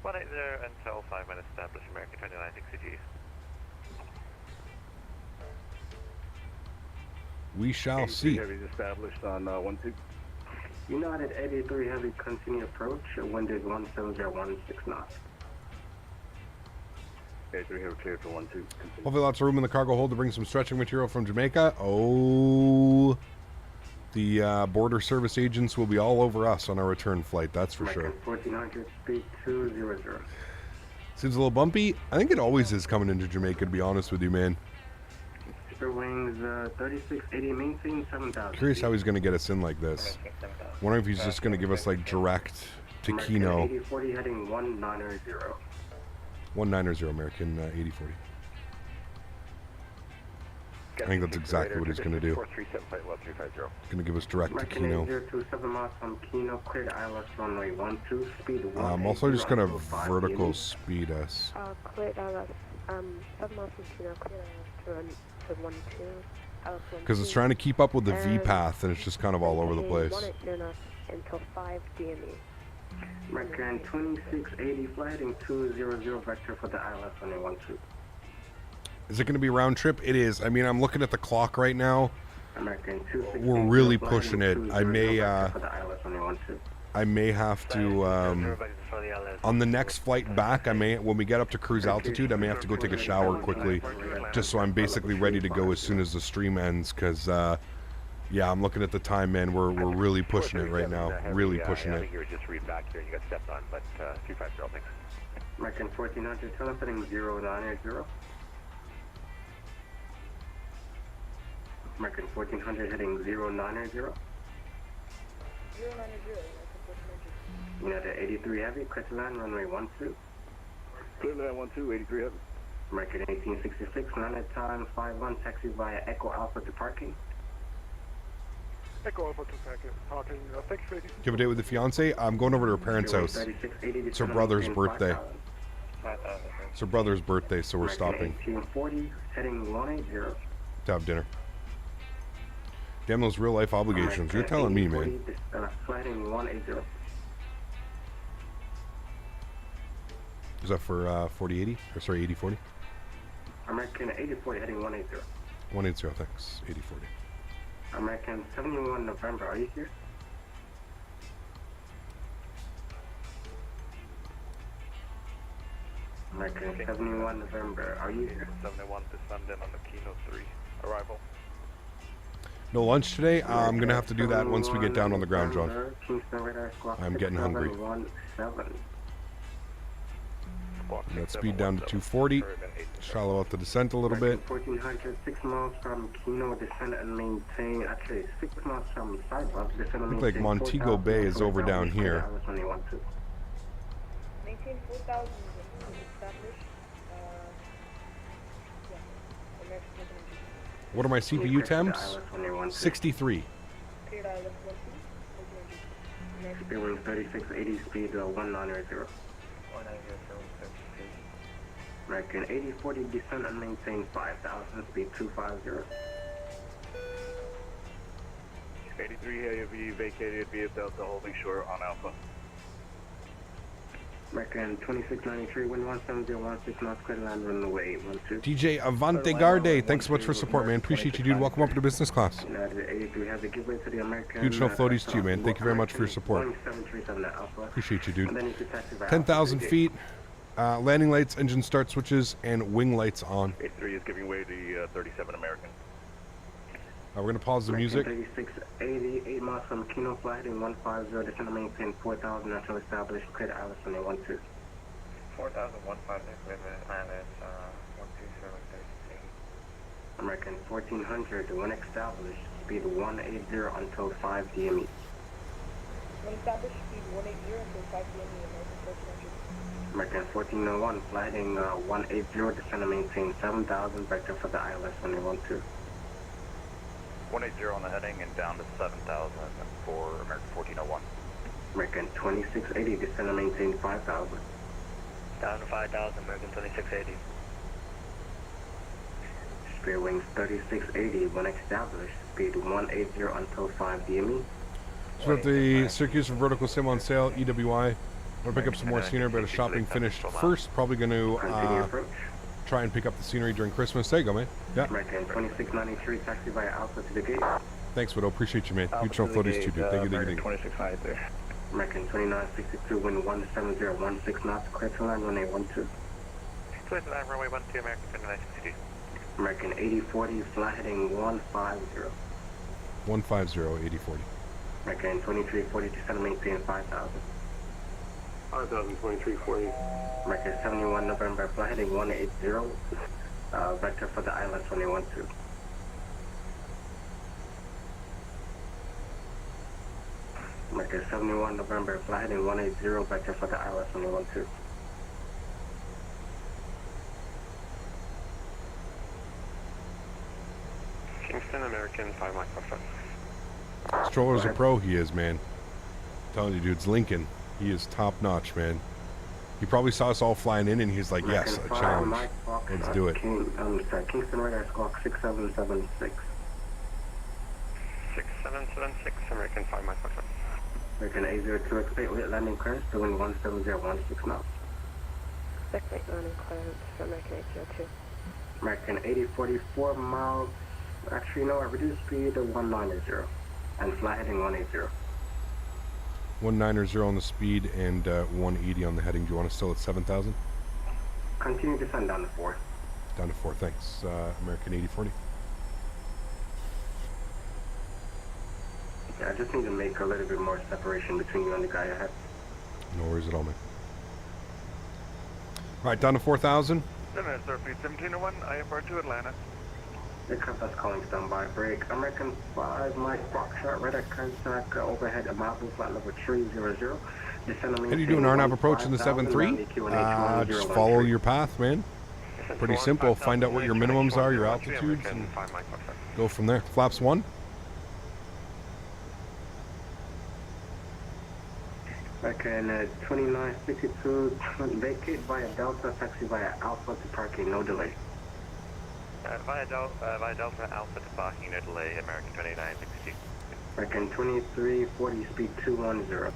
180 until 5 minutes established, American 2962. We shall see. Heavy established on 12. United 83 Heavy, continue approach. Wind is 17016 knots. 83 Heavy cleared for 12. Hopefully lots of room in the cargo hold to bring some stretching material from Jamaica. Oh, the border service agents will be all over us on our return flight, that's for sure. 1400, speed 200. Seems a little bumpy. I think it always is coming into Jamaica, to be honest with you, man. Super wings 3680, maintain 7,000. Curious how he's going to get us in like this. Wondering if he's just going to give us like direct to Kino. 8040 heading 190. 190 American 8040. I think that's exactly what he's going to do. He's going to give us direct to Kino. 027 miles from Kino, clear to ILS runway 12, speed 1. I'm also just going to vertical speed us. Clear ILS, 7 miles from Kino, clear to run to 12. Because it's trying to keep up with the V path, and it's just kind of all over the place. 180 knots until 5 DME. American 2680, fly heading 200 vector for the ILS runway 12. Is it going to be round trip? It is. I mean, I'm looking at the clock right now. American 260, we're really pushing it. I may have to on the next flight back. When we get up to cruise altitude, I may have to go take a shower quickly, just so I'm basically ready to go as soon as the stream ends. Because yeah, I'm looking at the time, man. We're really pushing it right now. Really pushing it. Just read back here. You got stepped on, but 250, thanks. American 1400, tell us heading 090. American 1400 heading 090. 090. United 83 Heavy, Castevens, runway 12. Clear land 12, 83 Heavy. American 1866, landed time 51, taxi via Echo Alpha to parking. Echo Alpha to parking, thanks for 80. Do you have a date with the fiance? I'm going over to her parents' house. It's her brother's birthday. It's her brother's birthday, so we're stopping. 1840, heading 180. To have dinner. Damn those real life obligations. You're telling me, man. Flighting 180. Is that for 4080? Or sorry, 8040? American 8040 heading 180. 180, thanks. 8040. American 71 November, are you here? American 71 November, are you here? 71 descendant on the Kino 3 arrival. No lunch today? I'm going to have to do that once we get down on the ground, John. I'm getting hungry. Let's speed down to 240. Shallow out the descent a little bit. 1400, 6 miles from Kino, descend and maintain. Actually, 6 miles from sidewalk, descend and maintain. Looks like Montego Bay is over down here. Maintain 4,000 established. What are my CPU temps? 63. Speedwing 3680, speed 190. American 8040, descend and maintain 5,000, speed 250. 83 Heavy vacated via Delta, holding short on Alpha. American 2693, wind 17016 knots, clear to land, runway 12. DJ Avante Garde, thanks so much for support, man. Appreciate you, dude. Welcome up to business class. We have the giveaway to the American. Huge no floaties to you, man. Thank you very much for your support. Appreciate you, dude. 10,000 feet, landing lights, engine start switches, and wing lights on. 83 is giving way to 37 American. We're going to pause the music. 3680, 8 miles from Kino Flight in 150, descend and maintain 4,000 until established, clear to Alice on 12. 4,150, planet 127, American 1400, when established, speed 180 until 5 DME. When established, speed 180 until 5 DME, American 1400. American 1401, fly heading 180, descend and maintain 7,000, vector for the ILS on 12. 180 on the heading and down to 7,000 for American 1401. American 2680, descend and maintain 5,000. Down to 5,000, American 2680. Spare wings 3680, when established, speed 180 until 5 DME. So we got the Syracuse vertical sim on sale, EWI. I'm going to pick up some more scenery, but a shopping finished first. Probably going to try and pick up the scenery during Christmas. There you go, man. Yeah. American 2693, taxi via Alpha to the gate. Thanks, Widow. Appreciate you, man. Huge no floaties too, dude. Thank you, thank you, thank you. 2693. American 2962, wind 17016 knots, clear to land, runway 12. Clear to land, runway 12, American 2962. American 8040, fly heading 150. 150, 8040. American 2340, descend and maintain 5,000. 5,023.40. American 71 November, fly heading 180, vector for the islands 12. American 71 November, fly heading 180, vector for the islands 12. Kingston, American 5 Mike Alpha. Stroller's a pro, he is, man. I'm telling you, dude, it's Lincoln. He is top notch, man. He probably saw us all flying in and he's like, yes, a challenge. Let's do it. Kingston radar squawk 6776. 6776, American 5 Mike Alpha. American 802, expect late landing clearance, doing 17016 knots. Expect late landing clearance for American 802. American 8044 miles, actually no, I reduced speed to 190 and fly heading 180. 190 on the speed and 180 on the heading. Do you want us still at 7,000? Continue descend down to 4. Down to 4, thanks. American 8040. Yeah, I just need to make a little bit more separation between you and the guy ahead. No worries at all, man. All right, down to 4,000. Denis, Airfleet 1701, I am to Atlanta. Aircraft that's calling standby break. American 5 Mike Foxtrot, radar contact overhead Amabu flight level 300. Descend How do you do an RNAV approach in the 7-3? Just follow your path, man. Pretty simple. Find out what your minimums are, your altitudes, and go from there. Flaps 1. American 2962, vacate via Delta, taxi via Alpha to parking, no delay. Via Delta Alpha to parking, no delay, American 2962. American 2340, speed 210.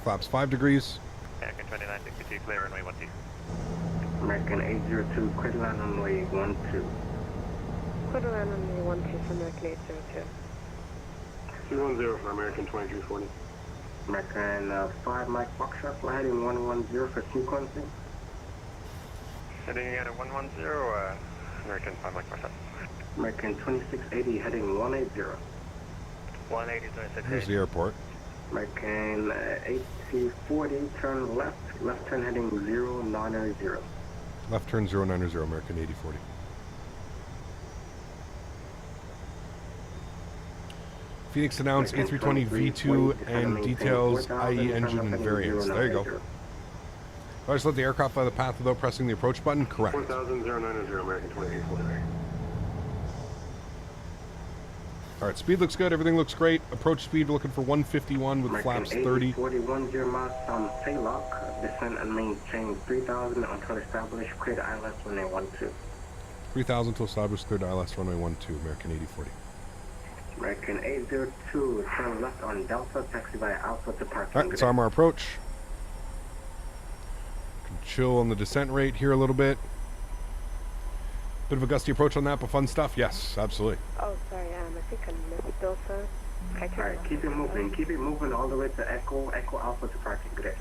Flaps 5 degrees. American 2962, clear runway 12. American 802, clear to land runway 12. Clear to land runway 12 for American 802. 310 for American 2340. American 5 Mike Foxtrot, fly heading 110 for sequencing. Heading at 110, American 5 Mike Alpha. American 2680, heading 180. 180, 2680. Here's the airport. American 8040, turn left, left turn heading 090. Left turn 090, American 8040. Phoenix announced A320 V2 and details IE engine and variants. There you go. I just let the aircraft fly the path without pressing the approach button? Correct. 4,090, American 2340. Alright, speed looks good. Everything looks great. Approach speed, we're looking for 151 with flaps 30. 41 miles from Saylock, descend and maintain 3,000 until established, clear to ILS runway 12. 3,000 to establish, clear to ILS runway 12, American 8040. American 802, turn left on Delta, taxi via Alpha to parking. Alright, let's arm our approach. Can chill on the descent rate here a little bit. Bit of a gusty approach on that, but fun stuff. Yes, absolutely. Oh, sorry, I think I missed Delta. Alright, keep it moving all the way to Echo Alpha to parking. Good day.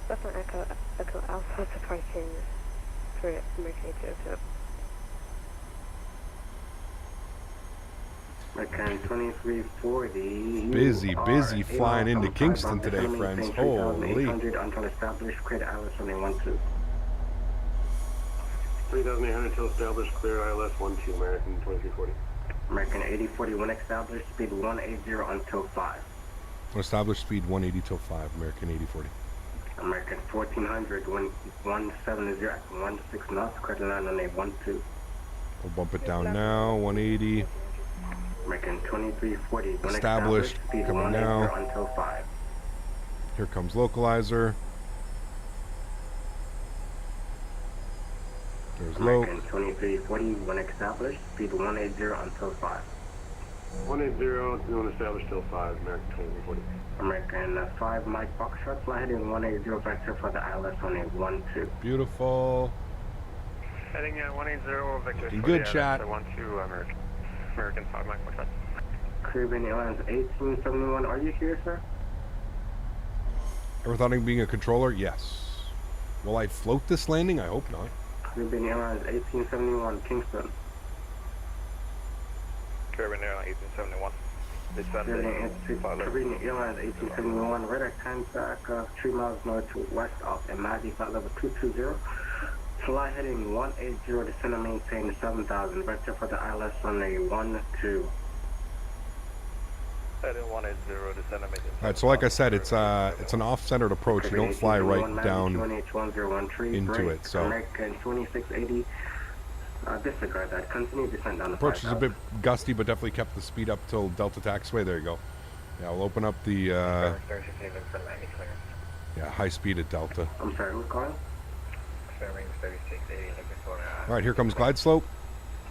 That's not Echo Alpha to parking for American 802. American 2340. Busy flying into Kingston today, friends. Holy. Until established, credit ILS on a 12. 3,800 until established, clear ILS 12, American 2340. American 8040, when established, speed 180 until 5. Established speed 180 till 5, American 8040. American 1400, when 170 at 16 knots, credit line on a 12. We'll bump it down now, 180. American 2340, when Established, speed coming 180 now. until 5. Here comes localizer. There's low. American 2340, when established, speed 180 until 5. 180, doing established till 5, American 2340. American 5 Mike Foxtrot, fly heading 180 vector for the ILS on a 12. Beautiful. Heading at 180 vector. Looking good, chat. 12 American 5 Mike Foxtrot. Caribbean Airlines 1871, are you here, sir? Ever thought of being a controller? Yes. Will I float this landing? I hope not. Caribbean Airlines 1871, Kingston. Caribbean Airlines 1871. Caribbean Airlines 1871, radar contact 3 miles north to west of Amadi, flight level 220. Fly heading 180, descend and maintain 7,000. Vector for the ILS on a 12. Heading 180, descend and maintain. Alright, so like I said, it's an off-centered approach. You don't fly right down into it. So American 2680, disregard that. Continue descend down the approach is a bit gusty, but definitely kept the speed up till Delta Taxiway. There you go. Yeah, we'll open up the high speed at Delta. I'm sorry, who's calling? Alright, here comes glide slope.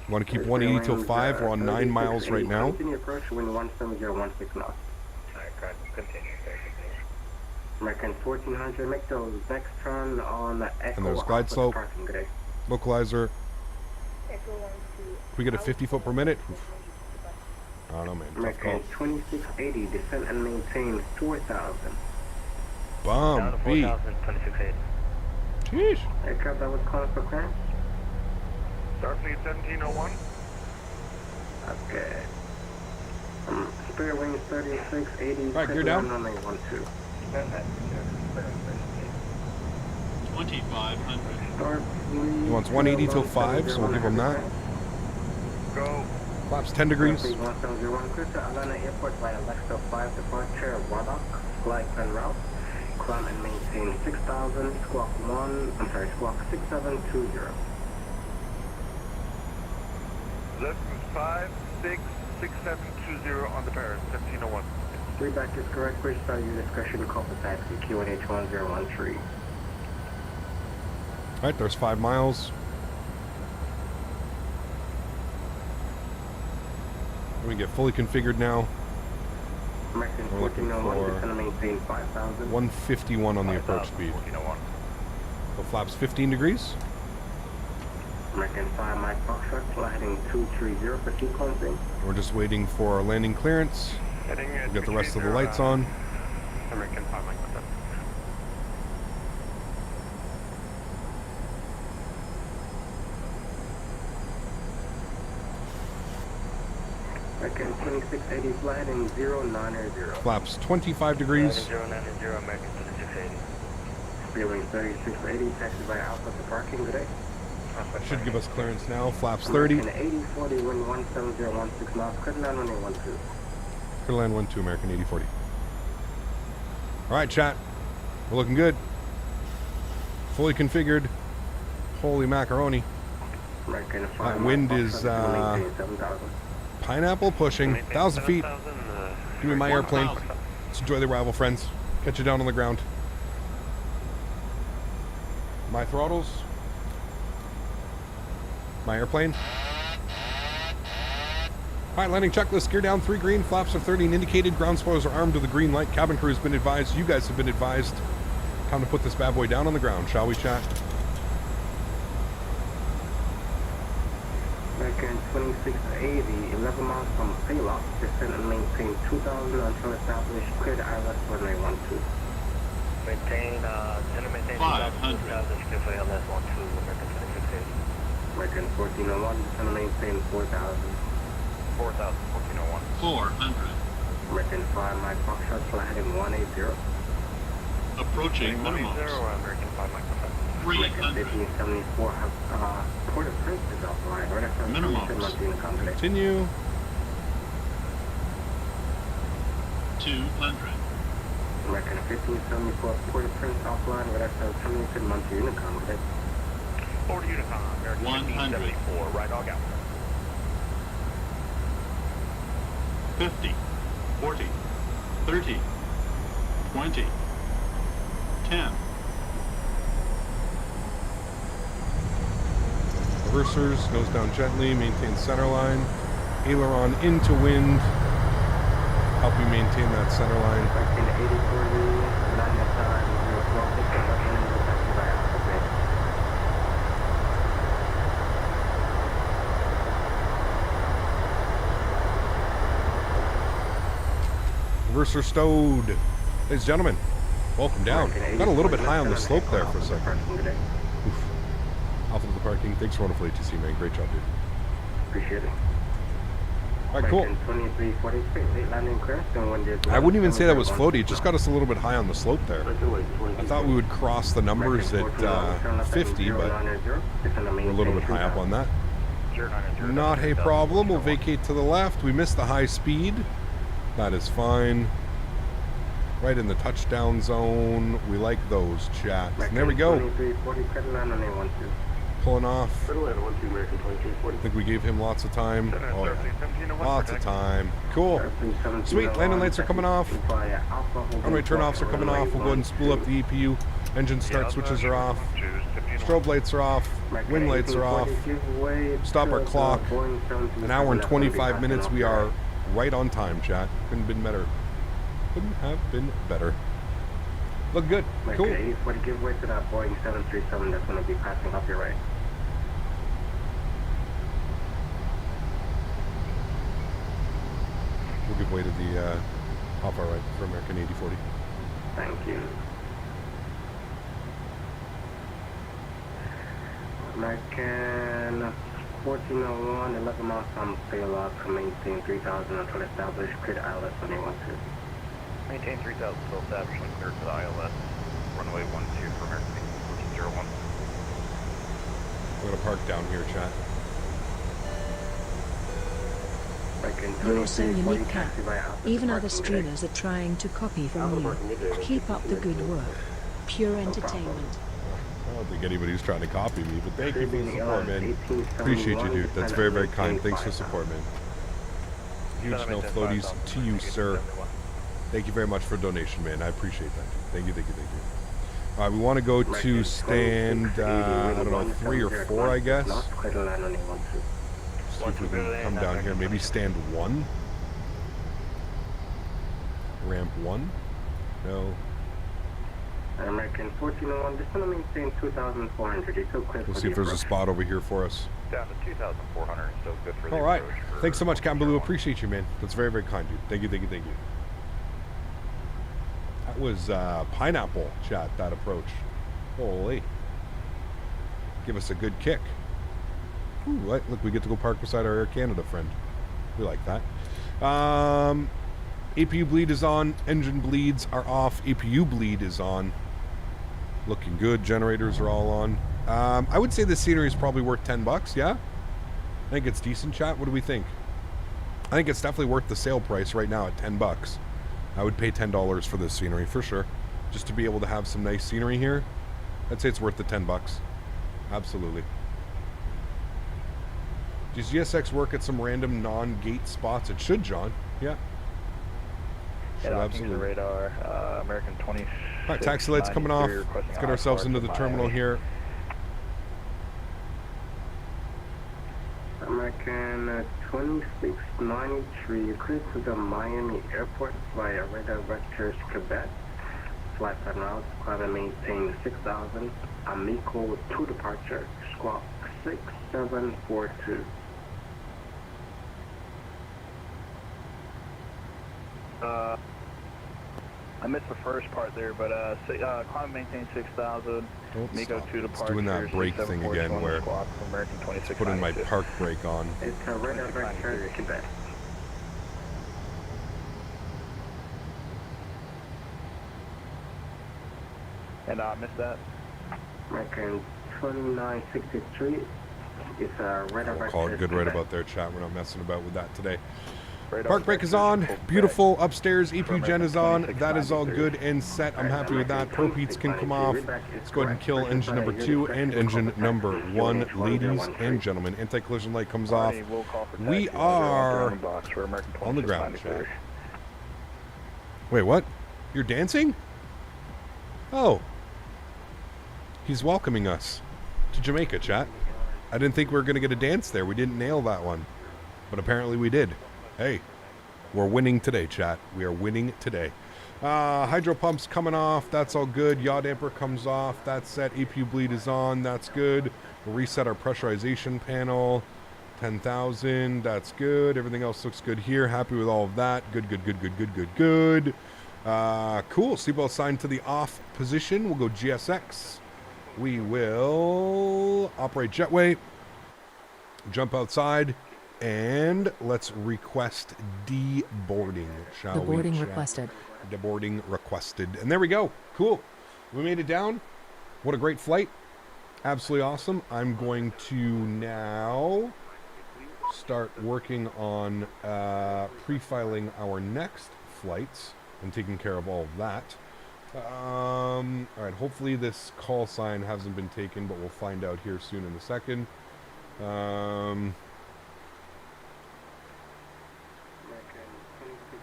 You want to keep 180 till 5. We're on 9 miles right now. Continue approach, wind 17016 knots. Alright, continue. American 1400, make those next turn on Echo. And there's glide slope. Parking, good day. Localizer. Can we get a 50 foot per minute? I don't know, man. Tough call. American 2680, descend and maintain 4,000. Bomb B. 2680. Sheesh. Aircraft that was calling for clearance? Starfleet 1701. Okay. Spirit wing 3680. Right, gear down. On a 12. 2,500. He wants 180 till 5, so we'll give him that. Go. Flaps 10 degrees. 1701, clear to Atlanta Airport by Alexa 5 departure, Waddock, flight and route. Climb and maintain 6,000, squawk 6720. Left is 5666720 on the Paris 1701. Readback is correct. Please start your discussion. Call for taxi QNH 1013. Alright, there's 5 miles. We get fully configured now. American We're looking 1401, for just gonna maintain 5,000. 151 on the approach speed. 1401. So flaps 15 degrees. American 5 Mike Foxtrot, fly heading 230 for sequencing. We're just waiting for our landing clearance. Heading at We'll get the rest of the 230, lights on. American 5 Mike Foxtrot. American 2680, fly heading 090. Flaps 25 degrees. 090, American 2680. Speedwing 3680, taxi by Alpha to parking. Good day. Should give us clearance now. Flaps 30. American 8040, wind 17016 knots. Credit line on a 12. Clear land 12, American 8040. Alright, chat. We're looking good. Fully configured. Holy macaroni. American 5 That wind Mike is Foxtrot, maintain 7,000. pineapple pushing. 1,000 feet. Give me my airplane. Let's enjoy the arrival, friends. Catch you down on the ground. My throttles. My airplane. Alright, landing checklist. Gear down 3 green. Flaps are 30 and indicated. Ground spoilers are armed with a green light. Cabin crew has been advised. You guys have been advised. Time to put this bad boy down on the ground, shall we, chat? American 2680, 11 miles from Takeoff. Descend and maintain 2000 until established. Clear the ILS runway 12. Maintain, descend and maintain 2000, clear for ILS 12, American 2680. American 1401, descend and maintain 4000. 4000, 1401. 400. American 5 Mike Foxtrot, flight heading 180. Approaching minimums. American 5 microphone. 300. 1574 have Port-au-Prince is offline. Right after Minimums. Continue. 200. American 1574 Port-au-Prince offline. Right after Huntington, Montreal Unicom. Okay. 40 Unicom, American 1574, right dog out. 50. 40. 30. 20. 10. Reversers, nose down gently, maintain center line. Aileron into wind. Help you maintain that center line. Reverser stowed. Ladies and gentlemen, welcome down. Got a little bit high on the slope there for a second. Oof. Off of the parking. Thanks for wonderful ATC, man. Great job, dude. Appreciate it. All right, cool. I wouldn't even say that was floaty. It just got us a little bit high on the slope there. I thought we would cross the numbers at 50, but we're a little bit high up on that. Not a problem. We'll vacate to the left. We missed the high speed. That is fine. Right in the touchdown zone. We like those, chat. And there we go. Pulling off. I think we gave him lots of time. Oh, yeah. Lots of time. Cool. Sweet. Landing lights are coming off. Runway turn-offs are coming off. We'll go ahead and spool up the EPU. Engine start switches are off. Strobe lights are off. Wind lights are off. Stop our clock. An hour and 25 minutes. We are right on time, chat. Couldn't have been better. Couldn't have been better. Look good. Cool. Okay, for the giveaway to that Boeing 737 that's going to be passing up your right. We'll give way to the off our right for American 8040. Thank you. American 1401, 11 miles from Takeoff to maintain 3000 until established. Clear the ILS when you want to. Maintain 3000 until established and clear to the ILS. Runway 12 for American 1401. We're going to park down here, chat. You're so unique, Cat. Even other streamers are trying to copy from you. Keep up the good work. Pure entertainment. I don't think anybody's trying to copy me, but thank you for the support, man. Appreciate you, dude. That's very, very kind. Thanks for the support, man. Huge no floaties to you, sir. Thank you very much for a donation, man. I appreciate that. Thank you, thank you, thank you. All right, we want to go to stand, I don't know, 3 or 4, I guess. See if we can come down here. Maybe stand 1. Ramp 1. No. American 1401, just going to maintain 2,400. We'll see if there's a spot over here for us. Down to 2,400, still good for the all right. approach for Thanks so much, Captain Blue. Appreciate you, man. That's very, very kind, dude. Thank you, thank you, thank you. That was pineapple, chat, that approach. Holy. Give us a good kick. Ooh, look, we get to go park beside our Air Canada friend. We like that. APU bleed is on. Engine bleeds are off. APU bleed is on. Looking good. Generators are all on. I would say this scenery is probably worth $10, yeah? I think it's decent, chat. What do we think? I think it's definitely worth the sale price right now at $10. I would pay $10 for this scenery, for sure. Just to be able to have some nice scenery here. I'd say it's worth the $10. Absolutely. Does GSX work at some random non-gate spots? It should, John. Yeah. Should, absolutely. Radar, American 20. All right, taxi lights coming off. Let's get ourselves into the terminal here. American 2693, clear to the Miami Airport via radar vectors Quebec. Flight en route, climb and maintain 6,000. Amico to departure, squawk 6742. I missed the first part there, but climb and maintain 6,000. Amico to departure. It's doing that brake thing again where it's putting my park brake on. It's a radar vector Quebec. And I missed that. American 2963 is a radar vector. Call it good right about there, chat. We're not messing about with that today. Park brake is on. Beautiful. Upstairs. EPU gen is on. That is all good and set. I'm happy with that. Propeats can come off. Let's go ahead and kill engine number 2 and engine number 1, ladies and gentlemen. Anti-collision light comes off. We are on the ground, chat. Wait, what? You're dancing? Oh. He's welcoming us to Jamaica, chat. I didn't think we were going to get a dance there. We didn't nail that one. But apparently we did. Hey, we're winning today, chat. We are winning today. Hydro pumps coming off. That's all good. Yaw damper comes off. That's set. APU bleed is on. That's good. We'll reset our pressurization panel. 10,000. That's good. Everything else looks good here. Happy with all of that. Good, good, good, good, good, good, good. Cool. Seatbelt assigned to the off position. We'll go GSX. We will operate jetway. Jump outside. And let's request deboarding, shall we? Deboarding requested. Deboarding requested. And there we go. Cool. We made it down. What a great flight. Absolutely awesome. I'm going to now start working on pre-filing our next flights and taking care of all of that. All right. Hopefully this call sign hasn't been taken, but we'll find out here soon in a second.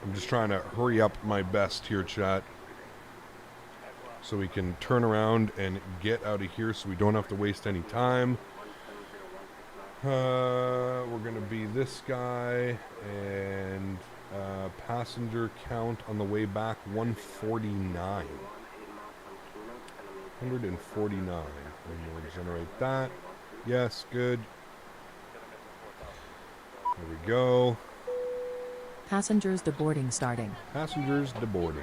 I'm just trying to hurry up my best here, chat, so we can turn around and get out of here so we don't have to waste any time. We're going to be this guy, and passenger count on the way back, 149. 149. And we'll generate that. Yes, good. There we go. Passengers deboarding starting. Passengers deboarding.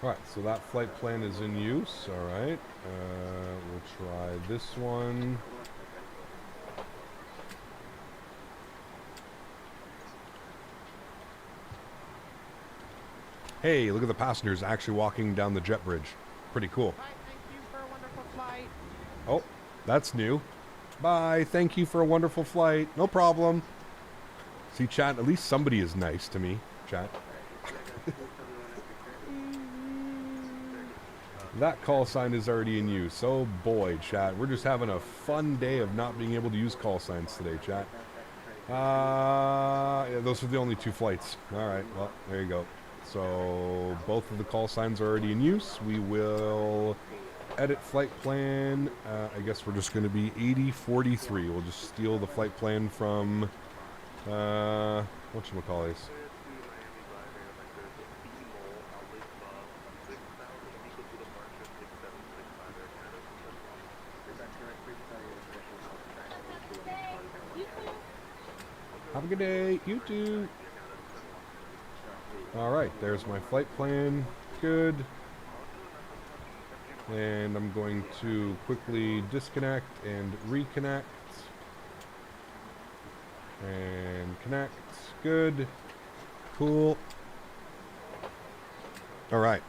Alright, so that flight plan is in use. Alright. We'll try this one. Hey, look at the passengers actually walking down the jet bridge. Pretty cool. Bye, thank you for a wonderful flight. Oh, that's new. Bye, thank you for a wonderful flight. No problem. See, chat, at least somebody is nice to me, chat. That call sign is already in use. Oh boy, chat. We're just having a fun day of not being able to use call signs today, chat. Yeah, those are the only 2 flights. Alright, well, there you go. So both of the call signs are already in use. We will edit flight plan. I guess we're just going to be 8043. We'll just steal the flight plan from whatchamacallit. Have a good day. You too. Alright, there's my flight plan. Good. And I'm going to quickly disconnect and reconnect. And connect. Good. Cool. Alright.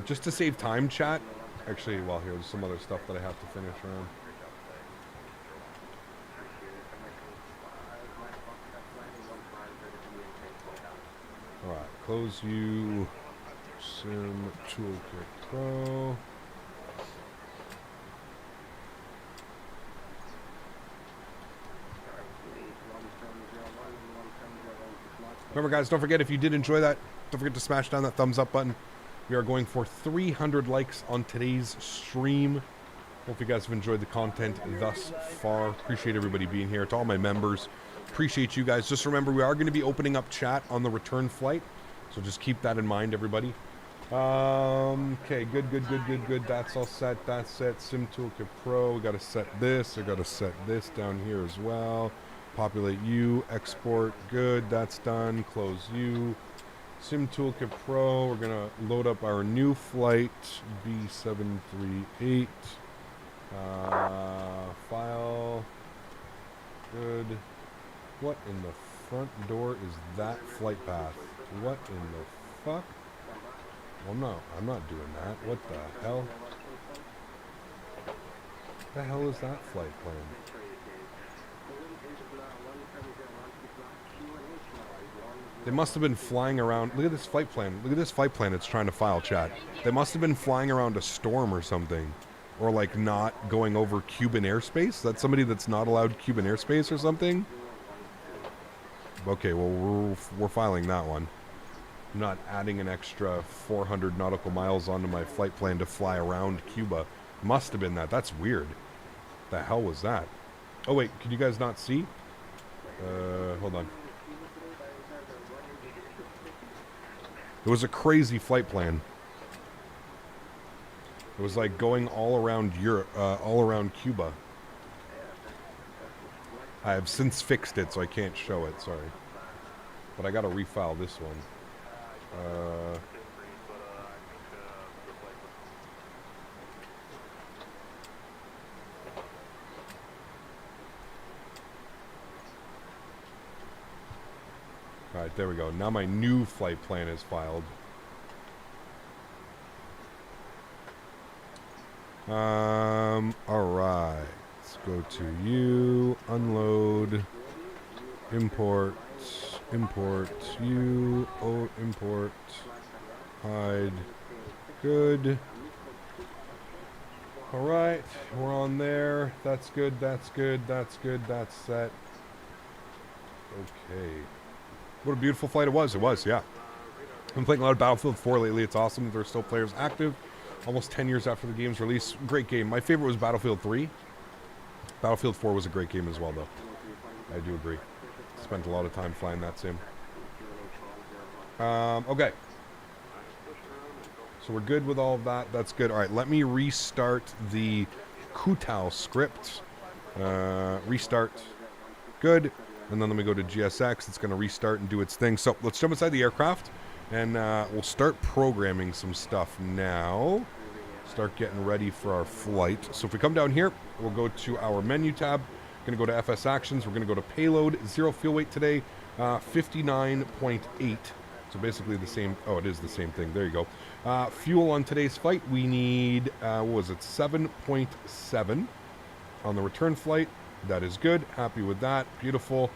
Just to save time, chat. Actually, well, here's some other stuff that I have to finish around. Alright, close you, Sim Toolkit Pro. Remember, guys, don't forget, if you did enjoy that, don't forget to smash down that thumbs up button. We are going for 300 likes on today's stream. Hope you guys have enjoyed the content thus far. Appreciate everybody being here. To all my members, appreciate you guys. Just remember, we are going to be opening up chat on the return flight, so just keep that in mind, everybody. Okay, good. That's all set. That's set. Sim Toolkit Pro. We got to set this. I got to set this down here as well. Populate you. Export. Good. That's done. Close you. Sim Toolkit Pro. We're gonna load up our new flight B738. File. Good. What in the front door is that flight path? What in the fuck? Well, I'm not doing that. What the hell? The hell is that flight plan? They must have been flying around. Look at this flight plan. Look at this flight plan it's trying to file, chat. They must have been flying around a storm or something. Or like not going over Cuban airspace. That's somebody that's not allowed Cuban airspace or something. Okay, well, we're filing that one. I'm not adding an extra 400 nautical miles onto my flight plan to fly around Cuba. Must have been that. That's weird. The hell was that? Oh, wait. Can you guys not see? Hold on. It was a crazy flight plan. It was like going all around Europe, all around Cuba. I have since fixed it, so I can't show it. Sorry, but I gotta refile this one. All right, there we go. Now my new flight plan is filed. All right. Let's go to you, unload, import, you, import, hide. Good. All right, we're on there. That's good. That's set. Okay. What a beautiful flight it was. It was, yeah. I've been playing a lot of Battlefield 4 lately. It's awesome that there are still players active. Almost 10 years after the game's release. Great game. My favorite was Battlefield 3. Battlefield 4 was a great game as well, though. I do agree. Spent a lot of time flying that sim. Okay. So we're good with all of that. That's good. All right, let me restart the Kutao script. Restart. Good. And then let me go to GSX. It's going to restart and do its thing. So let's jump inside the aircraft, and we'll start programming some stuff now. Start getting ready for our flight. So if we come down here, we'll go to our menu tab. Going to go to FS Actions. We're going to go to Payload. 0 fuel weight today, 59.8. So basically the same. Oh, it is the same thing. There you go. Fuel on today's flight, we need, what was it, 7.7 on the return flight. That is good. Happy with that. Beautiful.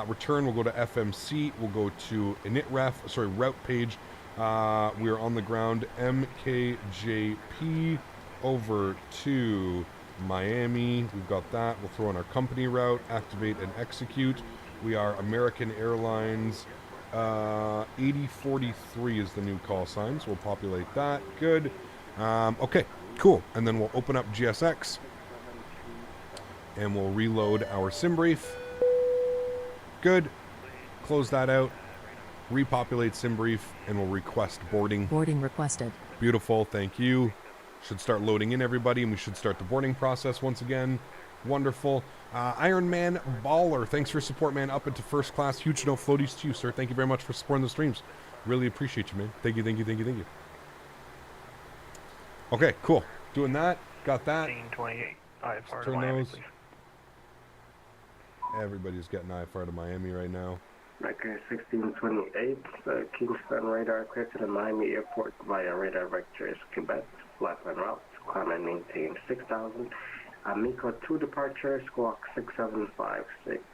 Return, we'll go to FMC. We'll go to route page. We are on the ground, MKJP over to Miami. We've got that. We'll throw in our company route, activate and execute. We are American Airlines. 8043 is the new call sign, so we'll populate that. Good. Okay, cool. And then we'll open up GSX. And we'll reload our sim brief. Good. Close that out. Repopulate sim brief, and we'll request boarding. Boarding requested. Beautiful. Thank you. Should start loading in everybody, and we should start the boarding process once again. Wonderful. Iron Man Baller, thanks for support, man. Up into first class. Huge no floaties to you, sir. Thank you very much for supporting the streams. Really appreciate you, man. Thank you. Okay, cool. Doing that. Got that. 1628. IFR Turn Miami, those. please. Everybody's getting IFR to Miami right now. Okay, 1628, Kingston radar clear to the Miami airport via radar vectors, Quebec, flatline route, climb and maintain 6,000. Amico 2 departure, squawk 6756.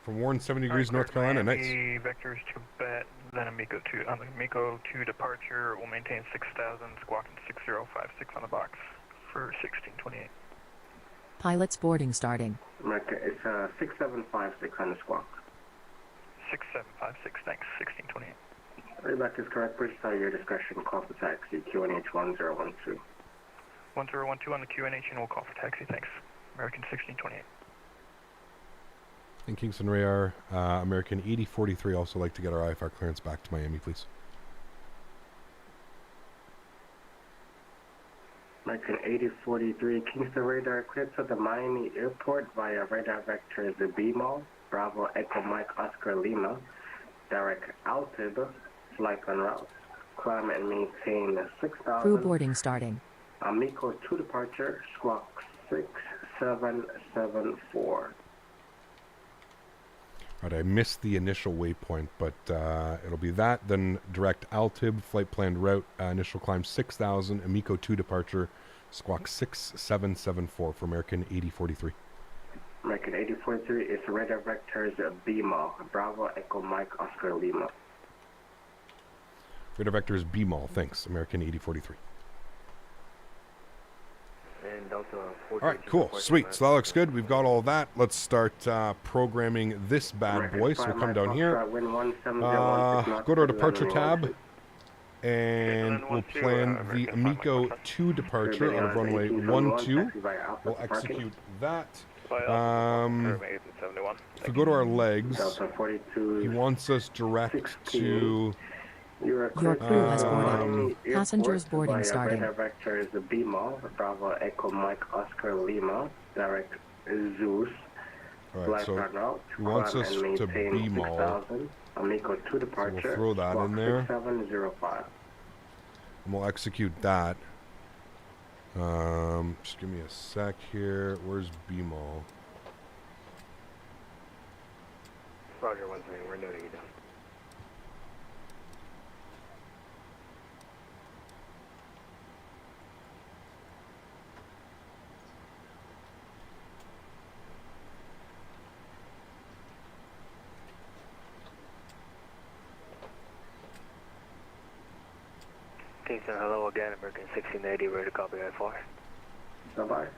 From Warren, 70 degrees, North Carolina, nice. Vectors to Bet, then Amico 2. On the Amico 2 departure, will maintain 6,000, squawking 6056 on the box for 1628. Pilots boarding starting. America, it's 6756 on the squawk. 6756, thanks. 1628. Readback is correct. Please tell your discretion. Call for taxi. QNH 1012. 1012 on the QNH and we'll call for taxi, thanks. American 1628. And Kingston Radar, American 8043, also like to get our IFR clearance back to Miami, please. American 8043, Kingston Radar, clear to the Miami Airport via radar vectors BMO, Bravo Echo Mike Oscar Lima, direct Altib, flight en route, climb and maintain 6,000. Crew boarding starting. Amico 2 departure, squawk 6774. Right, I missed the initial waypoint, but it'll be that. Then direct Altib, flight planned route, initial climb 6,000, Amico 2 departure, squawk 6774 for American 8043. American 8043 is radar vectors BMO, Bravo Echo Mike Oscar Lima. Radar vectors BMAL, thanks, American 8043. And Delta All right, cool, sweet. So that looks good. We've got all that. Let's start programming this bad boy. So we'll come down here, go to our departure tab, and we'll plan the Amico 2 departure out of runway 12. We'll execute that. If we go to our legs, he wants us direct to... Your crew has boarded. Passengers boarding starting. Radar vector is the BMO, Bravo Echo Mike Oscar Lima, direct Zeus. Alright, so he wants us to BMO. Amico 2 departure. So we'll throw that in there. 6705. And we'll execute that. Just give me a sec here. Where's BMO? Roger, 1 3, we're noting you down. Kingston, hello again, American 1680, ready to copy I-4. Bye-bye.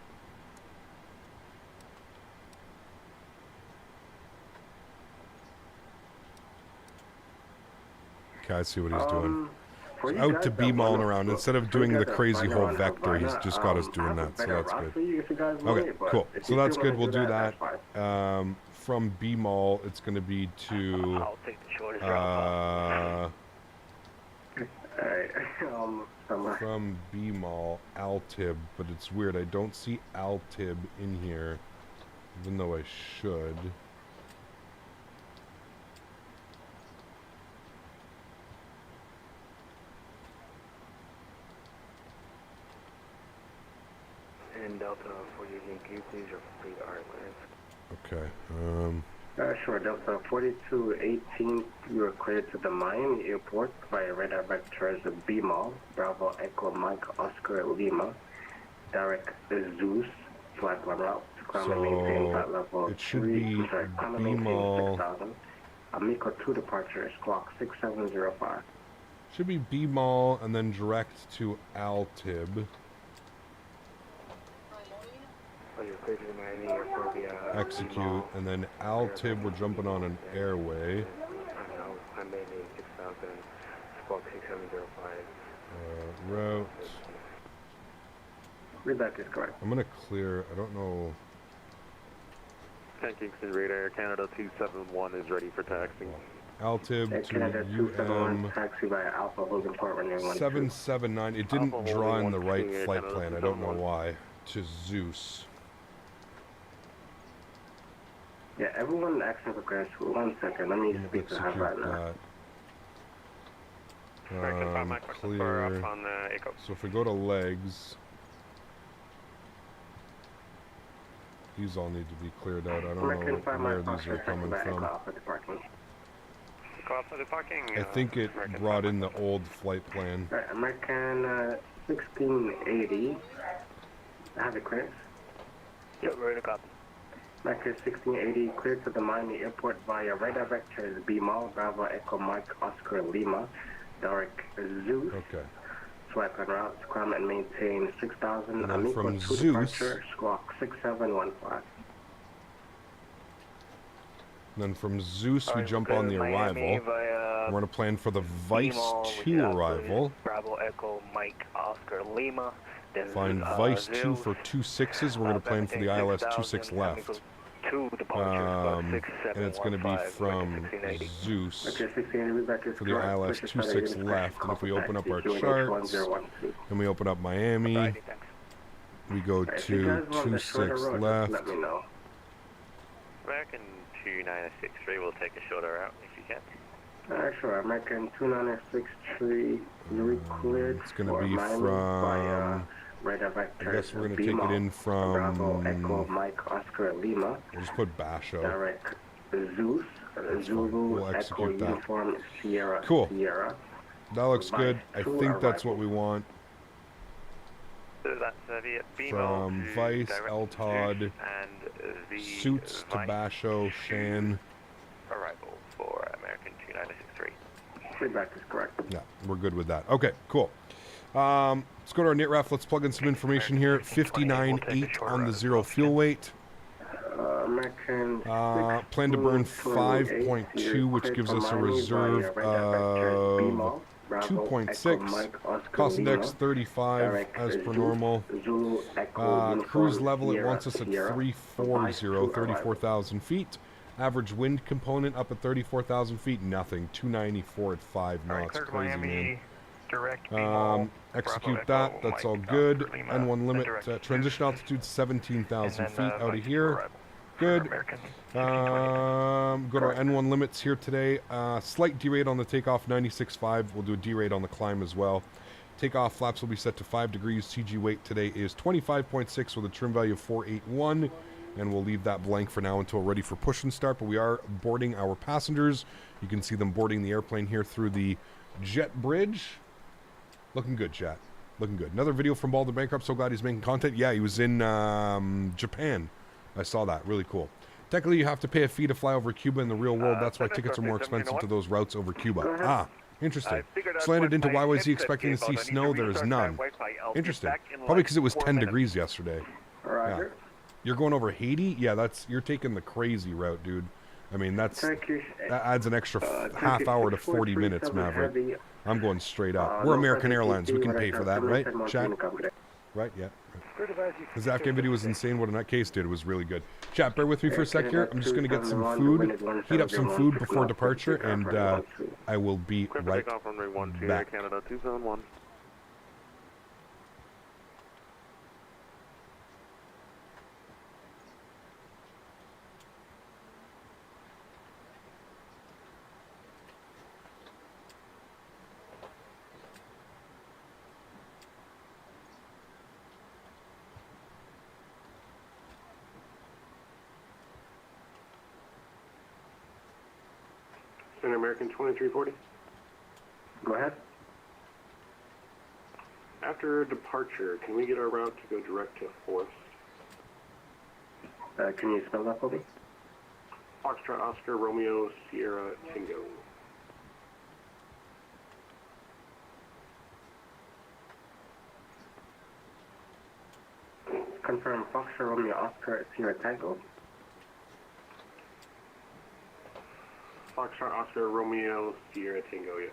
Okay, I see what he's doing. He's out to BMAL around. Instead of doing the crazy whole vector, he's just got us doing that, so that's good. Okay, cool. So that's good, we'll do that. From BMAL, it's going to be to... I'll take the shortest route. From BMAL, Altib, but it's weird. I don't see Altib in here, even though I should. And Delta for your Yankee, please repeat our clearance. Okay. Sure, Delta 4218, you are cleared to the Miami Airport via radar vectors BMAL, Bravo Echo Mike Oscar Lima, direct Zeus, flight en route, climb and maintain flight level it should 3, be climb and maintain BMAL. 6,000, Amico 2 departure, squawk 6705. Should be BMAL and then direct to Altib. Execute, and then Altib, we're jumping on an airway. I'm maintaining 6,000, squawk 6705. Route. Readback is correct. I'm gonna clear, I don't know. 10 Kingston Radar, Canada 271 is ready for taxing. Altib Canada to 271, taxi via Alpha Holding Port runway 12. 779. It didn't Alpha draw in Holding the right 128, flight Canada plan, I don't know 271. why. To Zeus. Yeah, everyone asking for crash. 1 second, let me speak to her Execute right now. that. Clear. So if we go to legs, these all need to be cleared out. I don't know where these are coming from. I think it brought in the old flight plan. Right, American 1680. I have it cleared. Yep, ready to copy. American 1680 cleared to the Miami Airport via radar vectors BMAL, Bravo Echo Mike Oscar Lima, direct Zeus. Okay. Swipe on route, climb and maintain 6,000. And then from Zeus, departure, squawk 6715. And then from Zeus, we jump on the arrival. We're going to plan for the Vice 2 arrival. Bravo Echo Mike Oscar Lima. Find Vice 2 for 2 6s. We're going to plan for the ILS 26 left. And it's going to be from Zeus for the ILS 26 left. And if we open up our charts and we open up Miami, we go to 26 left. American 2963 will take a shorter route if you can. Sure, American 2963, you're cleared. It's going to be from, I guess we're going to take it in from, Bravo Echo Mike Oscar Lima. We'll just put Basho. Direct Zeus, Zulu, we'll execute that. Uniform, Sierra, Cool. Sierra. That looks good. I think that's what we want. So that's the From Vice, Eltod, Suits to Basho, Shan. Arrival for American 2963. Feedback is correct. Yeah, we're good with that. Okay, cool. Let's go to our NITRAF. Let's plug in some information here. 59.8 on the 0 fuel weight. Plan to burn 5.2, which gives us a reserve of 2.6. Cost index 35 as per normal. Cruise level, it wants us at 340, 34,000 feet. Average wind component up at 34,000 feet, nothing. 294 at 5 knots. Crazy, man. Execute that. That's all good. N1 limit. Transition altitude 17,000 feet out of here. Good. Go to our N1 limits here today. Slight derate on the takeoff, 96.5. We'll do a derate on the climb as well. Takeoff flaps will be set to 5 degrees. CG weight today is 25.6 with a trim value of 481. And we'll leave that blank for now until we're ready for push and start. But we are boarding our passengers. You can see them boarding the airplane here through the jet bridge. Looking good, chat. Looking good. Another video from Balder Bankrupt. So glad he's making content. Yeah, he was in Japan. I saw that. Really cool. Technically, you have to pay a fee to fly over Cuba in the real world. That's why tickets are more expensive to those routes over Cuba. Ah, interesting. Just landed into YYZ expecting to see snow. There is none. Interesting. Probably because it was 10 degrees yesterday. Yeah. You're going over Haiti? Yeah, you're taking the crazy route, dude. I mean, that adds an extra half hour to 40 minutes, Maverick. I'm going straight up. We're American Airlines. We can pay for that, right, chat? Right, yeah. His Afghan video was insane. What a nutcase did. It was really good. Chat, bear with me for a sec here. I'm just going to get some food, heat up some food before departure, and I will be right back. Center American 2340. Go ahead. After departure, can we get our route to go direct to Forest? Can you spell that for me? Foxtrot Oscar Romeo Sierra Tango. Confirm Foxtrot Romeo Oscar Sierra Tango. Foxtrot Oscar Romeo Sierra Tango, yes.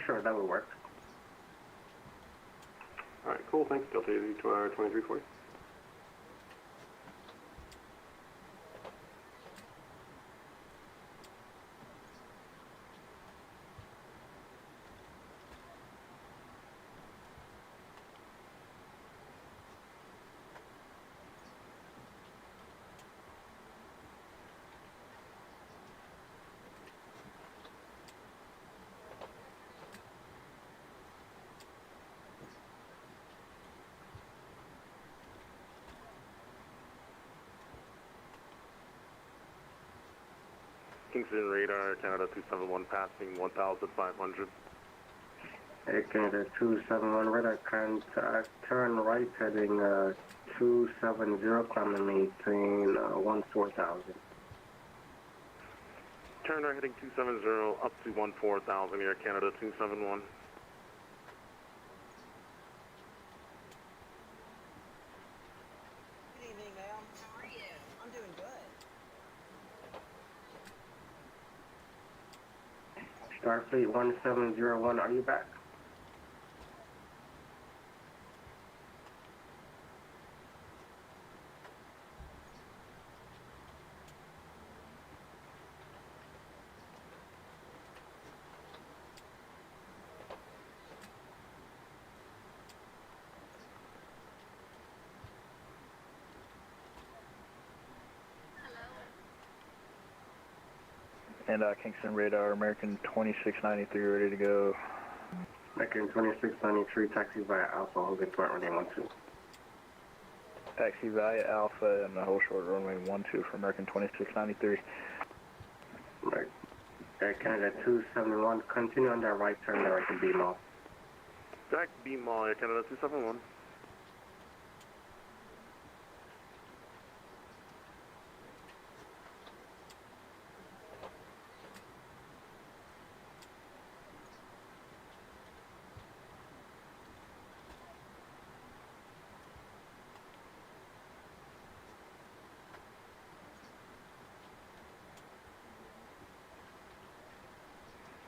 Sure, that will work. Alright, cool, thanks. Delta 80 to our 2340. Kingston radar, Canada 271 passing 1,500. Canada 271 radar contact, turn right heading 270, climb and maintain 14,000. Turn right heading 270 up to 14,000 Air Canada 271. Good evening, ma'am. How are you? I'm doing good. Starfleet 1701, are you back? And Kingston Radar, American 2693, ready to go. American 2693, taxi via Alpha, holding point runway 12. Taxi via Alpha and the whole short runway 12 for American 2693. Right. Air Canada 271, continue on that right turn direct to B Mall. Direct B Mall, Air Canada 271.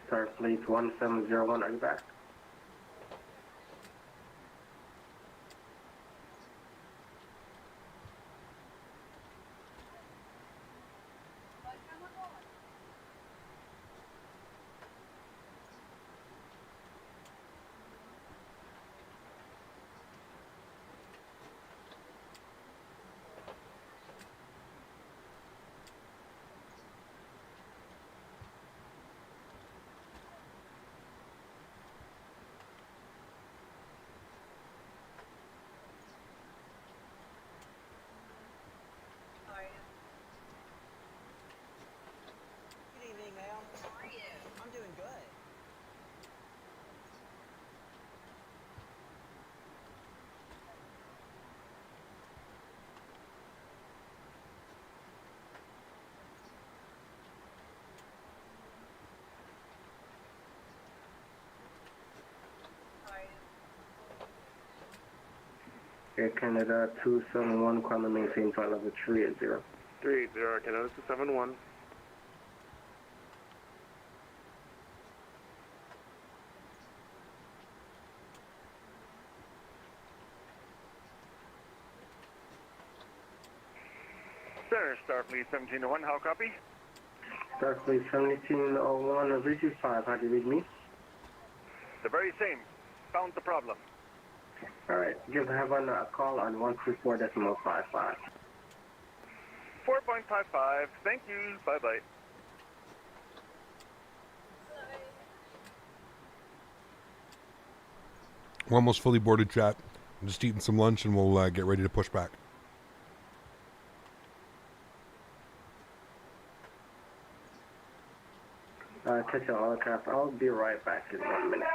Starfleet 1701, are you back? Good evening, ma'am. How are you? I'm doing good. Air Canada 271, climate maintain flight level 380. 380, Air Canada 271. Sir, Starfleet 1701, how copy? Starfleet 1701, Vision 5, how do you read me? The very same. Found the problem. Alright, give Heaven a call on 124.55. 4.55, thank you, bye-bye. We're almost fully boarded, chat. I'm just eating some lunch and we'll get ready to push back. Catch you all, Cap. I'll be right back in 1 minute.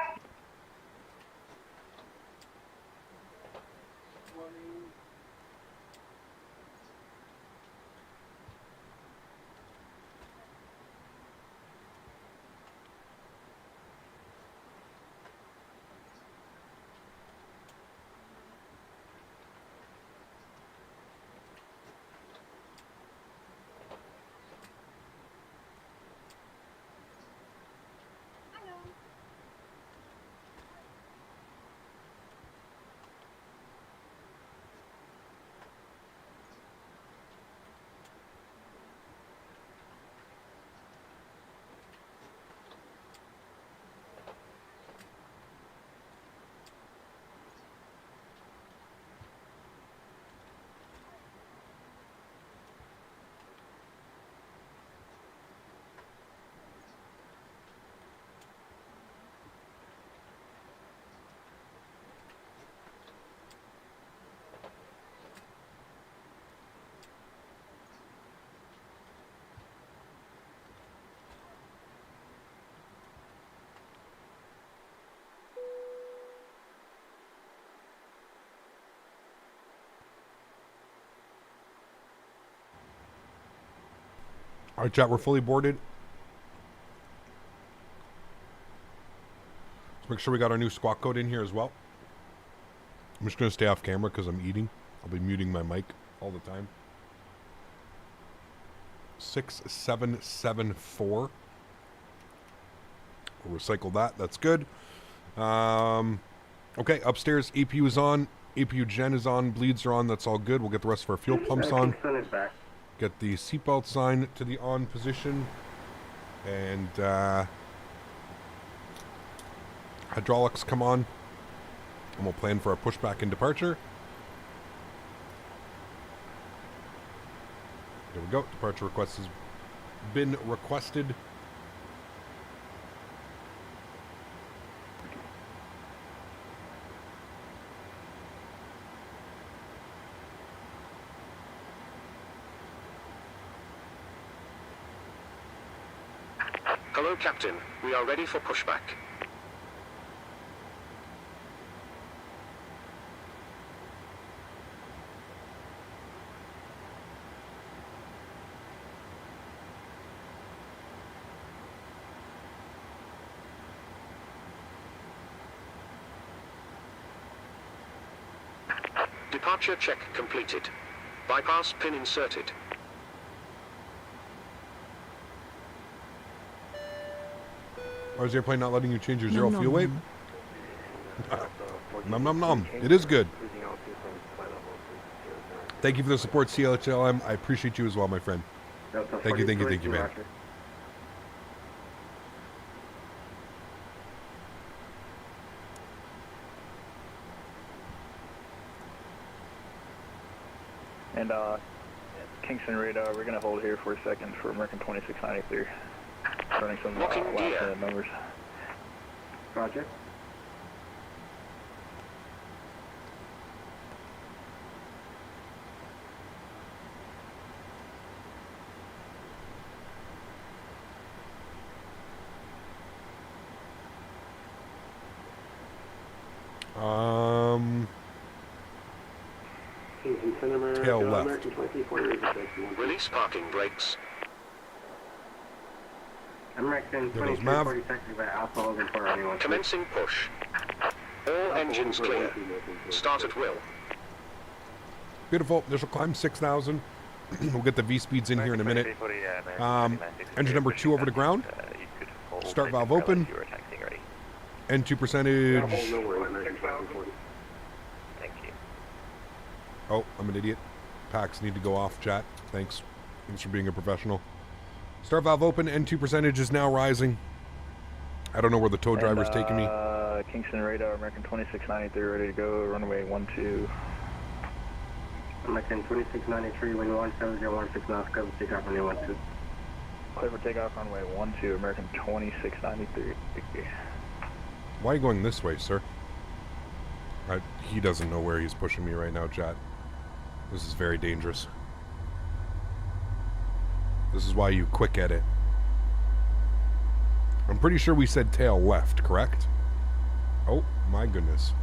All right, chat, we're fully boarded. Make sure we got our new squawk code in here as well. I'm just going to stay off camera because I'm eating. I'll be muting my mic all the time. 6774. We'll recycle that. That's good. Okay, upstairs, APU is on. APU gen is on. Bleeds are on. That's all good. We'll get the rest of our fuel pumps on. Get the seatbelt sign to the on position. And hydraulics come on. And we'll plan for our pushback and departure. There we go. Departure request has been requested. Hello, Captain. We are ready for pushback. Departure check completed. Bypass pin inserted. Or is the airplane not letting you change your zero fuel weight? Nom nom nom. It is good. Thank you for the support, CLHLM. I appreciate you as well, my friend. Thank you, man. And Kingston radar, we're going to hold here for a second for American 2693. Running some last numbers. Roger. Tail left. Release parking brakes. American There goes Mav. 2340 taxi by Alpha Holding for anyone. Commencing push. All engines clear. Start at will. Beautiful. This will climb 6,000. We'll get the V-speeds in here in a minute. Engine number 2 over to ground. Start valve open. N2 percentage. Oh, I'm an idiot. Packs need to go off, chat. Thanks. Thanks for being a professional. Start valve open. N2 percentage is now rising. I don't know where the tow driver's taking me. Kingston radar, American 2693, ready to go. Runway 12. American 2693, wind 17016 knots, cover takeoff runway 12. Clear for takeoff runway 12, American 2693. Why are you going this way, sir? He doesn't know where he's pushing me right now, chat. This is very dangerous. This is why you quick edit. I'm pretty sure we said tail left, correct? Oh, my goodness.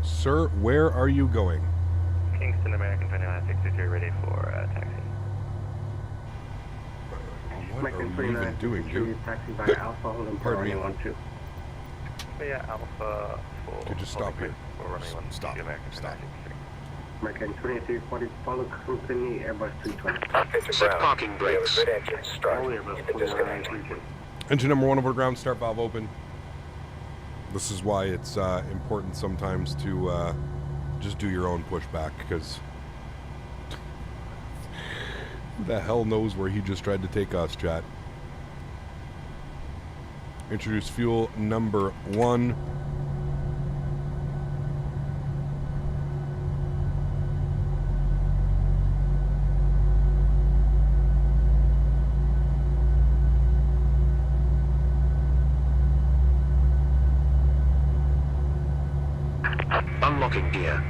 Sir, where are you going? Kingston, American 2963, ready for taxi. What are we even doing, dude? Pardon me. Yeah, Alpha 4. Could you stop here? Stop. Stop. American 2340, follow company Airbus 320. Set parking brakes. Engine number 1 over ground, start valve open. This is why it's important sometimes to just do your own pushback, because who the hell knows where he just tried to take us, chat. Introduce fuel number 1. Unlocking gear.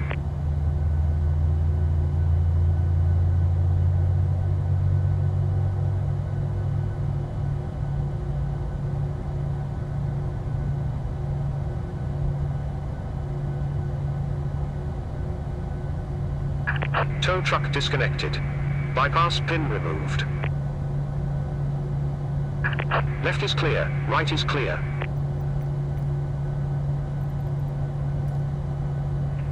Tow truck disconnected. Bypass pin removed. Left is clear. Right is clear.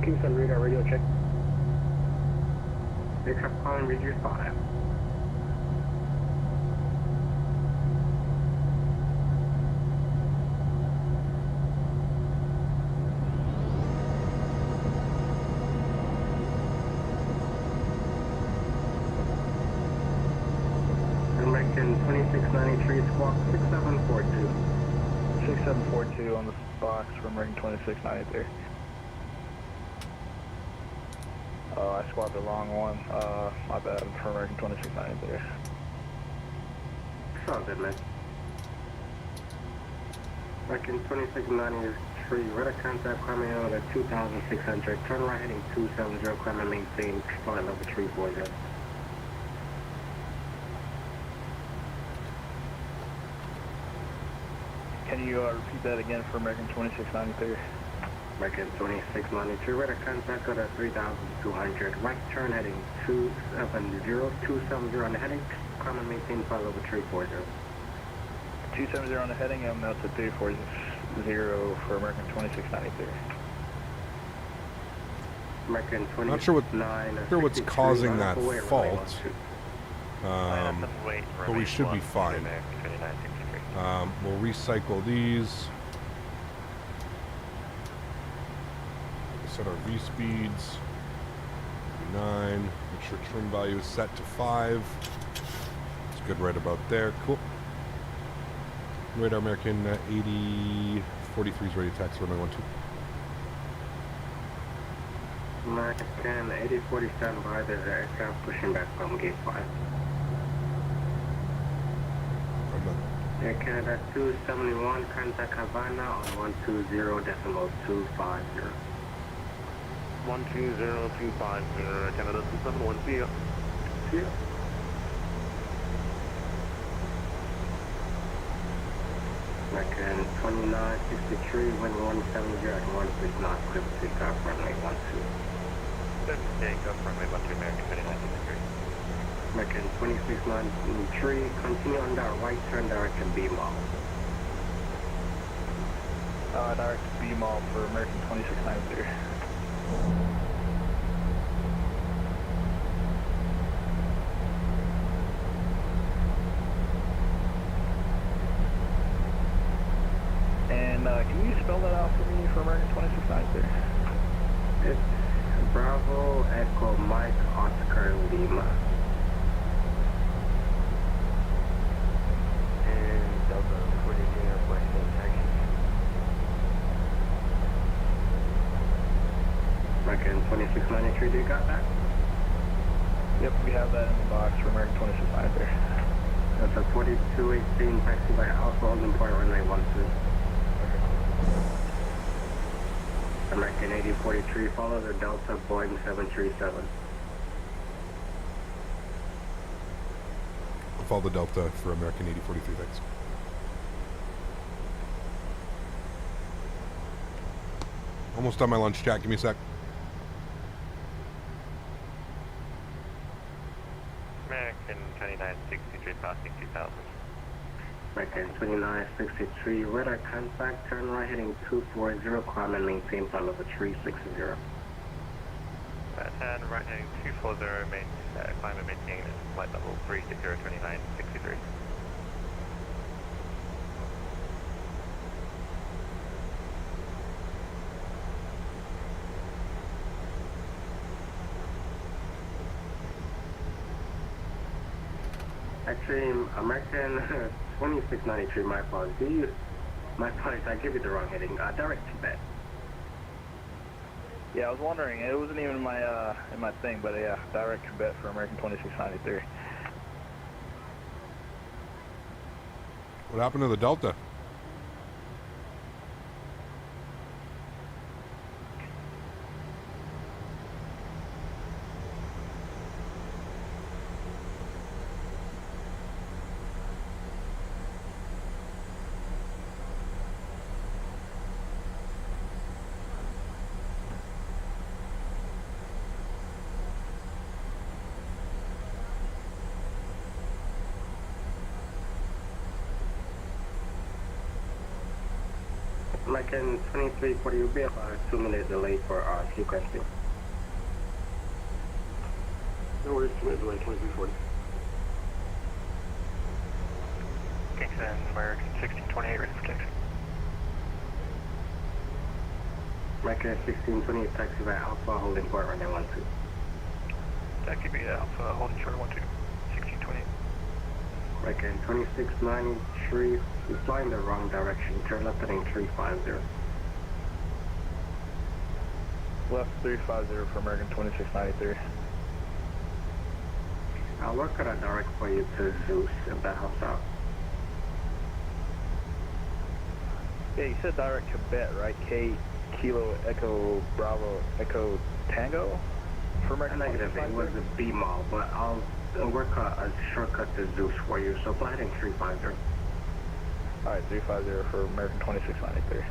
Kingston radar radio check. Aircraft calling reduce 5. American 2693 squawk 6742. 6742 on the box for American 2693. I squawked the wrong one. My bad for American 2693. It's all good, man. American 2693, radar contact climbing out at 2600. Turn right heading 270, climbing maintain flight level 340. Can you repeat that again for American 2693? American 2693, radar contact out at 3200. Right turn heading 270 on the heading. Climb and maintain flight level 340. 270 on the heading, I'm now to 340 for American 2693. American 29. Not sure what's causing that fault. But we should be fine. We'll recycle these. Set our V speeds. 9. Make sure trim value is set to 5. It's good right about there. Cool. Radar American 8043 is ready to taxi runway 12. American 8047 by the aircraft pushing back from gate 5. Air Canada 271, contact Havana on 120.250. 120.250, Air Canada 271, see ya. See ya. American 2963, wind 170 at 16 knots, clear for takeoff, runway 12. Takeoff, runway 12, American 2963. American 2693, continue on that right turn direction B mall. Direct B mall for American 2693. And can you spell that out for me for American 2693? It's Bravo Echo Mike Oscar Lima. American 2693, do you got that? Yep, we have that in the box for American 2693. That's a 4218 taxi by Alpha Holding Point runway 12. American 8043, follow the Delta Boeing 737. I'll follow the Delta for American 8043, thanks. Almost done my lunch, Jack. Give me a sec. American 2963, passing 2000. American 2963, radar contact, turn right heading 240, climb and maintain flight level 360. Turn right heading 240, climb and maintain flight level 360, 2963. Actually, American 2693, my apologies. My apologies, I gave you the wrong heading. Direct Tibet. Yeah, I was wondering. It wasn't even in my thing, but yeah, direct Tibet for American 2693. What happened to the Delta? American 2340 will be about a 2-minute delay for sequencing. No worries, 2-minute delay, 2340. Kingston, American 1628, ready for taxi. American 1628, taxi by Alpha, holding port runway 12. Taxi by Alpha, holding short 12, 1628. American 2693, you're flying the wrong direction, turn left heading 350. Left 350 for American 2693. I'll work on a direct for you to Zeus, if that helps out. Yeah, you said direct to Bet, right? K, Kilo, Echo, Bravo, Echo, Tango? For American Negative, it was a B mall, but I'll work a shortcut to Zeus for you, so fly heading 350. Alright, 350 for American 2693.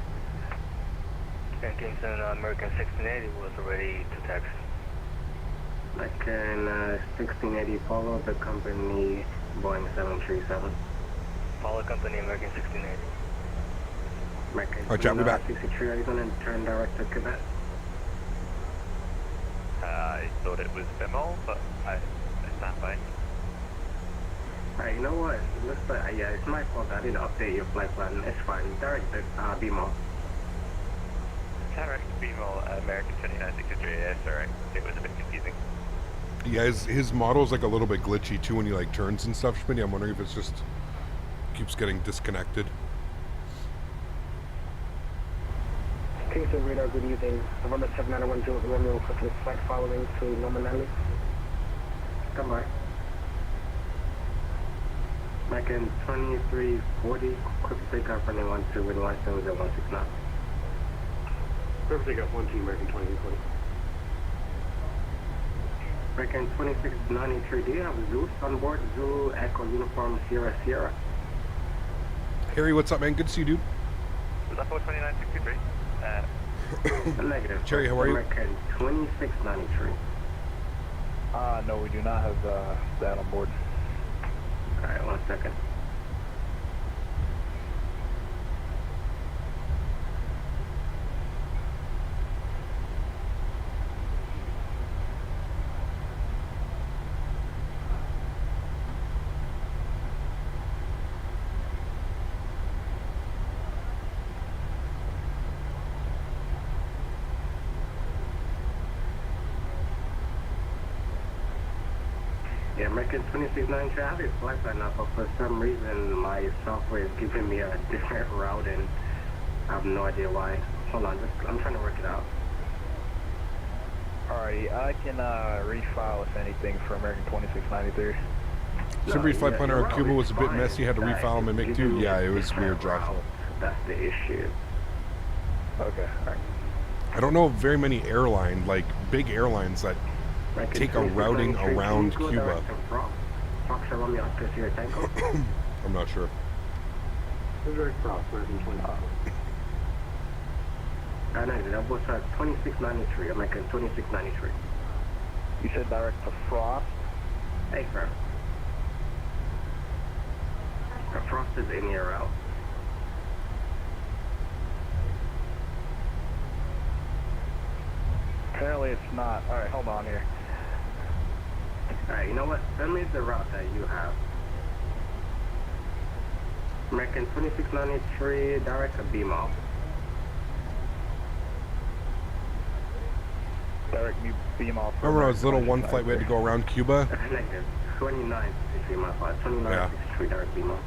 And Kingston, American 1680 was ready to taxi. American 1680, follow the company Boeing 737. Follow company American 1680. American Alright, chat, we back. 63, are you going to turn direct to Quebec? I thought it was Bemol, but I stand by. Alright, you know what? It looks like, yeah, it's my fault. I didn't update your flight plan. It's fine. Direct to BMO. Direct Bemol, American 2963, yeah, sorry. It was a bit confusing. Yeah, his model's like a little bit glitchy too when he like turns and stuff, Smitty. I'm wondering if it's just keeps getting disconnected. Kingston radar, good evening. November 7910 Romeo, quickly flight following to Nominelli. Come by. American 2340, quick takeoff running 12 with license 169. Perfect takeoff 12, American 2340. American 2693, do you have Zeus on board? Zulu Echo Uniform Sierra Sierra. Harry, what's up, man? Good to see you, dude. Was that for 2963? Negative. Cherry, how are you? American 2693. No, we do not have that on board. Alright, 1 second. Yeah, American 2693, I have your flight plan up, but for some reason my software is giving me a different route and I have no idea why. Hold on, I'm trying to work it out. Alrighty, I can refile if anything for American 2693. Somebody's flight plan around Cuba was a bit messy, had to refile them and make do. Yeah, it was weird, Josh. That's the issue. Okay, alright. I don't know of very many airline, like big airlines that take a routing around Cuba. I'm not sure. Direct cross, American 2340. I know, that was 2693, American 2693. You said direct to Frost? Hey, sir. Frost is in your route. Apparently it's not. Alright, hold on here. Alright, you know what? Send me the route that you have. American 2693, direct to BMO. Direct beam off. Remember those little one flight we had to go around Cuba? Negative. 2963, my fault. 2963, direct BMO.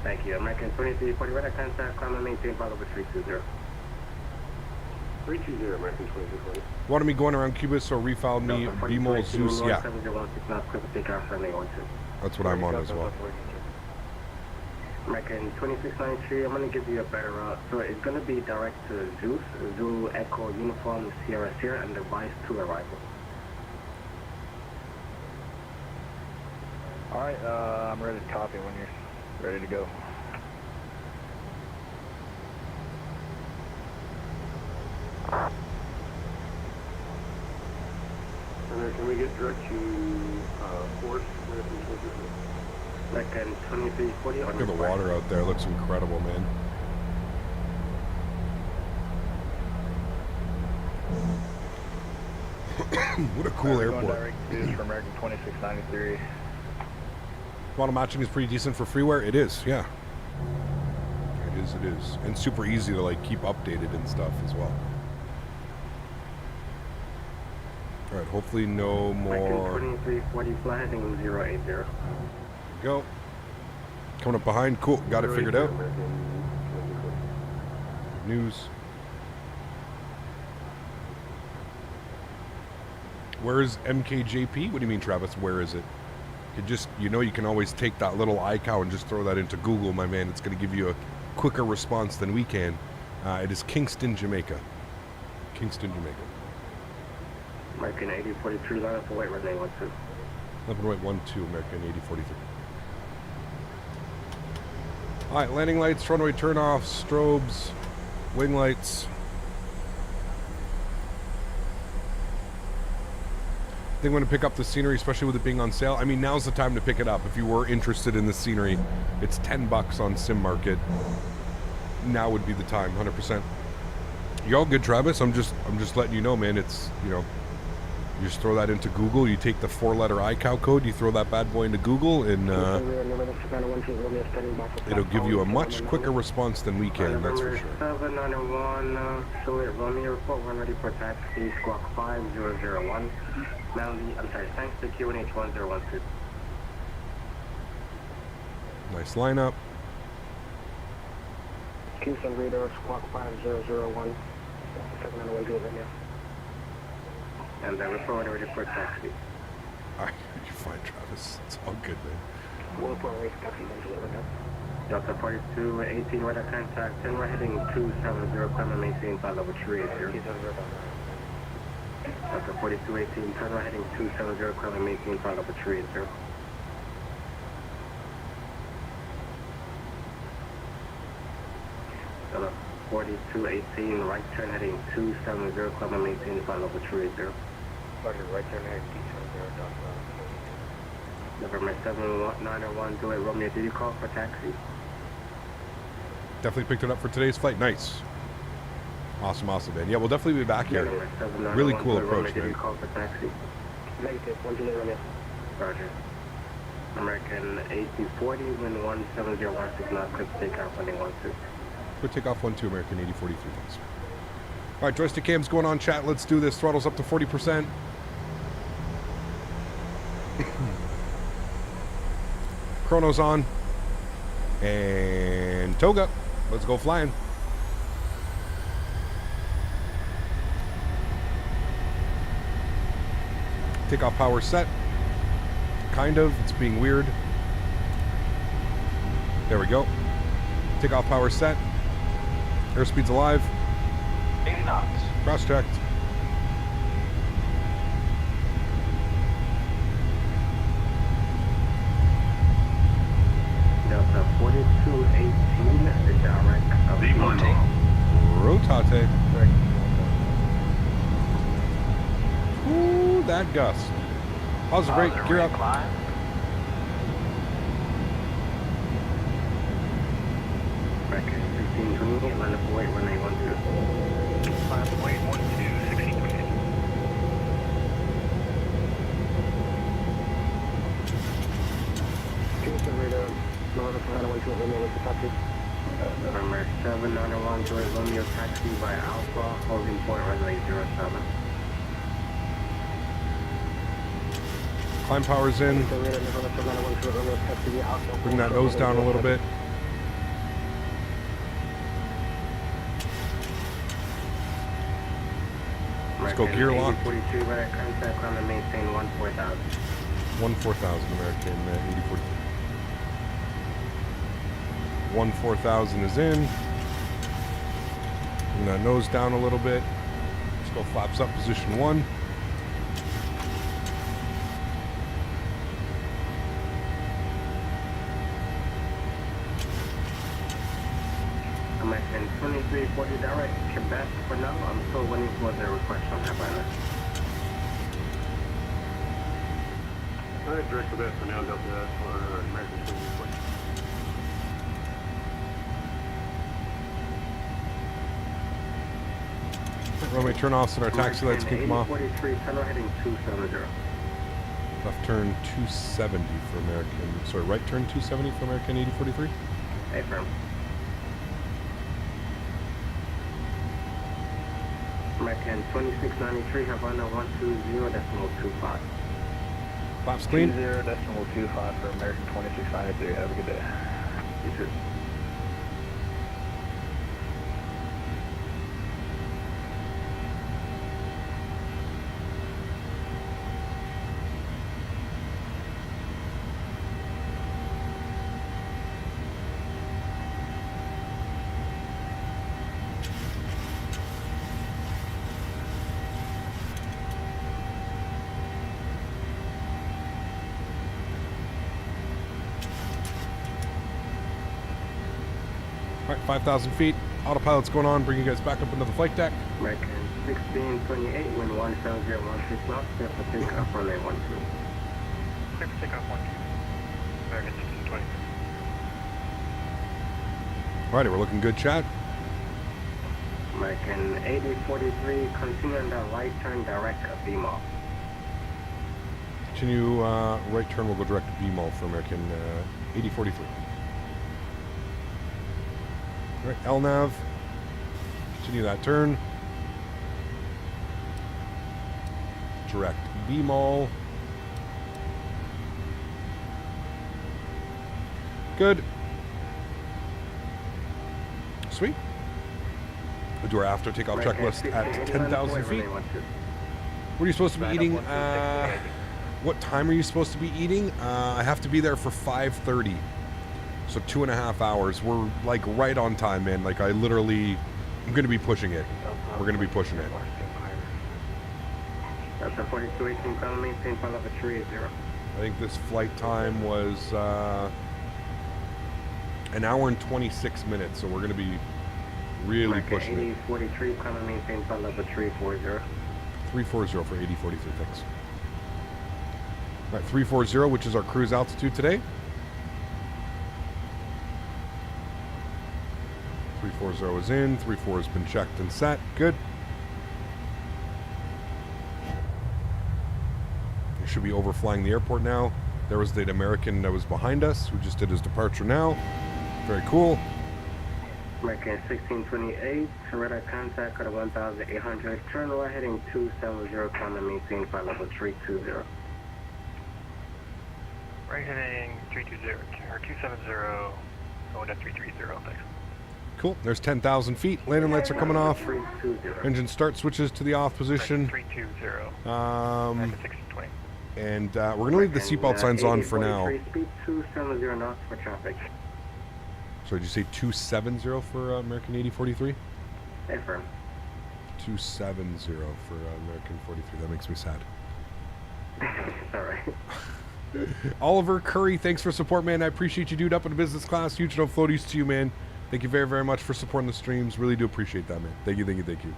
Thank you. American 2340, radar contact, climb and maintain, follow over 320. 320, American 2340. Wanted me going around Cuba, so refiled me BMO Zeus. Yeah, that's what I'm on as well. American 2693, I'm going to give you a better route. So it's going to be direct to Zeus, Zulu Echo Uniform Sierra Sierra, and device to arrival. Alright, I'm ready to copy when you're ready to go. And then can we get direct to Force, American 2340? American 2340 on Look at the water out there. It looks incredible, man. What a cool airport. Direct for American 2693. Model matching is pretty decent for freeware. It is, yeah. It is. And super easy to like keep updated and stuff as well. Alright, hopefully no more. 2340 fly heading 080. Go. Coming up behind. Cool. Got it figured out. News. Where is MKJP? What do you mean, Travis? Where is it? You just, you know, you can always take that little iCow and just throw that into Google, my man. It's going to give you a quicker response than we can. It is Kingston, Jamaica. Kingston, Jamaica. American 8043, line up for white runway 12. Level white 12, American 8043. Alright, landing lights, runway turn-offs, strobes, wing lights. I think I'm going to pick up the scenery, especially with it being on sale. I mean, now's the time to pick it up. If you were interested in the scenery, it's $10 on Sim Market. Now would be the time, 100%. You all good, Travis? I'm just letting you know, man. It's, you know, you just throw that into Google. You take the 4-letter iCow code, you throw that bad boy into Google, and it'll give you a much quicker response than we can, that's for sure. 791, Sólríkt, Romeo report, one ready for taxi, squawk 5001. Melody, I'm sorry, thanks to QNH 1012. Nice lineup. Kingston radar, squawk 5001. 791, good right now. And report ready for taxi. Alright, you're fine, Travis. It's all good, man. Report race taxi, Delta 42, 18, radar contact, 10, we're heading 270, climate maintain, flight level 380. Delta 42, 18, 10, we're heading 270, climate maintain, flight level 380. Delta 42, 18, right turn heading 270, climate maintain, flight level 380. Roger, right turn heading 270, November 7901, do it, Romeo, did you call for taxi? Definitely picked it up for today's flight. Nice. Awesome, awesome, man. Yeah, we'll definitely be back here. Really cool approach, man. Call for taxi. Negative, 120, Roger. American 8040, wind 17016 knots, quick takeoff, landing 12. Quick takeoff 12, American 8043, thanks. All right, joystick cam's going on, chat. Let's do this. Throttle's up to 40%. Chrono's on. And toga. Let's go flying. Takeoff power set. Kind of. It's being weird. There we go. Takeoff power set. Airspeed's alive. 80 knots. Cross-checked. Delta 4218, the direct of V1. Rotate. Ooh, that gust. Pause the brake, gear up. Climb. Record 1628, line up for weight 1812. 5.12, 1628. Kingston radar, November 912, Romeo with the taxi. November 791, Joy Romeo taxi by Alpha, holding point runway 07. Climb power's in. Bring that nose down a little bit. Let's go gear lock. 42, radar contact, climb and maintain 14,000. 14,000 American 8043. 14,000 is in. Bring that nose down a little bit. Let's go flaps up, position 1. American 2340 direct, Quebec for now. I'm still waiting for the request on that pilot. Alright, direct for that for now, Delta for American 2340. Runway turn offs and our taxi lights can come off. 43, tunnel heading 270. Left turn 270 for American. Sorry, right turn 270 for American 8043. Affirm. American 2693, Havana 120.25. Flaps clean. 20.25 for American 2693. Have a good day. You too. All right, 5,000 feet. Autopilot's going on. Bring you guys back up into the flight deck. American 1628, wind 17016 knots, clear for takeoff, runway 12. Clear for takeoff 12. American 1620. Alrighty, we're looking good, Chad. American 8043, continue on the right turn, direct beam off. Continue right turn. We'll go direct to BMAL for American 8043. All right, LNAV. Continue that turn. Direct BMAL. Good. Sweet. We'll do our after takeoff checklist at 10,000 feet. What are you supposed to be eating? What time are you supposed to be eating? I have to be there for 5:30. So 2.5 hours. We're like right on time, man. Like I'm going to be pushing it. We're going to be pushing it. That's a 4218, final maintain, final of a 30. I think this flight time was an hour and 26 minutes. So we're going to be really pushing it. 8043, final maintain, final of a 340. 340 for 8043, thanks. All right, 340, which is our cruise altitude today. 340 is in. 34 has been checked and set. Good. We should be overflying the airport now. There was the American that was behind us who just did his departure now. Very cool. American 1628, radar contact at 1,800. Turn right heading 270, climb and maintain flight level 320. Right heading 320, or 270, going to 330, thanks. Cool. There's 10,000 feet. Landing lights are coming off. Engine start switches to the off position. 320. And we're going to leave the seatbelt signs on for now. Speed 270 knots for traffic. So did you say 270 for American 8043? Affirm. 270 for American 43. That makes me sad. Sorry. Oliver Curry, thanks for support, man. I appreciate you, dude. Up in the business class. Huge no floaties to you, man. Thank you very, very much for supporting the streams. Really do appreciate that, man. Thank you, thank you, thank you.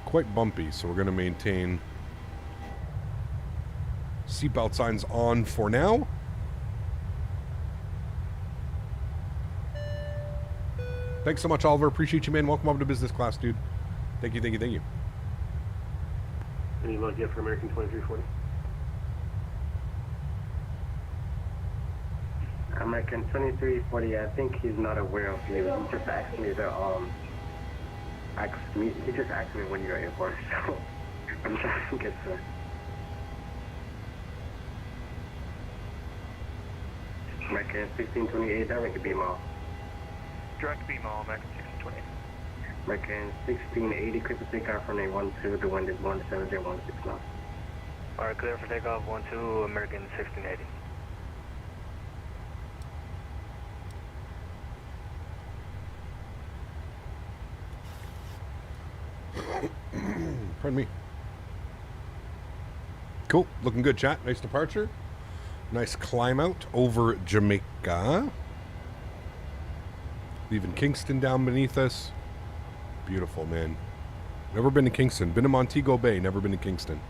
Quite bumpy, so we're going to maintain seatbelt signs on for now. Thanks so much, Oliver. Appreciate you, man. Welcome up to business class, dude. Thank you, thank you, thank you. Any luck yet for American 2340? American 2340, I think he's not aware of you. He just asked me he just asked me when you're at airport, so I'm trying to get to American 1628, direct beam off. Direct beam off, American 1628. American 1680, clear for takeoff from A12, the wind is 17016 knots. Alright, clear for takeoff 12, American 1680. Pardon me. Cool. Looking good, chat. Nice departure. Nice climb out over Jamaica. Leaving Kingston down beneath us. Beautiful, man. Never been to Kingston. Been to Montego Bay. Never been to Kingston.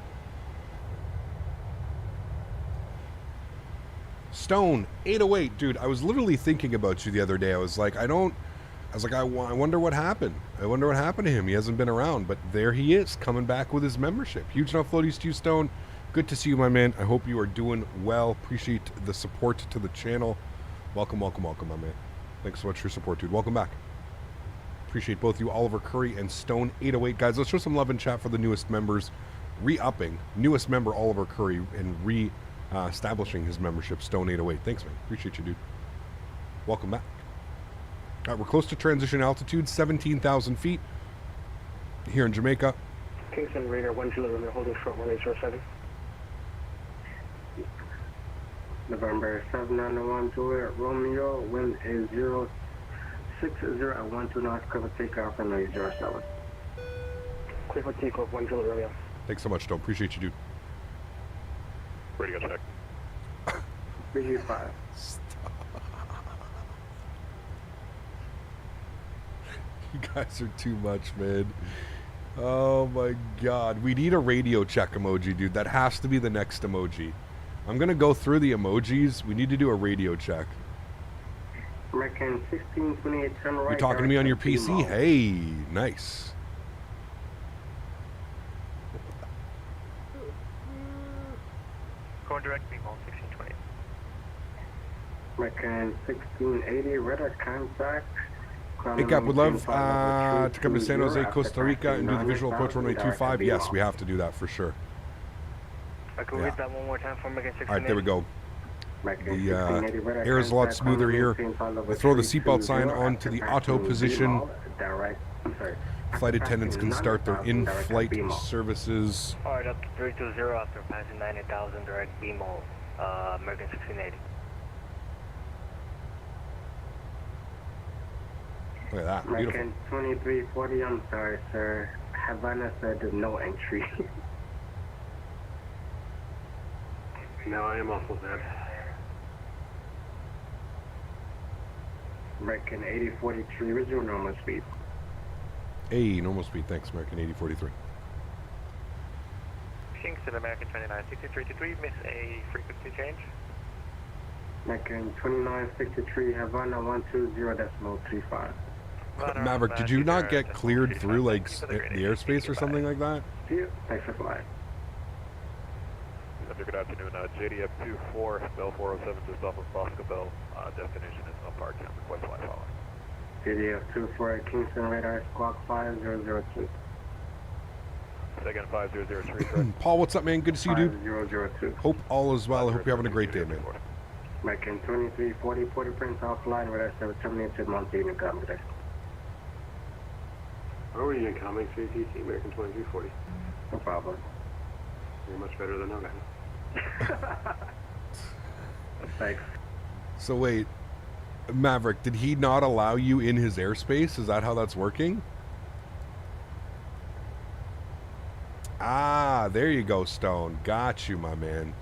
Stone 808, dude. I was literally thinking about you the other day. I was like, I wonder what happened. I wonder what happened to him. He hasn't been around, but there he is, coming back with his membership. Huge enough floaties to you, Stone. Good to see you, my man. I hope you are doing well. Appreciate the support to the channel. Welcome, welcome, welcome, my man. Thanks so much for your support, dude. Welcome back. Appreciate both you, Oliver Curry and Stone 808. Guys, let's show some love in chat for the newest members. Re-upping. Newest member, Oliver Curry, and establishing his membership, Stone 808. Thanks, man. Appreciate you, dude. Welcome back. All right, we're close to transition altitude, 17,000 feet here in Jamaica. Kingston Radar 1 Juliet, they're holding short 1807. November 791 Juliet Romeo, wind is 060 at 12 knots, clear for takeoff and 07. Clear for takeoff 1 Juliet Romeo. Thanks so much, Stone. Appreciate you, dude. Radio check. BG5. You guys are too much, man. Oh my god. We need a radio check emoji, dude. That has to be the next emoji. I'm gonna go through the emojis. We need to do a radio check. American 1628, turn right. You're talking to me on your PC? Hey, nice. Going direct beam on 1620. American 1680, radar contact. Hey Cap, would love to come to San Jose, Costa Rica and do the visual approach runway 25. Yes, we have to do that for sure. I can read that one more time for American 1680. Alright, there we go. The air is a lot smoother here. I throw the seatbelt sign onto the auto position. Flight attendants can start their in-flight services. Alright, up to 320 after passing 90,000 direct beam on American 1680. Look at that, beautiful. American 2340, I'm sorry, sir. Havana said no entry. No, I am awful bad. American 8043, original normal speed. Hey, normal speed, thanks, American 8043. Kingston, American 296323, miss a frequency change. American 2963, Havana 120.35. Maverick, did you not get cleared through like the airspace or something like that? Yeah, thanks for flying. Good afternoon, JDF 24, Bell 407, just off of Bosco Bell. Destination is on Park Town, request flight following. JDF 24, Kingston radar, squawk 5002. Second 5003, correct. Paul, what's up, man? Good to see you, dude. 5002. Hope all is well. I hope you're having a great day, man. American 2340, Port-au-Prince offline, radar service terminated, Montana, incoming today. How are you incoming, CTC, American 2340? No problem. You're much better than I am. Thanks. So wait, Maverick, did he not allow you in his airspace? Is that how that's working? Ah, there you go, Stone. Got you, my man.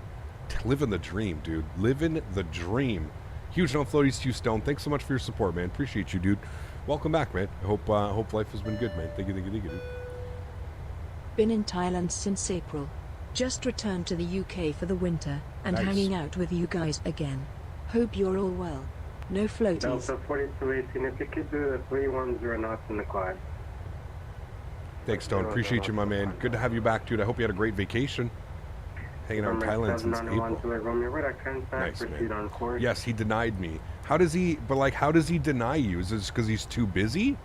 Living the dream, dude. Living the dream. Huge no floaties to you, Stone. Thanks so much for your support, man. Appreciate you, dude. Welcome back, man. I hope life has been good, man. Thank you, dude. Been in Thailand since April. Just returned to the UK for the winter, and Nice. hanging out with you guys again. Hope you're all well. No floaties. Delta 4218, if you could do the 310 knots in the quad. Thanks, Stone. Appreciate you, my man. Good to have you back, dude. I hope you had a great vacation. Hanging out in Thailand since April. Nice, man. Yes, he denied me. How does he deny you? Is it just because he's too busy?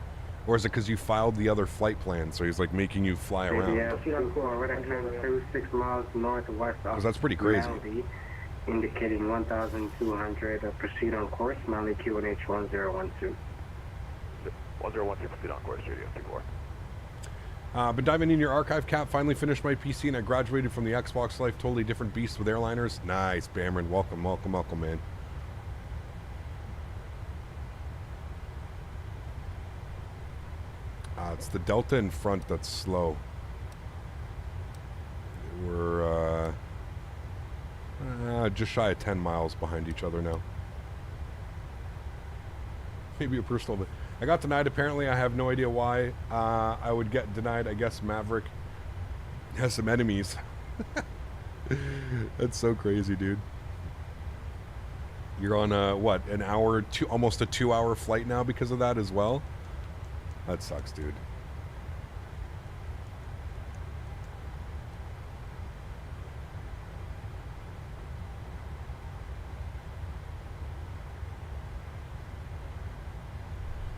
Or is it because you filed the other flight plan, so he's like making you fly around? Yeah, 6 miles northwest of That's pretty crazy. Maldi, indicating 1,200. Proceed on course, Mali QNH 1012. 1012, proceed on course, JDF 24. Been diving in your archive, Cap. Finally finished my PC and I graduated from the Xbox life. Totally different beast with airliners. Nice, Bamron. Welcome, man. It's the Delta in front that's slow. We're just shy of 10 miles behind each other now. Maybe a personal, but I got denied. Apparently, I have no idea why I would get denied. I guess Maverick has some enemies. That's so crazy, dude. You're on a, what, an hour, almost a 2-hour flight now because of that as well? That sucks, dude.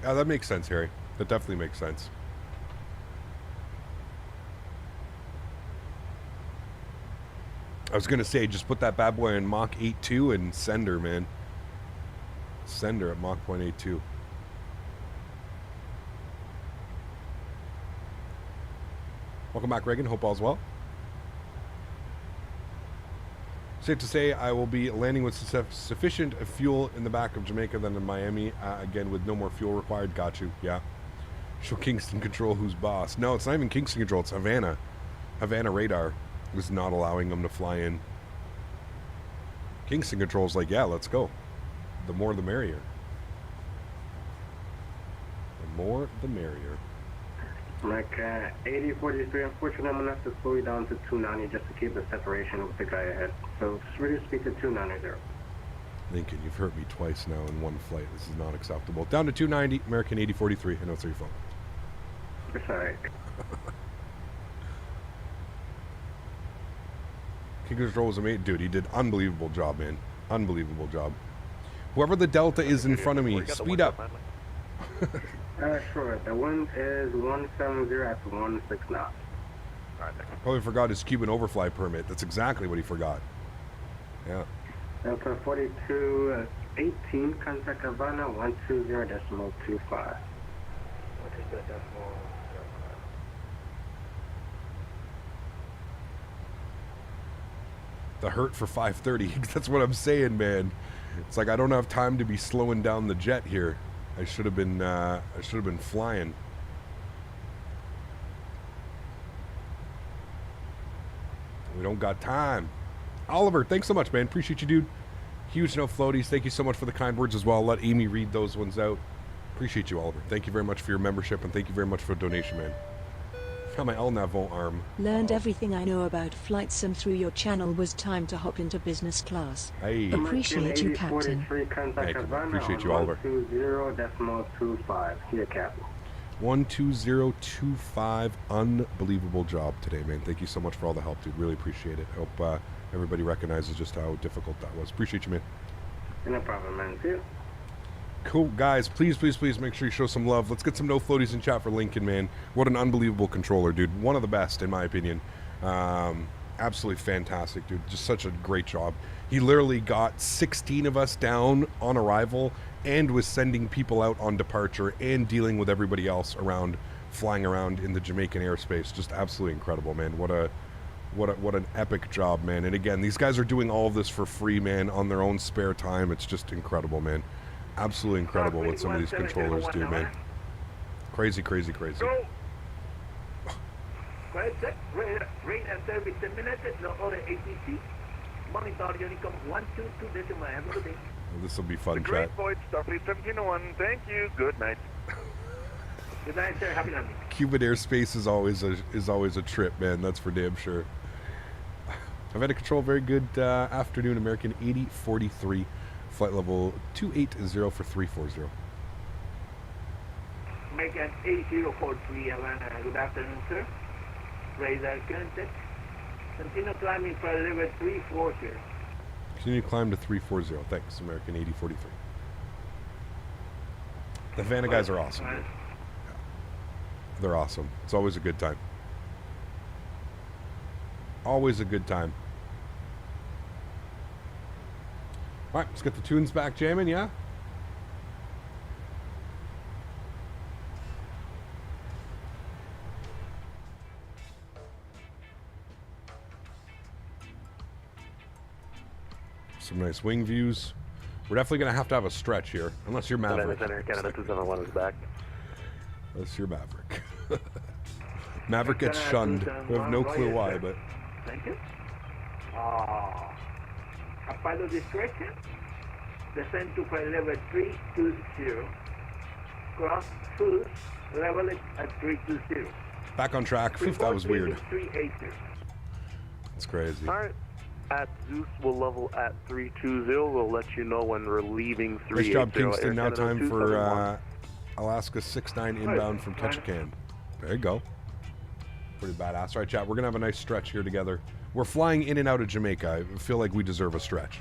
Yeah, that makes sense, Harry. That definitely makes sense. I was going to say, just put that bad boy in Mach 8.2 and send her, man. Send her at Mach 0.82. Welcome back, Reagan. Hope all's well. Safe to say I will be landing with sufficient fuel in the back of Jamaica than in Miami. Again, with no more fuel required. Got you. Yeah. Show Kingston Control who's boss. No, it's not even Kingston Control. It's Havana. Havana Radar was not allowing them to fly in. Kingston Control's like, yeah, let's go. The more the merrier. The more the merrier. Like 8043, unfortunately, I'm going to have to slow you down to 290 just to keep the separation with the guy ahead. So just really speak to 290 there. Lincoln, you've hurt me twice now in one flight. This is not acceptable. Down to 290, American 8043. I know it's your phone. It's alright. King Control was amazing. Dude, he did unbelievable job, man. Unbelievable job. Whoever the Delta is in front of me, speed up. Sure. The wind is 170 at 16 knots. Probably forgot his Cuban overfly permit. That's exactly what he forgot. Yeah. Delta 4218, contact Havana 120.25. The hurt for 530. That's what I'm saying, man. It's like I don't have time to be slowing down the jet here. I should have been flying. We don't got time. Oliver, thanks so much, man. Appreciate you, dude. Huge no floaties. Thank you so much for the kind words as well. I'll let Amy read those ones out. Appreciate you, Oliver. Thank you very much for your membership, and thank you very much for a donation, man. Got my El Navon arm. Learned everything I know about flight sim through your channel. Was time to hop into business class. Hey. Appreciate you, Captain. Hey, appreciate you, Oliver. 120.25. Here, Captain. 12025. Unbelievable job today, man. Thank you so much for all the help, dude. Really appreciate it. I hope everybody recognizes just how difficult that was. Appreciate you, man. No problem, man. See you. Cool, guys. Please, please, please make sure you show some love. Let's get some no floaties in chat for Lincoln, man. What an unbelievable controller, dude. One of the best, in my opinion. Absolutely fantastic, dude. Just such a great job. He literally got 16 of us down on arrival and was sending people out on departure and dealing with everybody else around, flying around in the Jamaican airspace. Just absolutely incredible, man. What an epic job, man. And again, these guys are doing all of this for free, man, on their own spare time. It's just incredible, man. Absolutely incredible what some of these controllers do, man. Crazy, crazy, crazy. Radar service terminated, no other ATC. Monitor Unicom 122 have a good day. This will be fun, chat. Great Void, Starfleet 1701. Thank you. Good night. Good night, sir. Happy landing. Cuban airspace is always a trip, man. That's for damn sure. I've had a control. Very good afternoon, American 8043. Flight level 280 for 340. American 8043, Havana. Good afternoon, sir. Radar contact. Continue climbing for level 340. Continue climb to 340. Thanks, American 8043. The Havana guys are awesome, dude. Yeah. They're awesome. It's always a good time. Always a good time. All right, let's get the tunes back jamming, yeah? Some nice wing views. We're definitely going to have a stretch here, unless you're Maverick. Canada 271 is back. Unless you're Maverick. Maverick gets shunned. We have no clue why, but... Thank you. A pilot discretion. Descend to flight level 320. cross Souza, level it at 320. Back on track. Phew, that was weird. 380. It's crazy. All right. At Zeus, we'll level at 320. We'll let you know when we're leaving 380. Nice job, Kingston. Now Canada time for 271. Alaska 69 inbound from Ketchikan. There you go. Pretty badass. All right, chat. We're going to have a nice stretch here together. We're flying in and out of Jamaica. I feel like we deserve a stretch.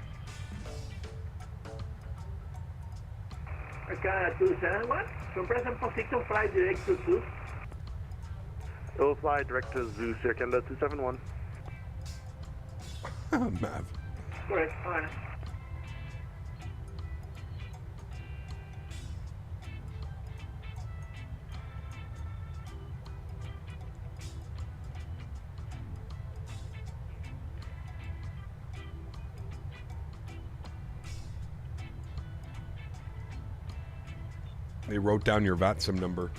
Canada 271. From present position, fly direct to Zeus. It will fly direct to Zeus, Air Canada 271. Mav. Correct. All right. They wrote down your VATSIM number.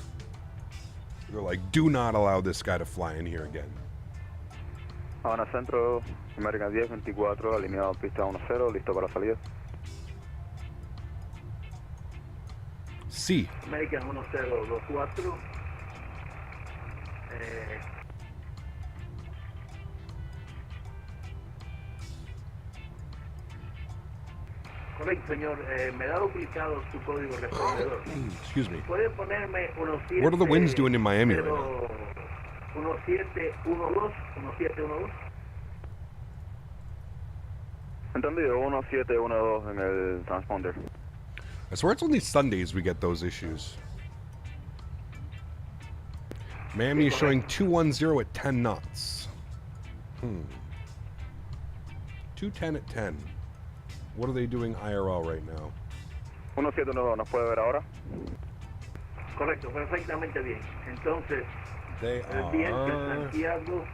They're like, do not allow this guy to fly in here again. Habana Centro, American 1024, alineado pista 10, listo para salida. Sí. American 1024. Correcto, señor. Me da duplicado su código respondedor. Excuse me. ¿Puede ponerme 17... What are the winds doing in Miami right now? 1712, 1712. Entendido, 1712 en el transponder. I swear it's only Sundays we get those issues. Miami is showing 210 at 10 knots. 210 at 10. What are they doing IRL right now? 1712, ¿nos puede ver ahora? Correcto, perfectamente bien. Entonces, they el viento en Santiago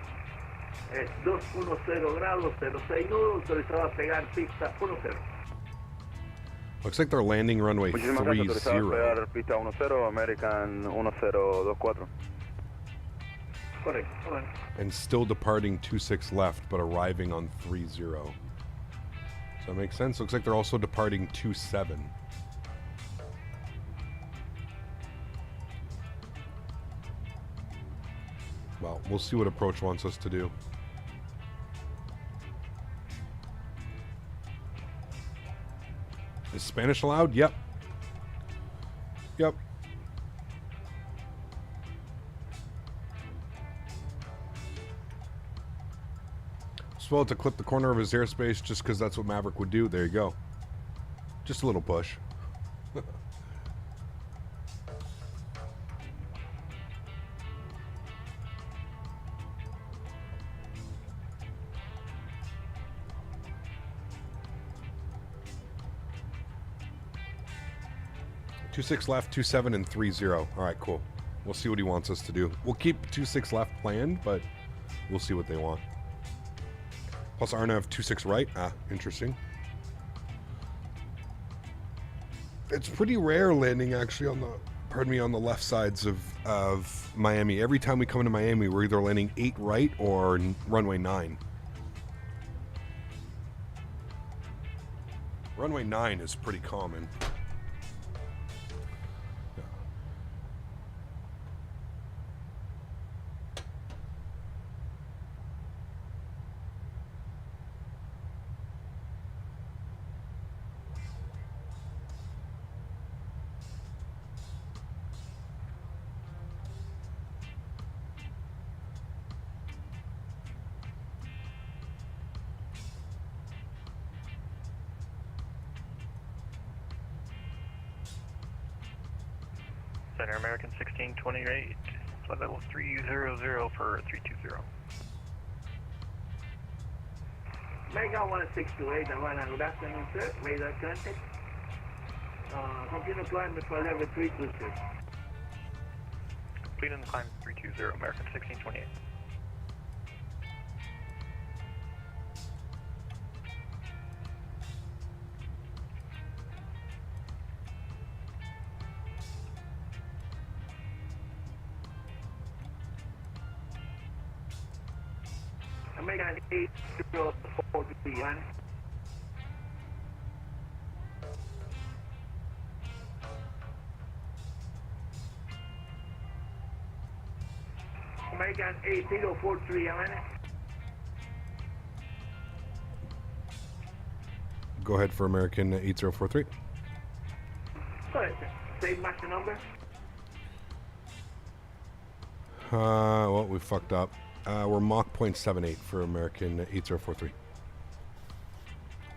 es 210 grados, 06 nudos, autorizado a pegar pista 10. Looks like they're landing runway 30. Autorizado a pegar pista 10, American 1024. Correcto, correcto. And still departing 26 left, but arriving on 30. Does that make sense? Looks like they're also departing 27. Well, we'll see what approach wants us to do. Is Spanish allowed? Yep. Yep. Swell to clip the corner of his airspace just because that's what Maverick would do. There you go. Just a little push. 26 left, 27 and 30. All right, cool. We'll see what he wants us to do. We'll keep 26 left planned, but we'll see what they want. Plus Arnav 26 right. Ah, interesting. It's pretty rare landing actually on the, pardon me, on the left sides of Miami. Every time we come into Miami, we're either landing 8 right or runway 9. Runway 9 is pretty common. Center American 1628, flight level 300 for 320. Mega 1628, Havana, good afternoon, sir. Radar contact. Continue climb for level 320. Completing the climb 320, American 1628. American 8041. American 8043, Havana. Go ahead for American 8043. Correct, sir. Same master number. Well, we fucked up. We're Mach 0.78 for American 8043.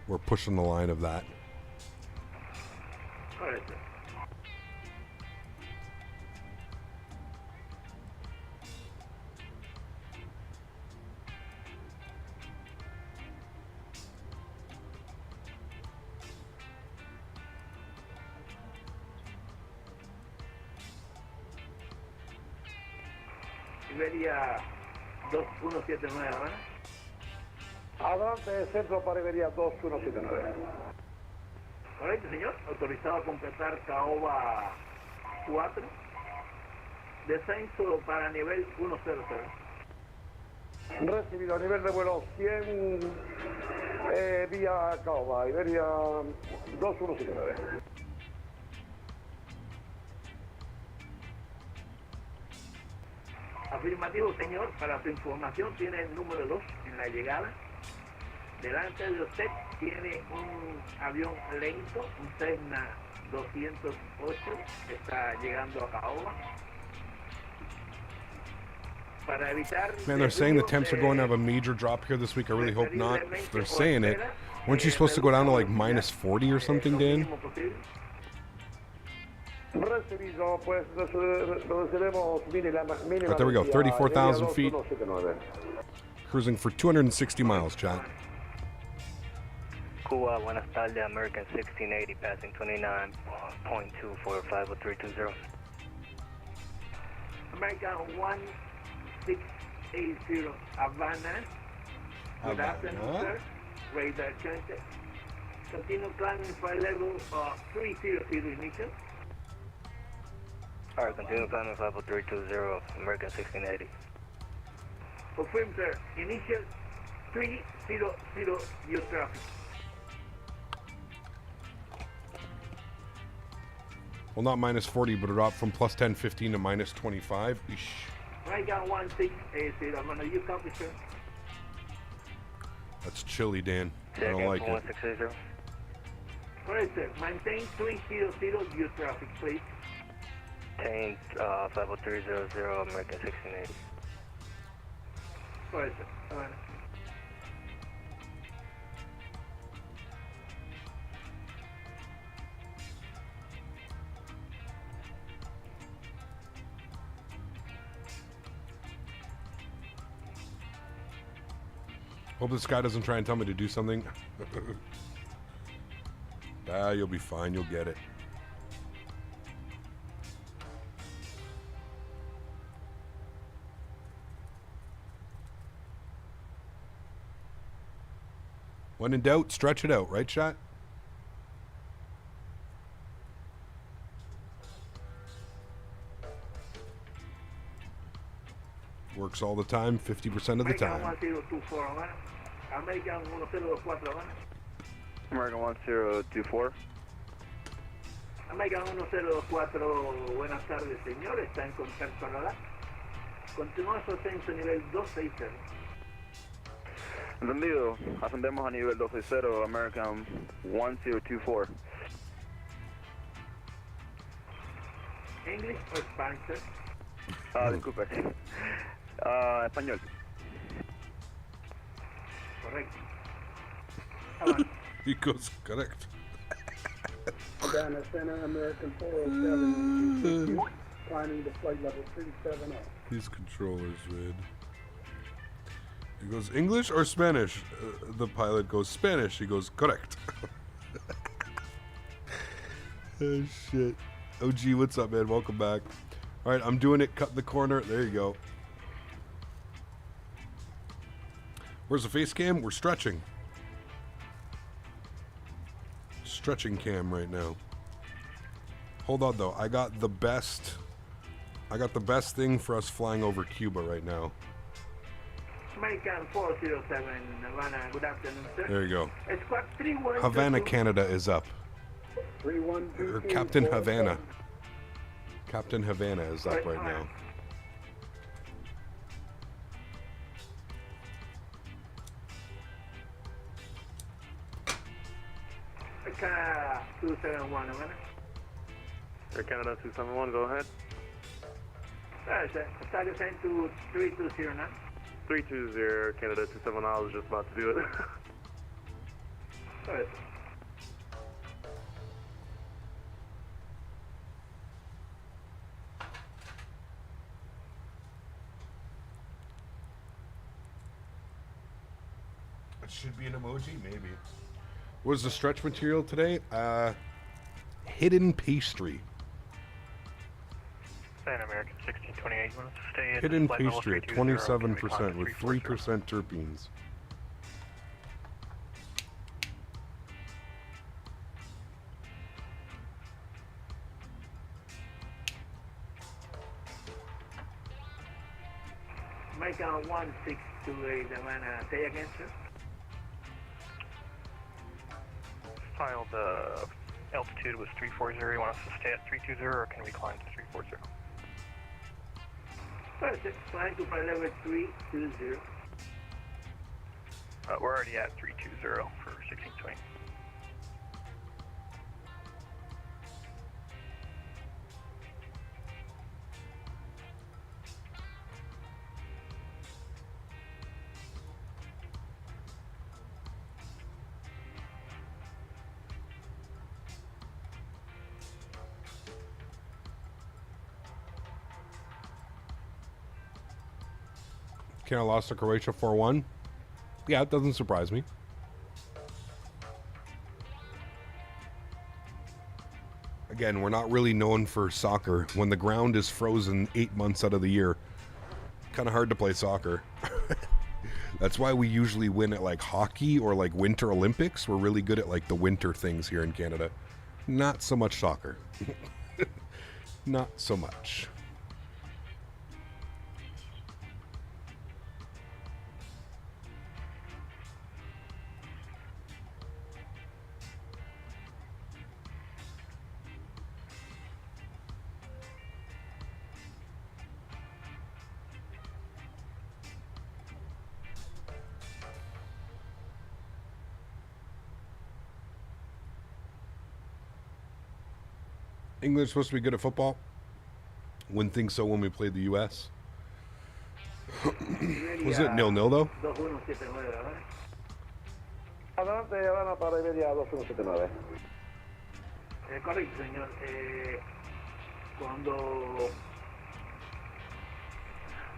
We're pushing the line of that. Correct, sir. Iberia 2179, ¿verdad? Adelante, centro para Iberia 2179. Correcto, señor. Autorizado a completar Caoba 4. Descenso para nivel 100. Recibido a nivel de vuelo 100 vía Caoba, Iberia 2179. Afirmativo, señor. Para su información, tiene el número 2 en la llegada. Delante de usted tiene un avión lento, un Cessna 208, está llegando a Caoba. Para evitar... Man, they're saying the temps are going to have a major drop here this week. I really hope not. If they're saying it, weren't you supposed to go down to like minus 40 or something, Dan? Recibido, pues recibimos mínima. Right, there we go, 34,000 feet. Cruising for 260 miles, chat. Cuba, buenas tardes, American 1680, passing 29.2 for 50320. American 1680, Havana. Good afternoon, sir. Radar check. Continue climbing for level 300 initial. Alright, continue climbing 50320, American 1680. Confirm, sir. Initial 300 view traffic. Well, not minus 40, but a drop from plus 10, 15 to minus 25. Eesh. Right on 1680. I'm gonna you copy, sir. That's chilly, Dan. I don't like it. 1680. Correct, sir. Maintain 300 view traffic, please. Maintain 50300, American 1680. Correct, sir. Havana. Hope this guy doesn't try and tell me to do something. You'll be fine. You'll get it. When in doubt, stretch it out, right, chat? Works all the time, 50% of the time. American 1024, Havana. American 1024, Havana. American 1024. American 1024, buenas tardes, señor. Está en contacto radar. Continúa su ascenso nivel 260. Entendido. Ascendemos a nivel 260, American 1024. English or Spanish, sir? Disculpe. Español. Correcto. He goes, correct. Havana Center, American 407, climbing to flight level 370. These controllers, man. He goes, English or Spanish? The pilot goes, Spanish. He goes, correct. Oh, shit. OG, what's up, man? Welcome back. All right, I'm doing it. Cut the corner. There you go. Where's the face cam? We're stretching. Stretching cam right now. Hold on, though. I got the best thing for us flying over Cuba right now. American 407, Havana, good afternoon, sir. There you go. Squad 3122. Havana, Canada is up. 3122. Or Captain Havana. Captain Havana is up right now. Canada 271, Atlanta. Air Canada 271, go ahead. Start descent to 320 now. 320, Canada 271, I was just about to do it. Sorry. It should be an emoji, maybe. What was the stretch material today? Hidden pastry. San American 1628, you want us to stay in Hidden flight level pastry at 320, 27% with 3% terpenes. Make 1628, Atlanta. Say again, sir. File the altitude was 340. You want us to stay at 320 or can we climb to 340? Perfect. Climb to flight level 320. We're already at 320 for 1620. Canada lost to Croatia 4-1. Yeah, it doesn't surprise me. Again, we're not really known for soccer. When the ground is frozen 8 months out of the year, kind of hard to play soccer. That's why we usually win at like hockey or like Winter Olympics. We're really good at like the winter things here in Canada. Not so much soccer. Not so much. England's supposed to be good at football. Wouldn't think so when we played the U.S. Was it 0-0 though? Adelante, Havana para Iberia 2179. Correcto, señor. Cuando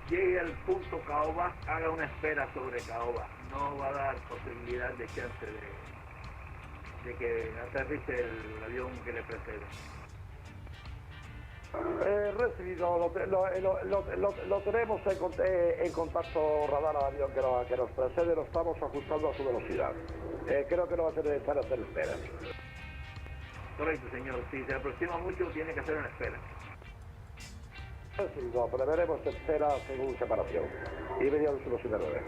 llegue al punto Caoba, haga una espera sobre Caoba. No va a dar posibilidad de chance de que aterrice el avión que le precede. Recibido, lo tenemos en contacto radar al avión que nos precede, lo estamos ajustando a su velocidad. Creo que no va a ser necesario hacer espera. Correcto, señor. Si se aproxima mucho, tiene que hacer una espera. Recibido, preveremos espera según separación. Y venía 179.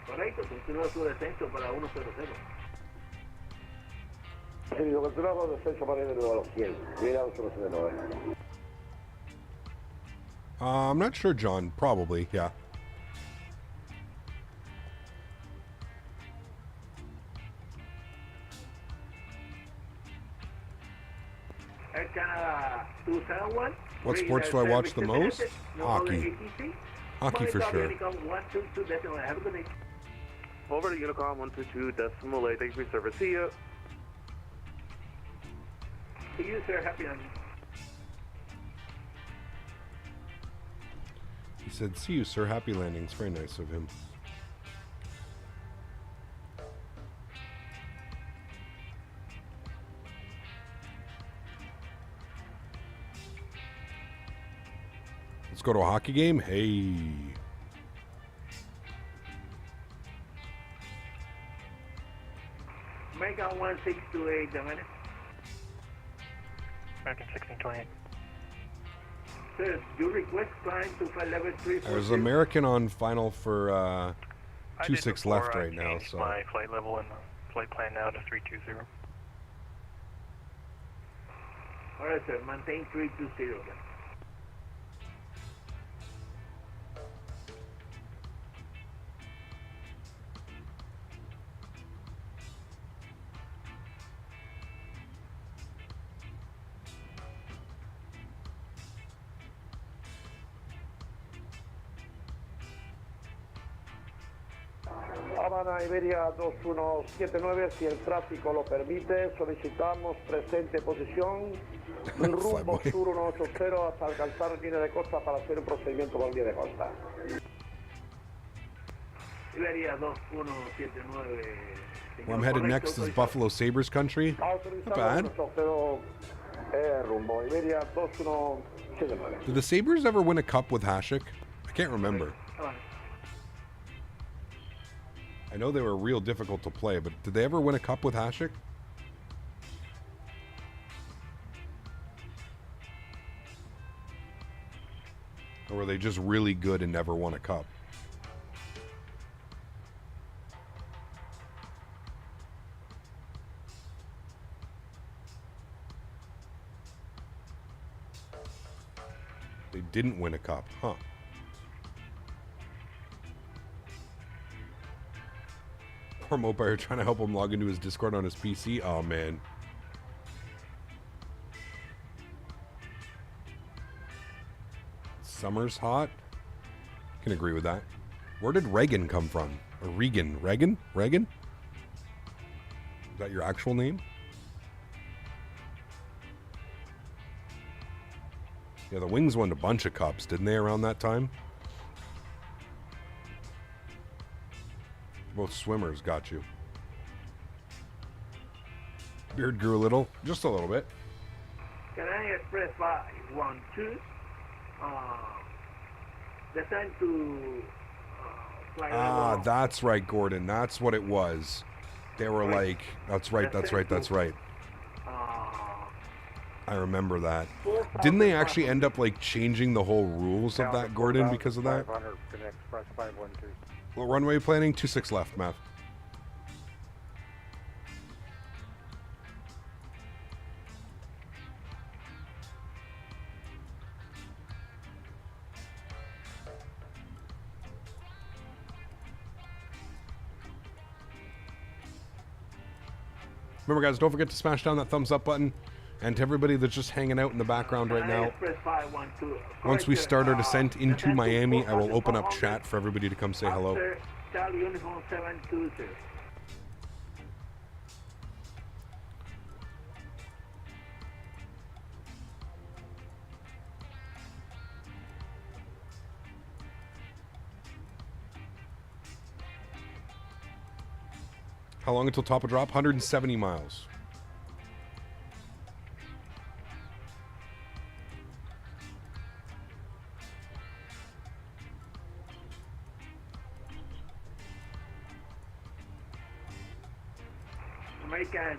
Correcto, continúa su descenso para 100. Recibido, continuamos descenso para ir de nuevo a los 100. Y venía 179. I'm not sure, John. Probably, yeah. Air Canada 271. What sports do I watch the most? Hockey. Hockey for sure. Have a good day. Over to Unicom 122.8. Thanks for your service. See you. See you, sir. Happy on you. He said, "See you, sir. Happy landings." Very nice of him. Let's go to a hockey game. Hey. Make on 1628, the minute. American 1628. Sir, you request climb to flight level 340. There's American on final for 26 left right now. So my flight level and the flight plan now to 320. All right, sir. Maintain 320. Okay. Habana Iberia 2179, si el tráfico lo permite, solicitamos presente posición, rumbo sur 180 hasta alcanzar línea de costa para hacer un procedimiento por línea de costa. Iberia 2179. Where I'm headed next is Buffalo Sabres country. Not bad. Rumbo Iberia 2179. Did the Sabres ever win a cup with Hasek? I can't remember. I know they were real difficult to play, but did they ever win a cup with Hasek? Or were they just really good and never won a cup? They didn't win a cup, huh? Poor Mopar trying to help him log into his Discord on his PC. Oh, man. Summer's hot. Can agree with that. Where did Reagan come from? Or Regan? Reagan? Reagan? Is that your actual name? Yeah, the Wings won a bunch of cups, didn't they, around that time? Both swimmers got you. Beard grew a little, just a little bit. Can I express 512? Descend to fly level. That's right, Gordon. That's what it was. They were like, that's right, that's right, that's right. I remember that. Didn't they actually end up like changing the whole rules of that, Gordon, because of that? Well, runway planning, 26 left, Matt. Remember, guys, don't forget to smash down that thumbs up button. And to everybody that's just hanging out in the background right now, once we start our descent into Miami, I will open up chat for everybody to come say hello. Charlie Uniform 720. How long until top of drop? 170 miles. American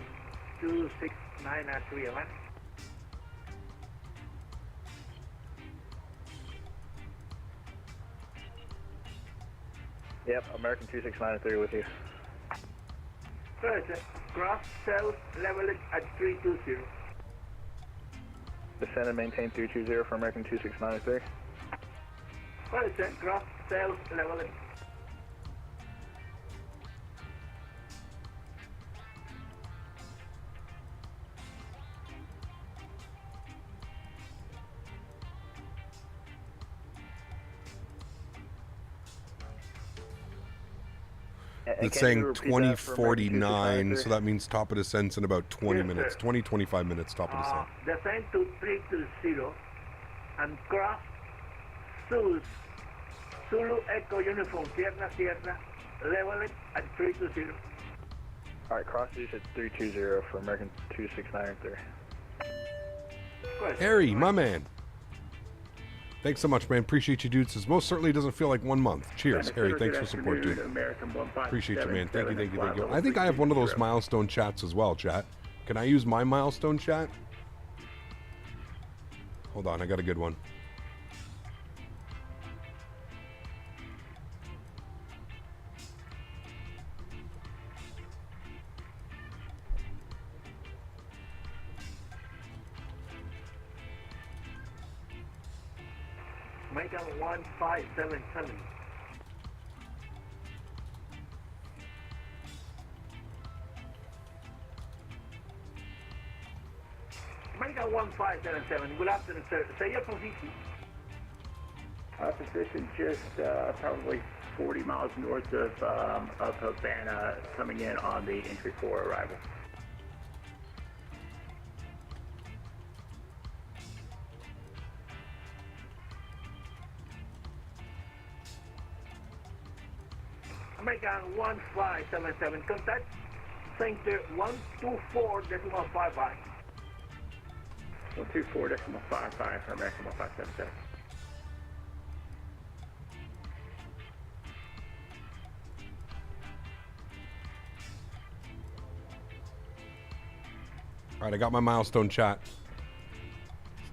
269 at 311. Yep, American 269 at 3 with you. First, cross south, level it at 320. Descend and maintain 320 for American 269 at 3. First, cross south, level it. It's saying 2049, so that means top of descent's in about 20 minutes. 20, 25 minutes top of descent. Descend to 320 and cross Zulu Echo Uniform, Sierra, level it at 320. Alright, cross Zeus at 320 for American 269 at 3. Harry, my man. Thanks so much, man. Appreciate you, dude. Says most certainly doesn't feel like 1 month. Cheers, Harry. Thanks for support, dude. Appreciate you, man. Thank you, thank you, thank you. I think I have one of those milestone chats as well, chat. Can I use my milestone chat? Hold on, I got a good one. Make up 1577. Make up 1577. Good afternoon, sir. Say your position. Position just probably 40 miles north of Havana, coming in on the entry 4 arrival. American 1577, contact center 124.55. 124.55 for American 1577. All right, I got my milestone, chat.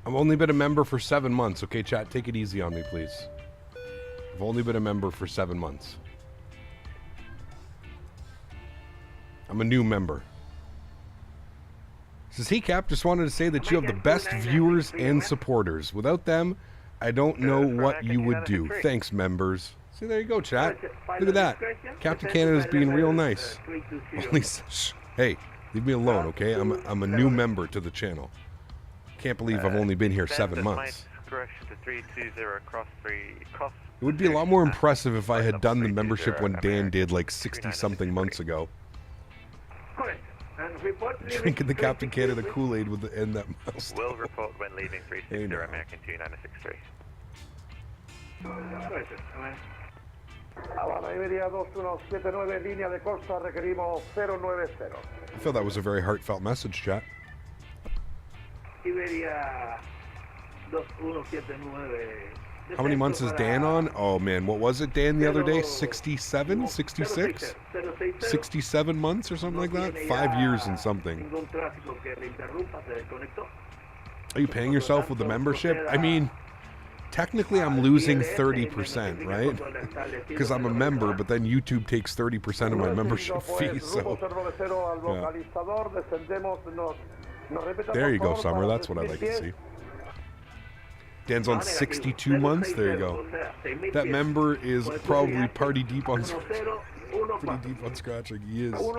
I've only been a member for 7 months. Okay, chat, take it easy on me, please. I've only been a member for 7 months. I'm a new member. Says, hey, Cap, just wanted to say that you have the best viewers and supporters. Without them, I don't know what you would do. Thanks, members. See, there you go, chat. Look at that. Captain Canada's being real nice. Hey, leave me alone, okay? I'm a new member to the channel. Can't believe I've only been here 7 months. Correction to 320 cross 3 cost. It would be a lot more impressive if I had done the membership when Dan did like 60-something months ago. Drinking the Captain Canada Kool-Aid with the end that milestone. Will report when leaving 360 American 2963. Habana Iberia 2179, línea de costa, requerimos 090. I feel that was a very heartfelt message, chat. Iberia 2179. How many months is Dan on? Oh man, what was it, Dan, the other day? 67? 66? 67 months or something like that? 5 years and something. Are you paying yourself with the membership? I mean, technically I'm losing 30%, right? Because I'm a member, but then YouTube takes 30% of my membership fee, so... Yeah. There you go, Summer. That's what I like to see. Dan's on 62 months. There you go. That member is probably pretty deep on scratching. He is. How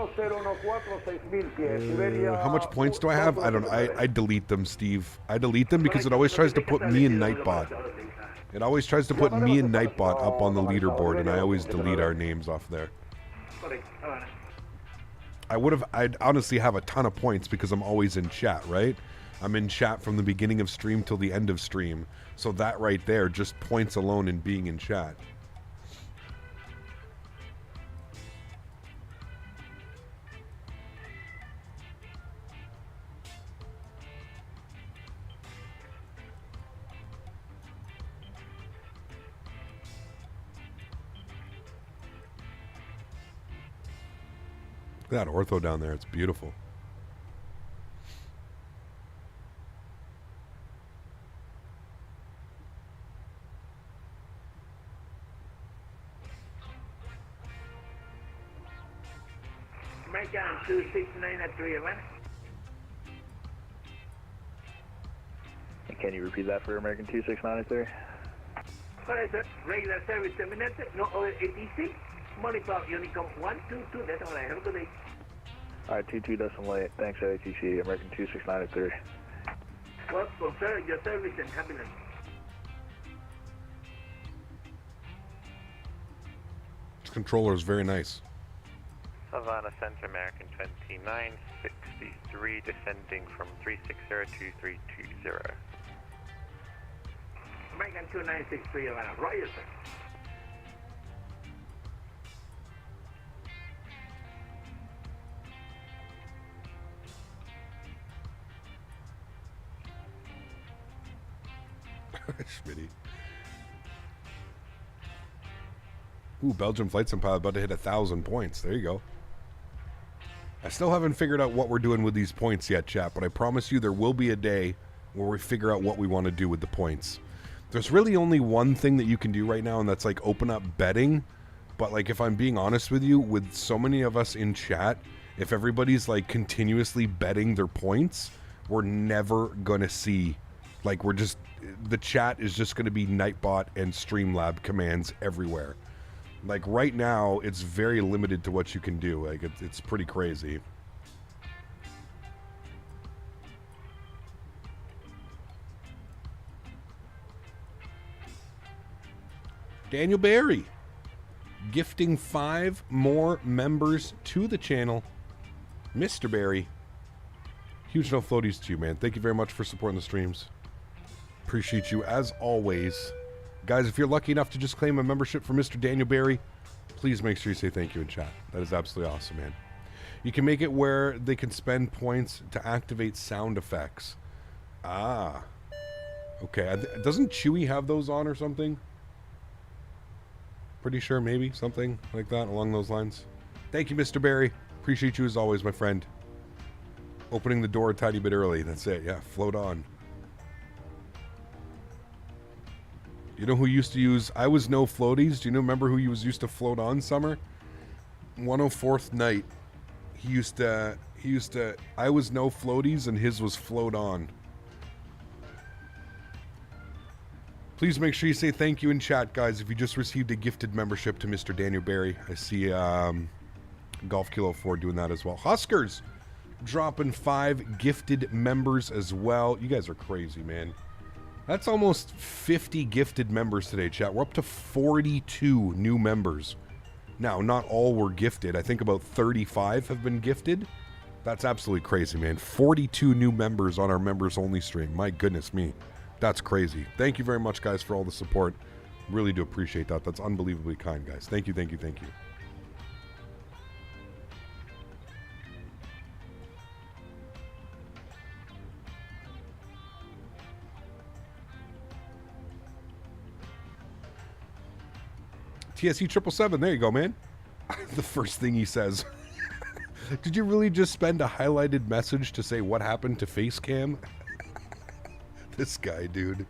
much points do I have? I don't know. I delete them, Steve. I delete them because it always tries to put me and Nightbot. It always tries to put me and Nightbot up on the leaderboard, and I always delete our names off there. I'd honestly have a ton of points because I'm always in chat, right? I'm in chat from the beginning of stream till the end of stream. So that right there, just points alone in being in chat. Look at that ortho down there. It's beautiful. American 269 at 3 Atlanta. Can you repeat that for American 269 Correct, sir. Regular service terminated. No other ATC. Monitor Unicom 122. That's all I have. Good day. Alright, 22.8. Thanks, ATC. American 269 Welcome, sir. Your service and happiness. This controller is very nice. Havana Center, American 2963, descending from 360 to 320. American 2963, Havana. Roger, sir. Smitty. Ooh, Belgium Flight Sim Pilot about to hit 1,000 points. There you go. I still haven't figured out what we're doing with these points yet, chat, but I promise you there will be a day where we figure out what we want to do with the points. There's really only one thing that you can do right now, and that's like open up betting. But like, if I'm being honest with you, with so many of us in chat, if everybody's like continuously betting their points, we're never gonna see, like, the chat is just gonna be Nightbot and Streamlab commands everywhere. Like right now, it's very limited to what you can do. Like it's pretty crazy. Daniel Barry, gifting 5 more members to the channel. Mr. Barry, huge no floaties to you, man. Thank you very much for supporting the streams. Appreciate you as always. Guys, if you're lucky enough to just claim a membership for Mr. Daniel Barry, please make sure you say thank you in chat. That is absolutely awesome, man. You can make it where they can spend points to activate sound effects. Ah. Okay. Doesn't Chewy have those on or something? Pretty sure, maybe. Something like that along those lines. Thank you, Mr. Barry. Appreciate you as always, my friend. Opening the door a tiny bit early. That's it. Yeah, float on. You know who used to use I Was No Floaties? Do you remember who used to float on, Summer? 104th Night. He used to I Was No Floaties and his was Float On. Please make sure you say thank you in chat, guys, if you just received a gifted membership to Mr. Daniel Barry. I see Golf Kilo 4 doing that as well. Huskers dropping 5 gifted members as well. You guys are crazy, man. That's almost 50 gifted members today, chat. We're up to 42 new members. Now, not all were gifted. I think about 35 have been gifted. That's absolutely crazy, man. 42 new members on our members-only stream. My goodness me. That's crazy. Thank you very much, guys, for all the support. Really do appreciate that. That's unbelievably kind, guys. Thank you, thank you, thank you. TSE 777, there you go, man. The first thing he says. Did you really just spend a highlighted message to say what happened to Facecam? This guy, dude.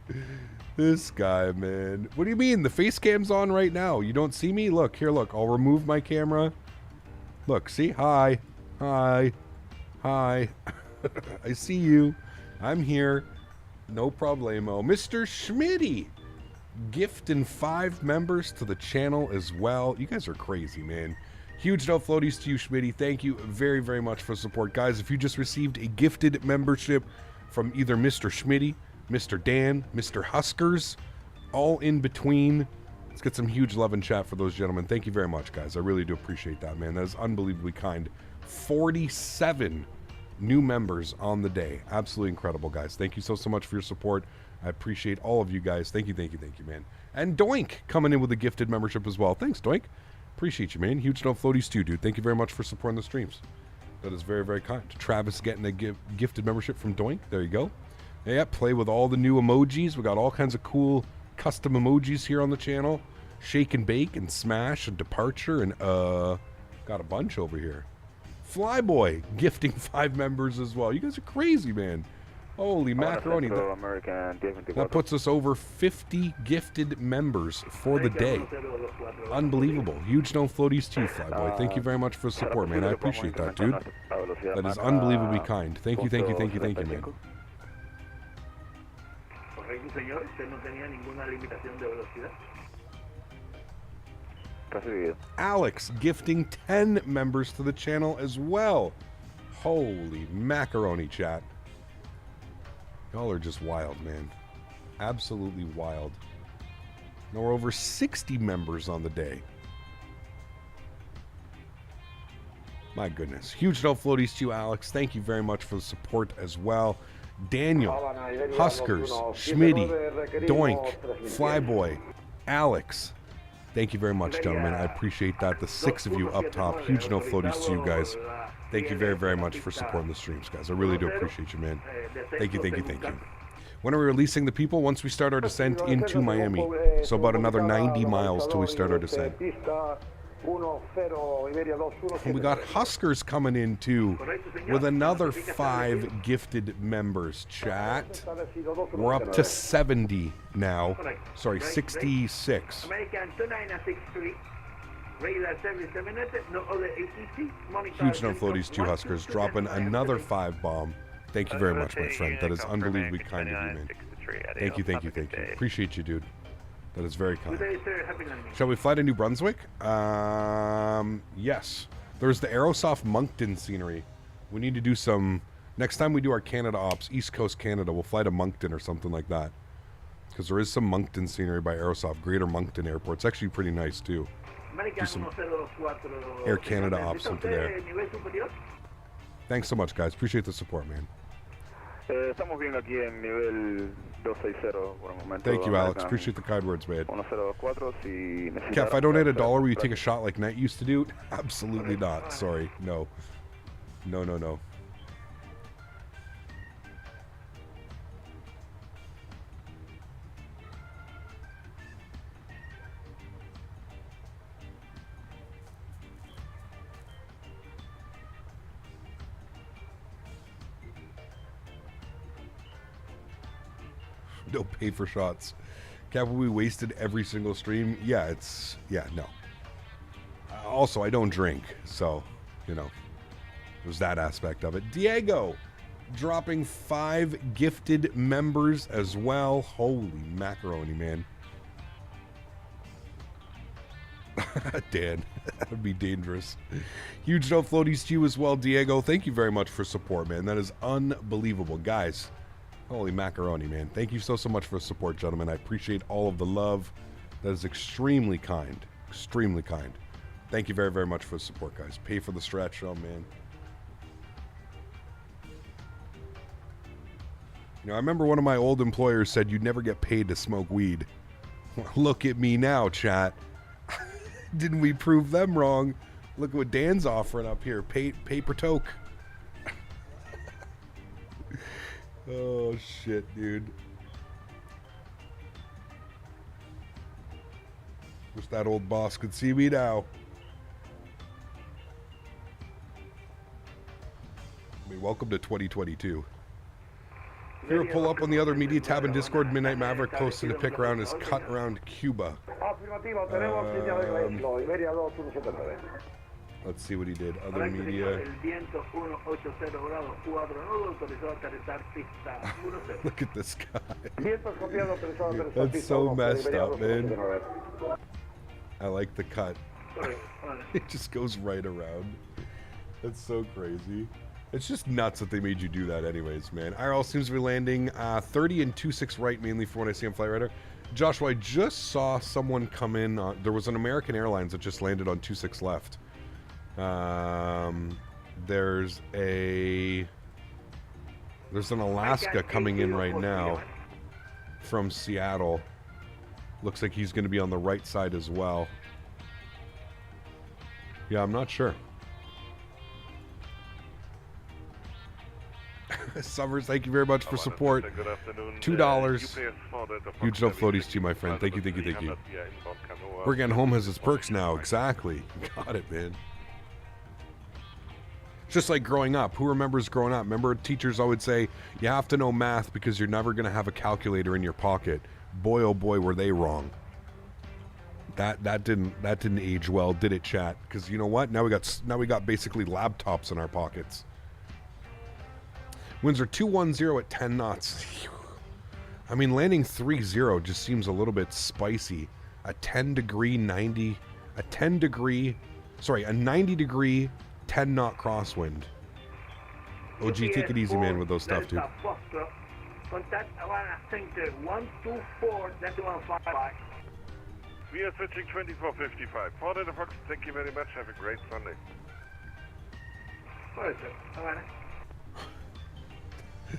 This guy, man. What do you mean? The Facecam's on right now. You don't see me? Look, here, look. I'll remove my camera. Look, see? Hi. Hi. Hi. I see you. I'm here. No problemo. Mr. Smitty. Gifting 5 members to the channel as well. You guys are crazy, man. Huge no floaties to you, Smitty. Thank you very, very much for support. Guys, if you just received a gifted membership from either Mr. Smitty, Mr. Dan, Mr. Huskers, all in between, let's get some huge love and chat for those gentlemen. Thank you very much, guys. I really do appreciate that, man. That is unbelievably kind. 47 new members on the day. Absolutely incredible, guys. Thank you so much for your support. I appreciate all of you guys. Thank you, thank you, thank you, man. And Doink coming in with a gifted membership as well. Thanks, Doink. Appreciate you, man. Huge no floaties too, dude. Thank you very much for supporting the streams. That is very, very kind. Travis getting a gifted membership from Doink. There you go. Yeah, play with all the new emojis. We got all kinds of cool custom emojis here on the channel. Shake and bake and smash and departure and got a bunch over here. Flyboy gifting 5 members as well. You guys are crazy, man. Holy macaroni. That puts us over 50 gifted members for the day. Unbelievable. Huge no floaties to you, Flyboy. Thank you very much for the support, man. I appreciate that, dude. That is unbelievably kind. Thank you, thank you, thank you, thank you, man. Alex gifting 10 members to the channel as well. Holy macaroni, chat. Y'all are just wild, man. Absolutely wild. Now we're over 60 members on the day. My goodness. Huge no floaties to you, Alex. Thank you very much for the support as well. Daniel, Huskers, Smitty, Doink, Flyboy, Alex. Thank you very much, gentlemen. I appreciate that. The 6 of you up top. Huge no floaties to you guys. Thank you very, very much for supporting the streams, guys. I really do appreciate you, man. Thank you, thank you, thank you. When are we releasing the people? Once we start our descent into Miami. So about another 90 miles till we start our descent. And we got Huskers coming in too with another 5 gifted members, chat. We're up to 70 now. Sorry, 66. Huge no floaties, 2 Huskers, dropping another 5 bomb. Thank you very much, my friend. That is unbelievably kind of you, man. Thank you, thank you, thank you. Appreciate you, dude. That is very kind. Shall we fly to New Brunswick? Yes. There's the Aerosoft Moncton scenery. We need to do some... Next time we do our Canada ops, East Coast Canada, we'll fly to Moncton or something like that. Because there is some Moncton scenery by Aerosoft, Greater Moncton Airport. It's actually pretty nice too. Do some Air Canada ops into there. Thanks so much, guys. Appreciate the support, man. Estamos bien aquí en nivel 260 por el momento. Thank you, Alex. Appreciate the kind words, man. 1024 si necesitas. Kev, if I donate $1, will you take a shot like Knight used to do? Absolutely not. Sorry. No. No, no, no. No pay for shots. Cap, we wasted every single stream. Yeah, no. Also, I don't drink, so, you know, there's that aspect of it. Diego, dropping 5 gifted members as well. Holy macaroni, man. Dan, that would be dangerous. Huge no floaties to you as well, Diego. Thank you very much for support, man. That is unbelievable. Guys, holy macaroni, man. Thank you so much for the support, gentlemen. I appreciate all of the love. That is extremely kind. Extremely kind. Thank you very, very much for the support, guys. Pay for the stretch. Oh, man. You know, I remember one of my old employers said you'd never get paid to smoke weed. Look at me now, chat. Didn't we prove them wrong? Look at what Dan's offering up here. Pay per toke. Oh, shit, dude. Wish that old boss could see me now. I mean, welcome to 2022. Here, pull up on the other media tab in Discord. Midnight Maverick posting a pick around his cut around Cuba. Let's see what he did. Other media. Look at this guy. That's so messed up, man. I like the cut. It just goes right around. That's so crazy. It's just nuts that they made you do that anyways, man. IRL seems to be landing 30 and 26 right, mainly for when I see on Flight Radar. Joshua, I just saw someone come in. There was an American Airlines that just landed on 26 left. There's an Alaska coming in right now from Seattle. Looks like he's going to be on the right side as well. Yeah, I'm not sure. Summers, thank you very much for support. $2. Huge no floaties to you, my friend. Thank you, thank you, thank you. We're getting home has its perks now. Exactly. Got it, man. Just like growing up. Who remembers growing up? Remember teachers always say, you have to know math because you're never going to have a calculator in your pocket. Boy, oh boy, were they wrong. That didn't age well, did it, chat? Because you know what? Now we got basically laptops in our pockets. Winds are 210 at 10 knots. I mean, landing 30 just seems a little bit spicy. A 90 degree 10 knot crosswind. OG, take it easy, man, with those stuff, too. Contact Havana Center 124, that's 155. We are switching 2455. Fort the Fox, thank you very much. Have a great Sunday. What is it, Havana?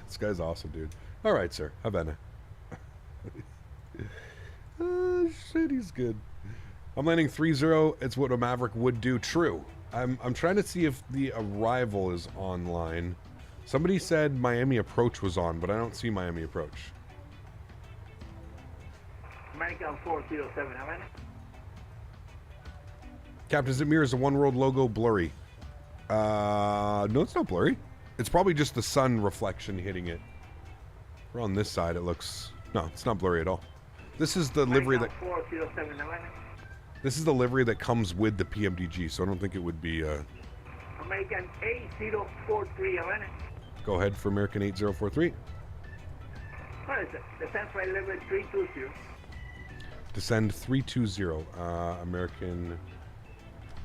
This guy's awesome, dude. All right, sir. Havana. Oh, shit, he's good. I'm landing 30. It's what a Maverick would do. True. I'm trying to see if the arrival is online. Somebody said Miami Approach was on, but I don't see Miami Approach. American 407, Havana. Captain, is it mirrors the One World logo blurry? No, it's not blurry. It's probably just the sun reflection hitting it. We're on this side. It looks... No, it's not blurry at all. This is the livery that... 407, Havana. This is the livery that comes with the PMDG, so I don't think it would be... American 8043, Havana. Go ahead for American 8043. What is it? Descent flight level 320. Descend 320. American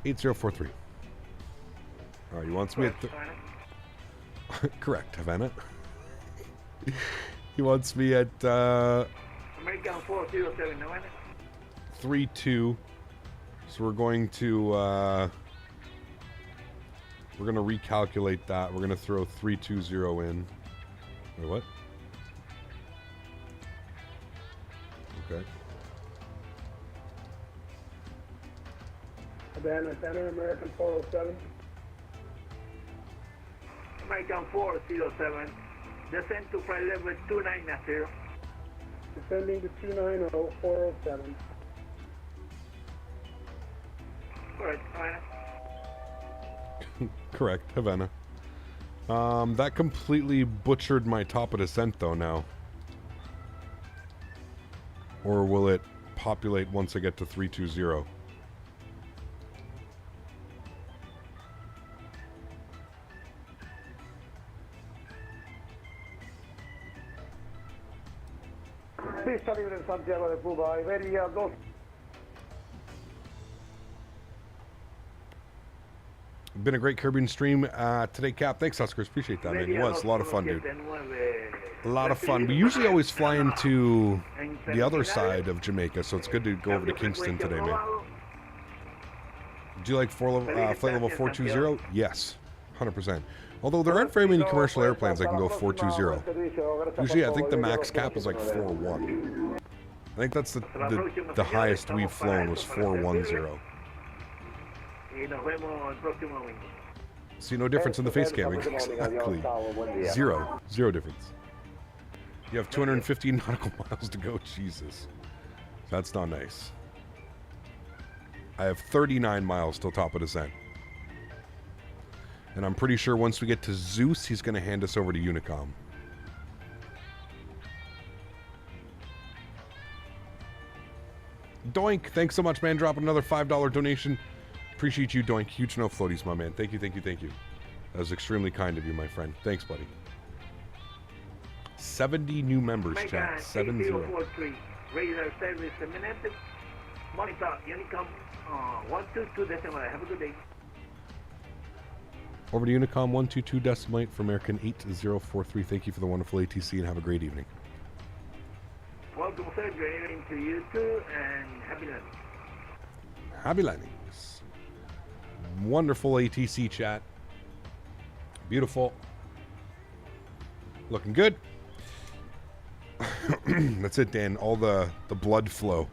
8043. All right, he wants me at... Correct, Havana. He wants me at... American 407, Havana. 3-2. So we're going to recalculate that. We're going to throw 320 in. Wait, what? Okay. Havana Center, American 407. American 407. Descend to flight level 290. Descending to 290, 407. Correct, Havana. Correct, Havana. That completely butchered my top of descent though now. Or will it populate once I get to 320? Pista libre en Santiago de Cuba, Iberia 2. Been a great Caribbean stream today, Cap. Thanks, Oscars. Appreciate that, man. It was a lot of fun, dude. A lot of fun. We usually always fly into the other side of Jamaica, so it's good to go over to Kingston today, man. Do you like flight level 420? Yes, 100%. Although there aren't very many commercial airplanes that can go 420. Usually, I think the max cap is like 4.1. I think that's the highest we've flown was 410. See no difference in the face cam. Exactly. Zero difference. You have 250 nautical miles to go. Jesus. That's not nice. I have 39 miles till top of descent. And I'm pretty sure once we get to Zeus, he's going to hand us over to Unicom. Doink, thanks so much, man. Dropping another $5 donation. Appreciate you, Doink. Huge no floaties, my man. Thank you. That was extremely kind of you, my friend. Thanks, buddy. 70 new members, chat. 70. Radar service terminated. Monitor Unicom 122 decimal. Have a good day. Over to Unicom 122 decimal 8 for American 8043. Thank you for the wonderful ATC and have a great evening. Welcome, sir. Good evening to you too, and happy landing. Happy landings. Wonderful ATC chat. Beautiful. Looking good. That's it, Dan. All the blood flow.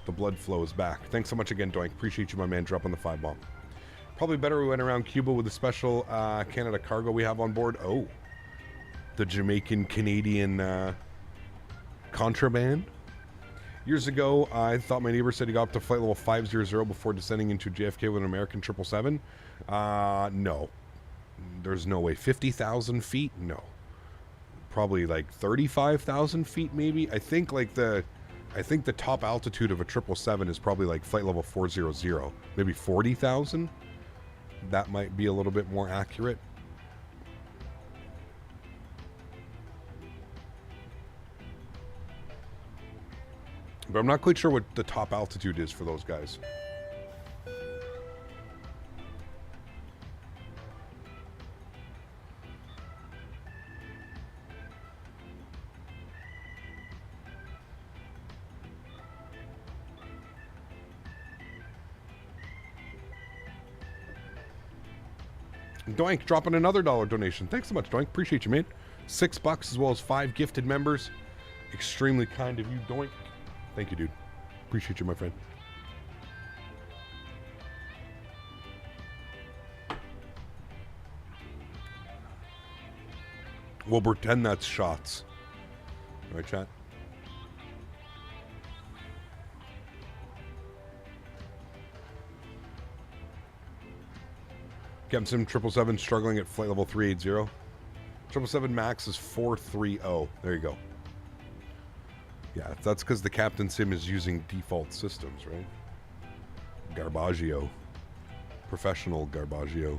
The blood flow is back. Thanks so much again, Doink. Appreciate you, my man, dropping the 5-bomb. Probably better we went around Cuba with the special Canada cargo we have on board. Oh. The Jamaican-Canadian contraband. Years ago, I thought my neighbor said he got up to flight level 500 before descending into JFK with an American 777. No. There's no way. 50,000 feet? No. Probably like 35,000 feet, maybe. I think the top altitude of a 777 is probably like flight level 400, maybe 40,000. That might be a little bit more accurate. But I'm not quite sure what the top altitude is for those guys. Doink dropping another $1 donation. Thanks so much, Doink. Appreciate you, man. $6 as well as 5 gifted members. Extremely kind of you, Doink. Thank you, dude. Appreciate you, my friend. We'll pretend that's shots. All right, chat? Captain Sim 777 struggling at flight level 380. 777 max is 430. There you go. Yeah, that's because the Captain Sim is using default systems, right? Garbaggio. Professional Garbaggio.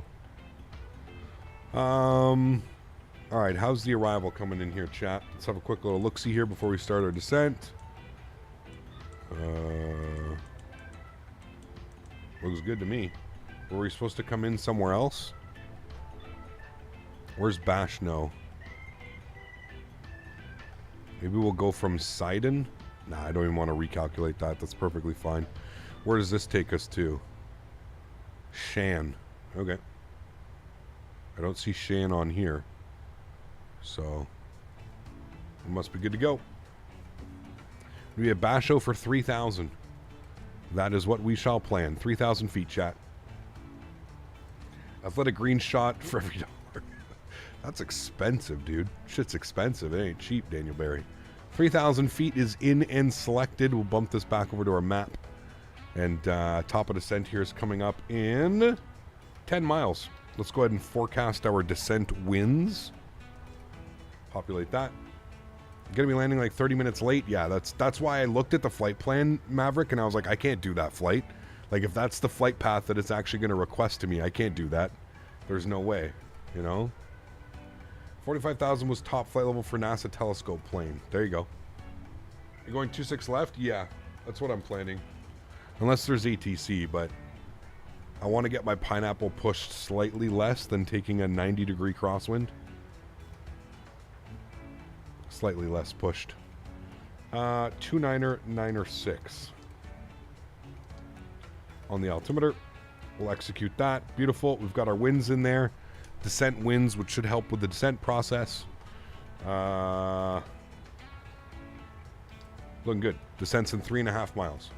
Alright, how's the arrival coming in here, chat? Let's have a quick little look-see here before we start our descent. Looks good to me. Were we supposed to come in somewhere else? Where's Bash? No. Maybe we'll go from Sidon. Nah, I don't even want to recalculate that. That's perfectly fine. Where does this take us to? Shan. Okay. I don't see Shan on here. So, we must be good to go. We have Basho for 3,000. That is what we shall plan. 3,000 feet, chat. Athletic green shot for every dollar. That's expensive, dude. Shit's expensive. It ain't cheap, Daniel Barry. 3,000 feet is in and selected. We'll bump this back over to our map. And top of descent here is coming up in 10 miles. Let's go ahead and forecast our descent winds. Populate that. Gonna be landing like 30 minutes late. Yeah, that's why I looked at the flight plan, Maverick, and I was like, I can't do that flight. Like, if that's the flight path that it's actually going to request to me, I can't do that. There's no way, you know? 45,000 was top flight level for NASA telescope plane. There you go. You're going 26 left? Yeah, that's what I'm planning. Unless there's ATC, but I want to get my pineapple pushed slightly less than taking a 90-degree crosswind. Slightly less pushed. 29er, 9er, 6. On the altimeter. We'll execute that. Beautiful. We've got our winds in there. Descent winds, which should help with the descent process. Looking good. Descent's in 3.5 miles.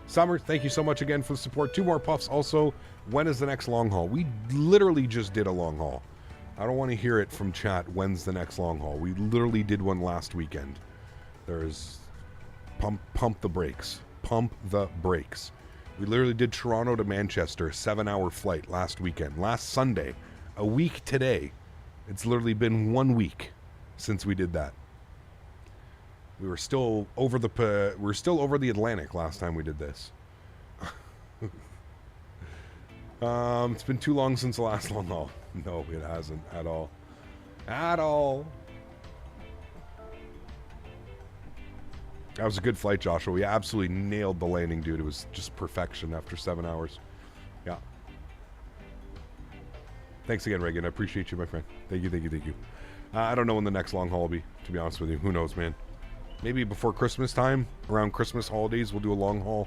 Summer, thank you so much again for the support. 2 more puffs. Also, when is the next long haul? We literally just did a long haul. I don't want to hear it from chat. When's the next long haul? We literally did one last weekend. There's pump the brakes. Pump the brakes. We literally did Toronto to Manchester, 7-hour flight last weekend. Last Sunday. A week today. It's literally been 1 week since we did that. We were still over the Atlantic last time we did this. It's been too long since the last long haul. No, it hasn't at all. At all. That was a good flight, Joshua. We absolutely nailed the landing, dude. It was just perfection after 7 hours. Yeah. Thanks again, Reagan. I appreciate you, my friend. Thank you, thank you, thank you. I don't know when the next long haul will be, to be honest with you. Who knows, man? Maybe before Christmas time, around Christmas holidays, we'll do a long haul.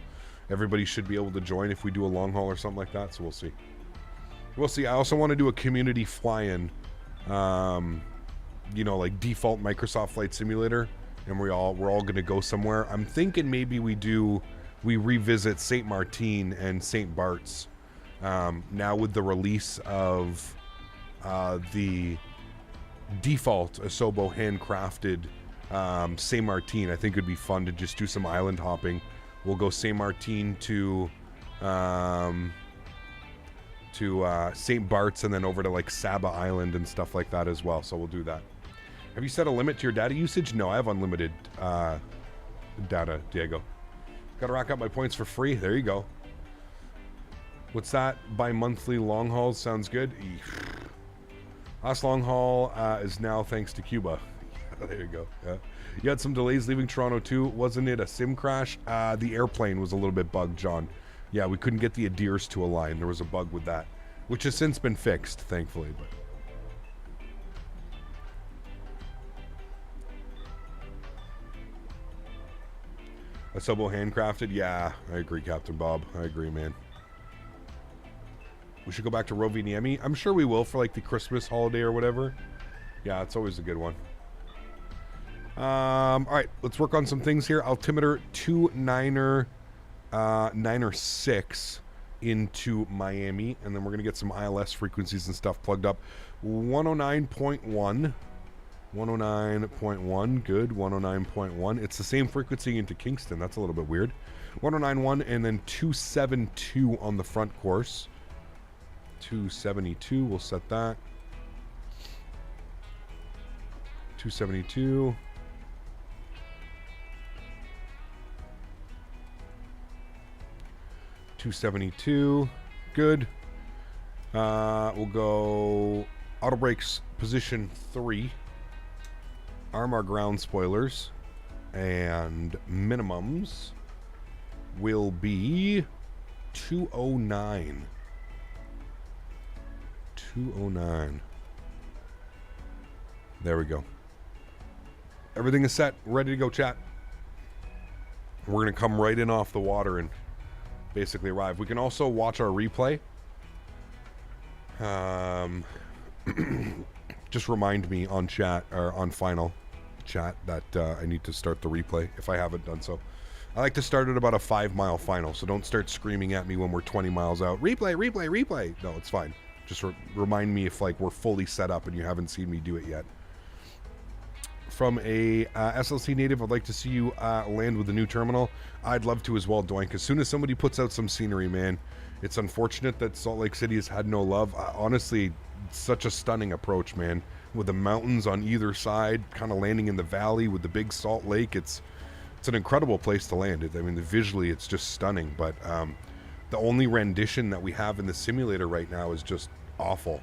Everybody should be able to join if we do a long haul or something like that, so we'll see. We'll see. I also want to do a community fly-in, you know, like default Microsoft Flight Simulator, and we're all going to go somewhere. I'm thinking maybe we revisit St. Martin and St. Bart's now with the release of the default Asobo handcrafted St. Martin. I think it'd be fun to just do some island hopping. We'll go St. Martin to St. Bart's and then over to like Saba Island and stuff like that as well. So we'll do that. Have you set a limit to your data usage? No, I have unlimited data, Diego. Gotta rack up my points for free. There you go. What's that? Bi-monthly long hauls. Sounds good. Last long haul is now thanks to Cuba. There you go. Yeah. You had some delays leaving Toronto too. Wasn't it a sim crash? The airplane was a little bit bugged, John. Yeah, we couldn't get the Adirs to align. There was a bug with that, which has since been fixed, thankfully. But Asobo handcrafted? Yeah, I agree, Captain Bob. I agree, man. We should go back to Rovaniemi. I'm sure we will for like the Christmas holiday or whatever. Yeah, it's always a good one. All right, let's work on some things here. Altimeter 29er, 9er 6 into Miami, and then we're gonna get some ILS frequencies and stuff plugged up. 109.1. 109.1, good. 109.1. It's the same frequency into Kingston. That's a little bit weird. 109.1 and then 272 on the front course. 272, we'll set that. 272. Good. We'll go auto brakes position 3. Arm our ground spoilers. And minimums will be 209. 209. There we go. Everything is set. Ready to go, chat. We're going to come right in off the water and basically arrive. We can also watch our replay. Just remind me on chat, or on final chat, that I need to start the replay if I haven't done so. I like to start at about a 5-mile final, so don't start screaming at me when we're 20 miles out. Replay, replay, replay. No, it's fine. Just remind me if like we're fully set up and you haven't seen me do it yet. From a SLC native, I'd like to see you land with the new terminal. I'd love to as well, Doink. As soon as somebody puts out some scenery, man. It's unfortunate that Salt Lake City has had no love. Honestly, such a stunning approach, man. With the mountains on either side, kind of landing in the valley with the big Salt Lake. It's an incredible place to land. I mean, visually, it's just stunning. But the only rendition that we have in the simulator right now is just awful.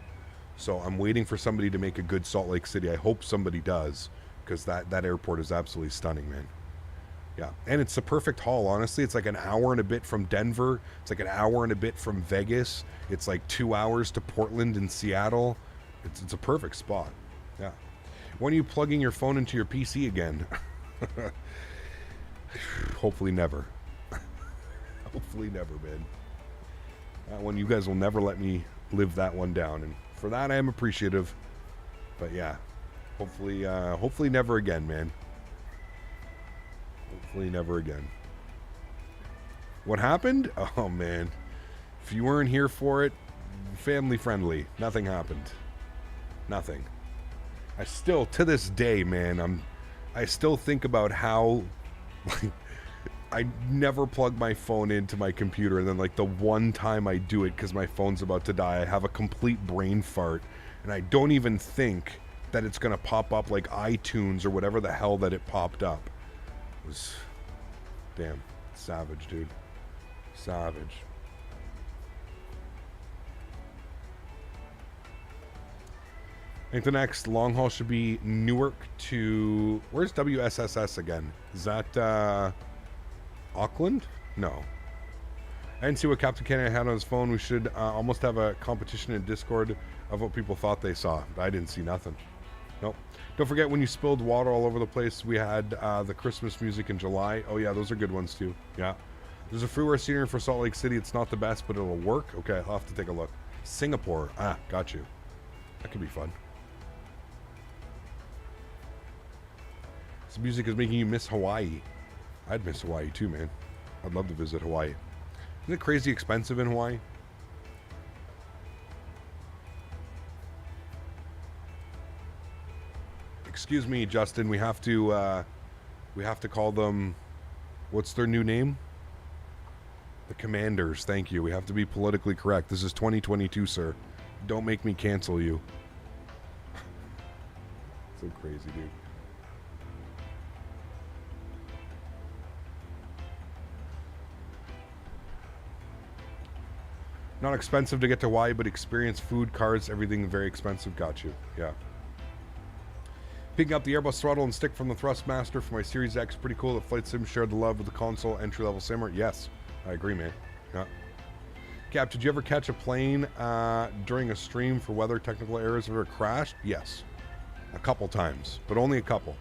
So I'm waiting for somebody to make a good Salt Lake City. I hope somebody does, because that airport is absolutely stunning, man. Yeah, and it's the perfect haul, honestly. It's like an hour and a bit from Denver. It's like an hour and a bit from Vegas. It's like 2 hours to Portland and Seattle. It's a perfect spot. Yeah. When are you plugging your phone into your PC again? Hopefully never. Hopefully never, man. That one, you guys will never let me live that one down, and for that I am appreciative. But yeah, hopefully never again, man. Hopefully never again. What happened? Oh man, if you weren't here for it, family friendly. Nothing happened. Nothing. I still, to this day, man, I still think about how, like, I never plug my phone into my computer, and then like the one time I do it because my phone's about to die, I have a complete brain fart, and I don't even think that it's gonna pop up like iTunes or whatever the hell that it popped up. It was damn savage, dude. Savage. I think the next long haul should be Newark to... Where's WSSS again? Is that Auckland? No. I didn't see what Captain Canada had on his phone. We should almost have a competition in Discord of what people thought they saw. I didn't see nothing. Nope. Don't forget when you spilled water all over the place, we had the Christmas music in July. Oh yeah, those are good ones too. Yeah. There's a freeware scenery for Salt Lake City. It's not the best, but it'll work. Okay, I'll have to take a look. Singapore. Ah, got you. That could be fun. This music is making you miss Hawaii. I'd miss Hawaii too, man. I'd love to visit Hawaii. Isn't it crazy expensive in Hawaii? Excuse me, Justin. We have to call them. What's their new name? The Commanders. Thank you. We have to be politically correct. This is 2022, sir. Don't make me cancel you. So crazy, dude. Not expensive to get to Hawaii, but experience, food, cars, everything very expensive. Got you. Yeah. Picking up the Airbus throttle and stick from the Thrustmaster for my Series X. Pretty cool that Flight Sim shared the love with the console entry-level simmer. Yes, I agree, man. Yeah. Cap, did you ever catch a plane during a stream for weather technical errors? Have ever crashed? Yes. A couple times, but only a couple.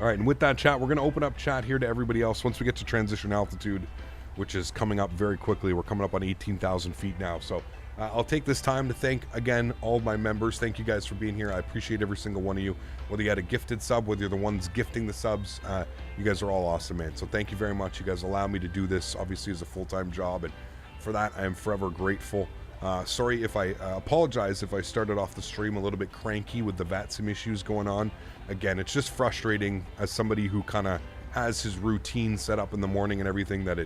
All right, and with that chat, we're going to open up chat here to everybody else once we get to transition altitude, which is coming up very quickly. We're coming up on 18,000 feet now. So I'll take this time to thank, again, all my members. Thank you guys for being here. I appreciate every single one of you. Whether you had a gifted sub, whether you're the ones gifting the subs, you guys are all awesome, man. So thank you very much. You guys allow me to do this, obviously, as a full-time job. And for that, I am forever grateful. Sorry if I apologize if I started off the stream a little bit cranky with the VATSIM issues going on. Again, it's just frustrating as somebody who kind of has his routine set up in the morning and everything, that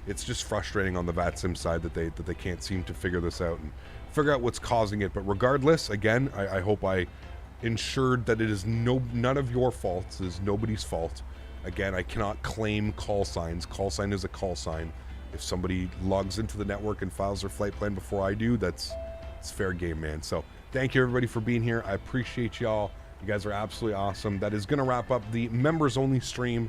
it's just frustrating on the VATSIM side that they can't seem to figure this out and figure out what's causing it. But regardless, again, I hope I ensured that it is none of your faults. It is nobody's fault. Again, I cannot claim call signs. Call sign is a call sign. If somebody logs into the network and files their flight plan before I do, it's fair game, man. So thank you everybody for being here. I appreciate y'all. You guys are absolutely awesome. That is going to wrap up the members only stream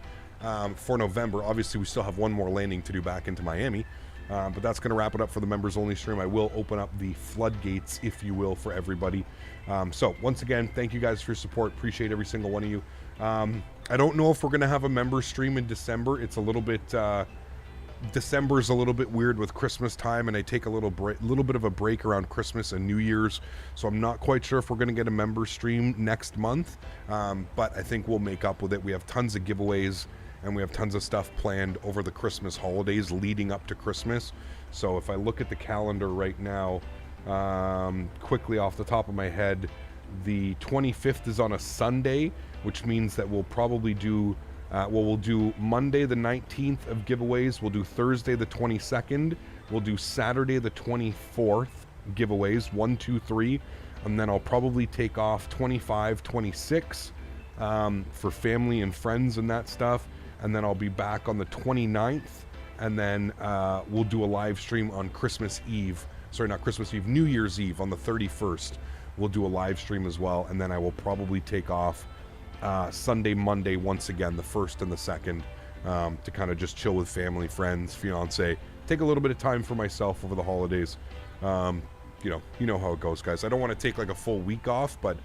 for November. Obviously, we still have one more landing to do back into Miami, but that's going to wrap it up for the members only stream. I will open up the floodgates, if you will, for everybody. So once again, thank you guys for your support. Appreciate every single one of you. I don't know if we're going to have a member stream in December. It's a little bit... December's a little bit weird with Christmas time, and I take a little bit of a break around Christmas and New Year's, so I'm not quite sure if we're going to get a member stream next month, but I think we'll make up with it. We have tons of giveaways, and we have tons of stuff planned over the Christmas holidays leading up to Christmas. So if I look at the calendar right now, quickly off the top of my head, the 25th is on a Sunday, which means that we'll probably do we'll do Monday the 19th of giveaways, we'll do Thursday the 22nd, we'll do Saturday the 24th giveaways, 1, 2, 3, and then I'll probably take off 25, 26 for family and friends and that stuff, and then I'll be back on the 29th, and then we'll do a live stream on Christmas Eve, sorry, not Christmas Eve, New Year's Eve on the 31st. We'll do a live stream as well, and then I will probably take off Sunday, Monday, once again, the 1st and the 2nd, to kind of just chill with family, friends, fiance, take a little bit of time for myself over the holidays. You know how it goes, guys. I don't want to take like a full week off, but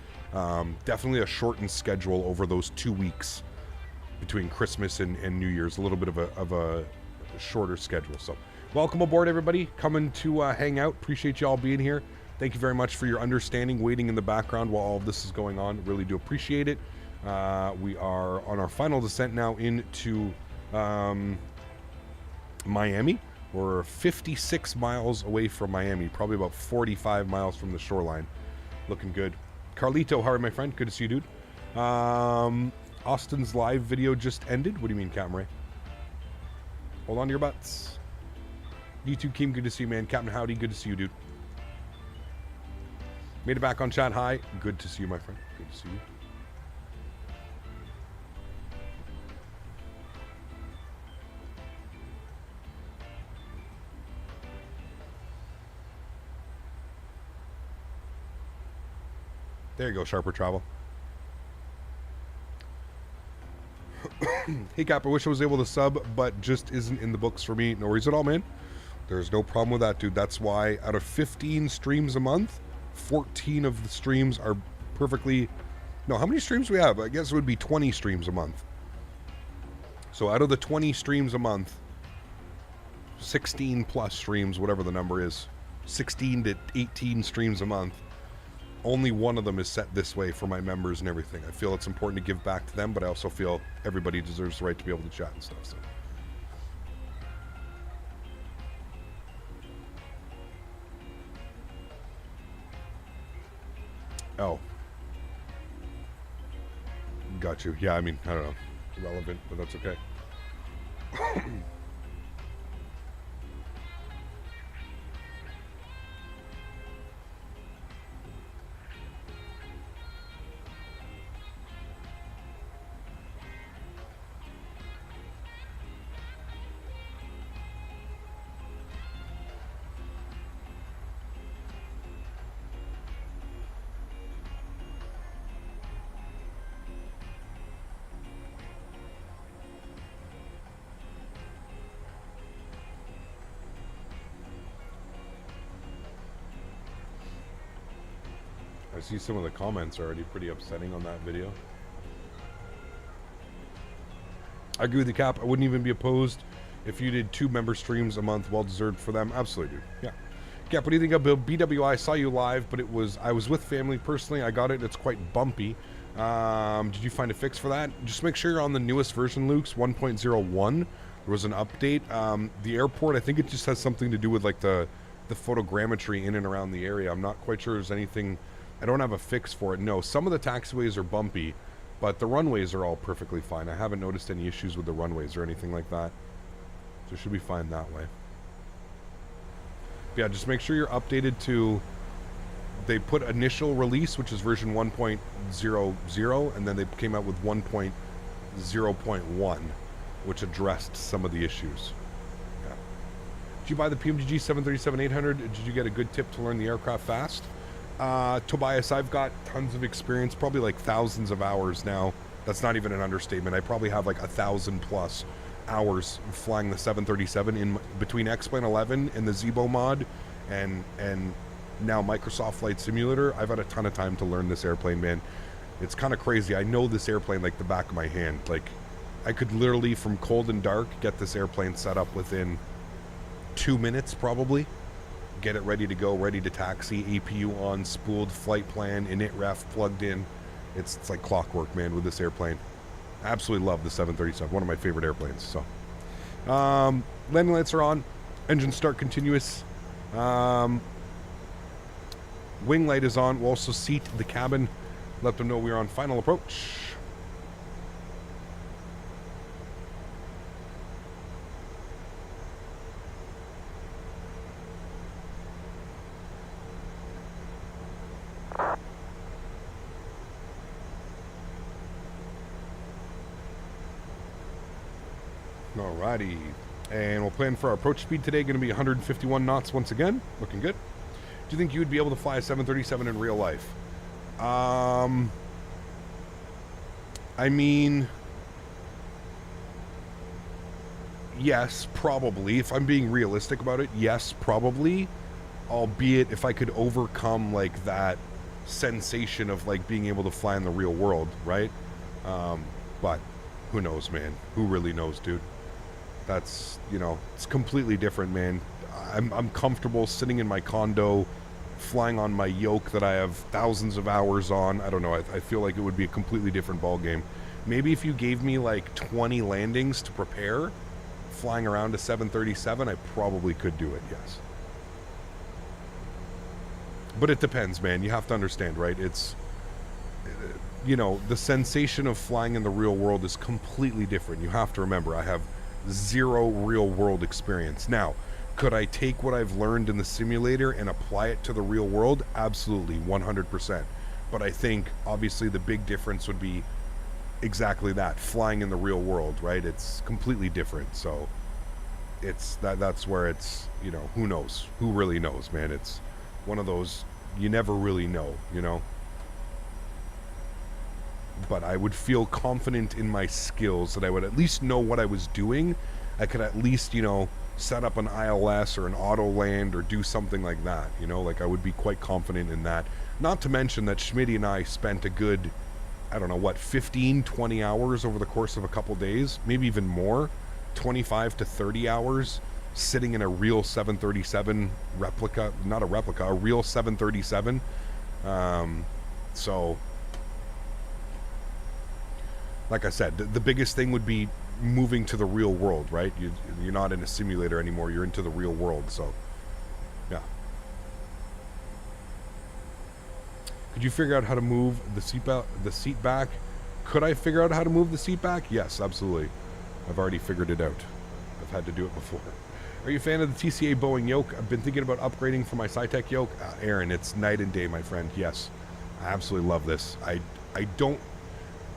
definitely a shortened schedule over those 2 weeks between Christmas and New Year's, a little bit of a shorter schedule. So welcome aboard, everybody, coming to hang out. Appreciate you all being here. Thank you very much for your understanding, waiting in the background while all of this is going on. Really do appreciate it. We are on our final descent now into Miami. We're 56 miles away from Miami, probably about 45 miles from the shoreline. Looking good. Carlito, how are you, my friend? Good to see you, dude. Austin's live video just ended. What do you mean, Captain Ray? Hold on to your butts. D2 Keem, good to see you, man. Captain Howdy, good to see you, dude. Made it back on chat. Hi. Good to see you, my friend. Good to see you. There you go, Sharper Travel. Hey, Cap, I wish I was able to sub, but just isn't in the books for me. No worries at all, man. There's no problem with that, dude. That's why out of 15 streams a month, 14 of the streams are perfectly... No, how many streams do we have? I guess it would be 20 streams a month. So out of the 20 streams a month, 16 plus streams, whatever the number is, 16 to 18 streams a month, only one of them is set this way for my members and everything. I feel it's important to give back to them, but I also feel everybody deserves the right to be able to chat and stuff. So. Oh. Got you. Yeah, I mean, I don't know. Irrelevant, but that's okay. I see some of the comments are already pretty upsetting on that video. I agree with you, Cap. I wouldn't even be opposed if you did 2 member streams a month. Well deserved for them. Absolutely, dude. Yeah. Cap, what do you think about BWI? I saw you live, but I was with family personally. I got it. It's quite bumpy. Did you find a fix for that? Just make sure you're on the newest version, Luke's 1.01. There was an update. The airport, I think it just has something to do with like the photogrammetry in and around the area. I'm not quite sure there's anything. I don't have a fix for it. No, some of the taxiways are bumpy, but the runways are all perfectly fine. I haven't noticed any issues with the runways or anything like that. So it should be fine that way. But yeah, just make sure you're updated to... They put initial release, which is version 1.00, and then they came out with 1.0.1, which addressed some of the issues. Yeah. Did you buy the PMDG 737-800? Did you get a good tip to learn the aircraft fast? Tobias, I've got tons of experience, probably like thousands of hours now. That's not even an understatement. I probably have like 1,000 plus hours flying the 737 in between X-Plane 11 and the Zebo mod and now Microsoft Flight Simulator. I've had a ton of time to learn this airplane, man. It's kind of crazy. I know this airplane like the back of my hand. Like, I could literally, from cold and dark, get this airplane set up within 2 minutes, probably. Get it ready to go, ready to taxi, APU on, spooled, flight plan, init ref plugged in. It's like clockwork, man, with this airplane. Absolutely love the 737. One of my favorite airplanes. So, landing lights are on. Engine start continuous. Wing light is on. We'll also seat the cabin. Let them know we're on final approach. Alrighty. And we'll plan for our approach speed today. Going to be 151 knots once again. Looking good. Do you think you would be able to fly a 737 in real life? I mean, yes, probably. If I'm being realistic about it, yes, probably. Albeit if I could overcome like that sensation of like being able to fly in the real world, right? But who knows, man? Who really knows, dude? That's, you know, it's completely different, man. I'm comfortable sitting in my condo, flying on my yoke that I have thousands of hours on. I don't know. I feel like it would be a completely different ball game. Maybe if you gave me like 20 landings to prepare, flying around a 737, I probably could do it, yes. But it depends, man. You have to understand, right? It's, you know, the sensation of flying in the real world is completely different. You have to remember, I have zero real world experience. Now, could I take what I've learned in the simulator and apply it to the real world? Absolutely, 100%. But I think, obviously, the big difference would be exactly that, flying in the real world, right? It's completely different. So, it's that's where it's, you know, who knows? Who really knows, man? It's one of those, you never really know, you know? But I would feel confident in my skills that I would at least know what I was doing. I could at least, you know, set up an ILS or an auto land or do something like that, you know, like I would be quite confident in that. Not to mention that Smitty and I spent a good, I don't know what, 15, 20 hours over the course of a couple days, maybe even more, 25 to 30 hours sitting in a real 737 replica, not a replica, a real 737. So, like I said, the biggest thing would be moving to the real world, right? You're not in a simulator anymore. You're into the real world. So, yeah. Could you figure out how to move the seat back? Could I figure out how to move the seat back? Yes, absolutely. I've already figured it out. I've had to do it before. Are you a fan of the TCA Boeing yoke? I've been thinking about upgrading for my SciTech yoke. Erin, it's night and day, my friend. Yes, I absolutely love this. I don't...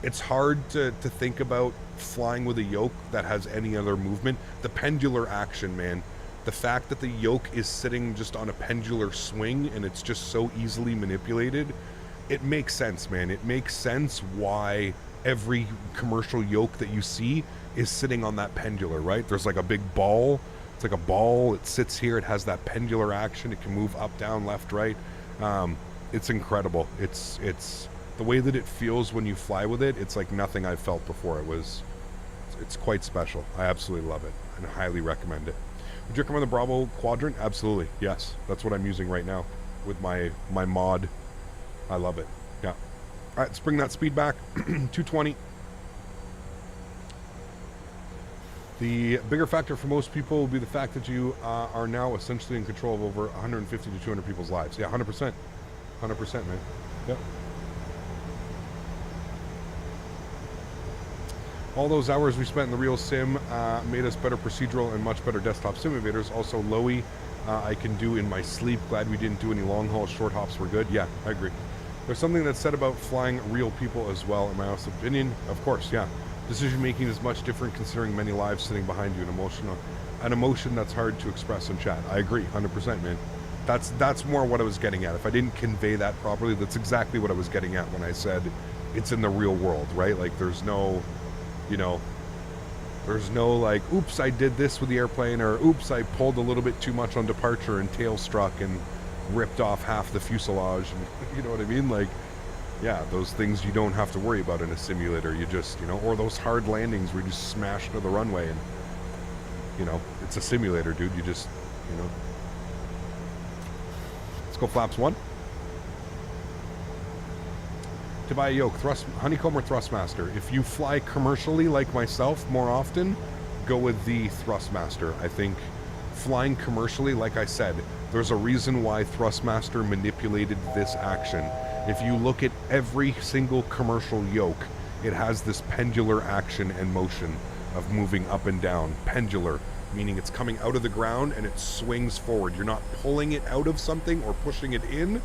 It's hard to think about flying with a yoke that has any other movement. The pendular action, man. The fact that the yoke is sitting just on a pendular swing and it's just so easily manipulated, it makes sense, man. It makes sense why every commercial yoke that you see is sitting on that pendular, right? There's like a big ball. It's like a ball. It sits here. It has that pendular action. It can move up, down, left, right. It's incredible. It's the way that it feels when you fly with it, it's like nothing I've felt before. It's quite special. I absolutely love it and highly recommend it. Would you recommend the Bravo Quadrant? Absolutely, yes. That's what I'm using right now with my mod. I love it. Yeah. All right, let's bring that speed back. 220. The bigger factor for most people will be the fact that you are now essentially in control of over 150 to 200 people's lives. Yeah, 100%. 100%, man. Yep. All those hours we spent in the real sim made us better procedural and much better desktop simulators. Also, Lowy, I can do in my sleep. Glad we didn't do any long haul. Short hops were good. Yeah, I agree. There's something that's said about flying real people as well, in my honest opinion. Of course, yeah. Decision making is much different considering many lives sitting behind you. An emotion that's hard to express in chat. I agree, 100%, man. That's more what I was getting at. If I didn't convey that properly, that's exactly what I was getting at when I said it's in the real world, right? Like there's no... You know, there's no like, oops, I did this with the airplane, or oops, I pulled a little bit too much on departure and tail struck and ripped off half the fuselage. And, you know what I mean? Like, Yeah, those things you don't have to worry about in a simulator. You just, you know, or those hard landings where you just smash to the runway and, you know, it's a simulator, dude. You just, you know. Let's go flaps 1. To buy a yoke, honeycomb or Thrustmaster. If you fly commercially like myself more often, go with the Thrustmaster. I think flying commercially, like I said, there's a reason why Thrustmaster manipulated this action. If you look at every single commercial yoke, it has this pendular action and motion of moving up and down. Pendular, meaning it's coming out of the ground and it swings forward. You're not pulling it out of something or pushing it in.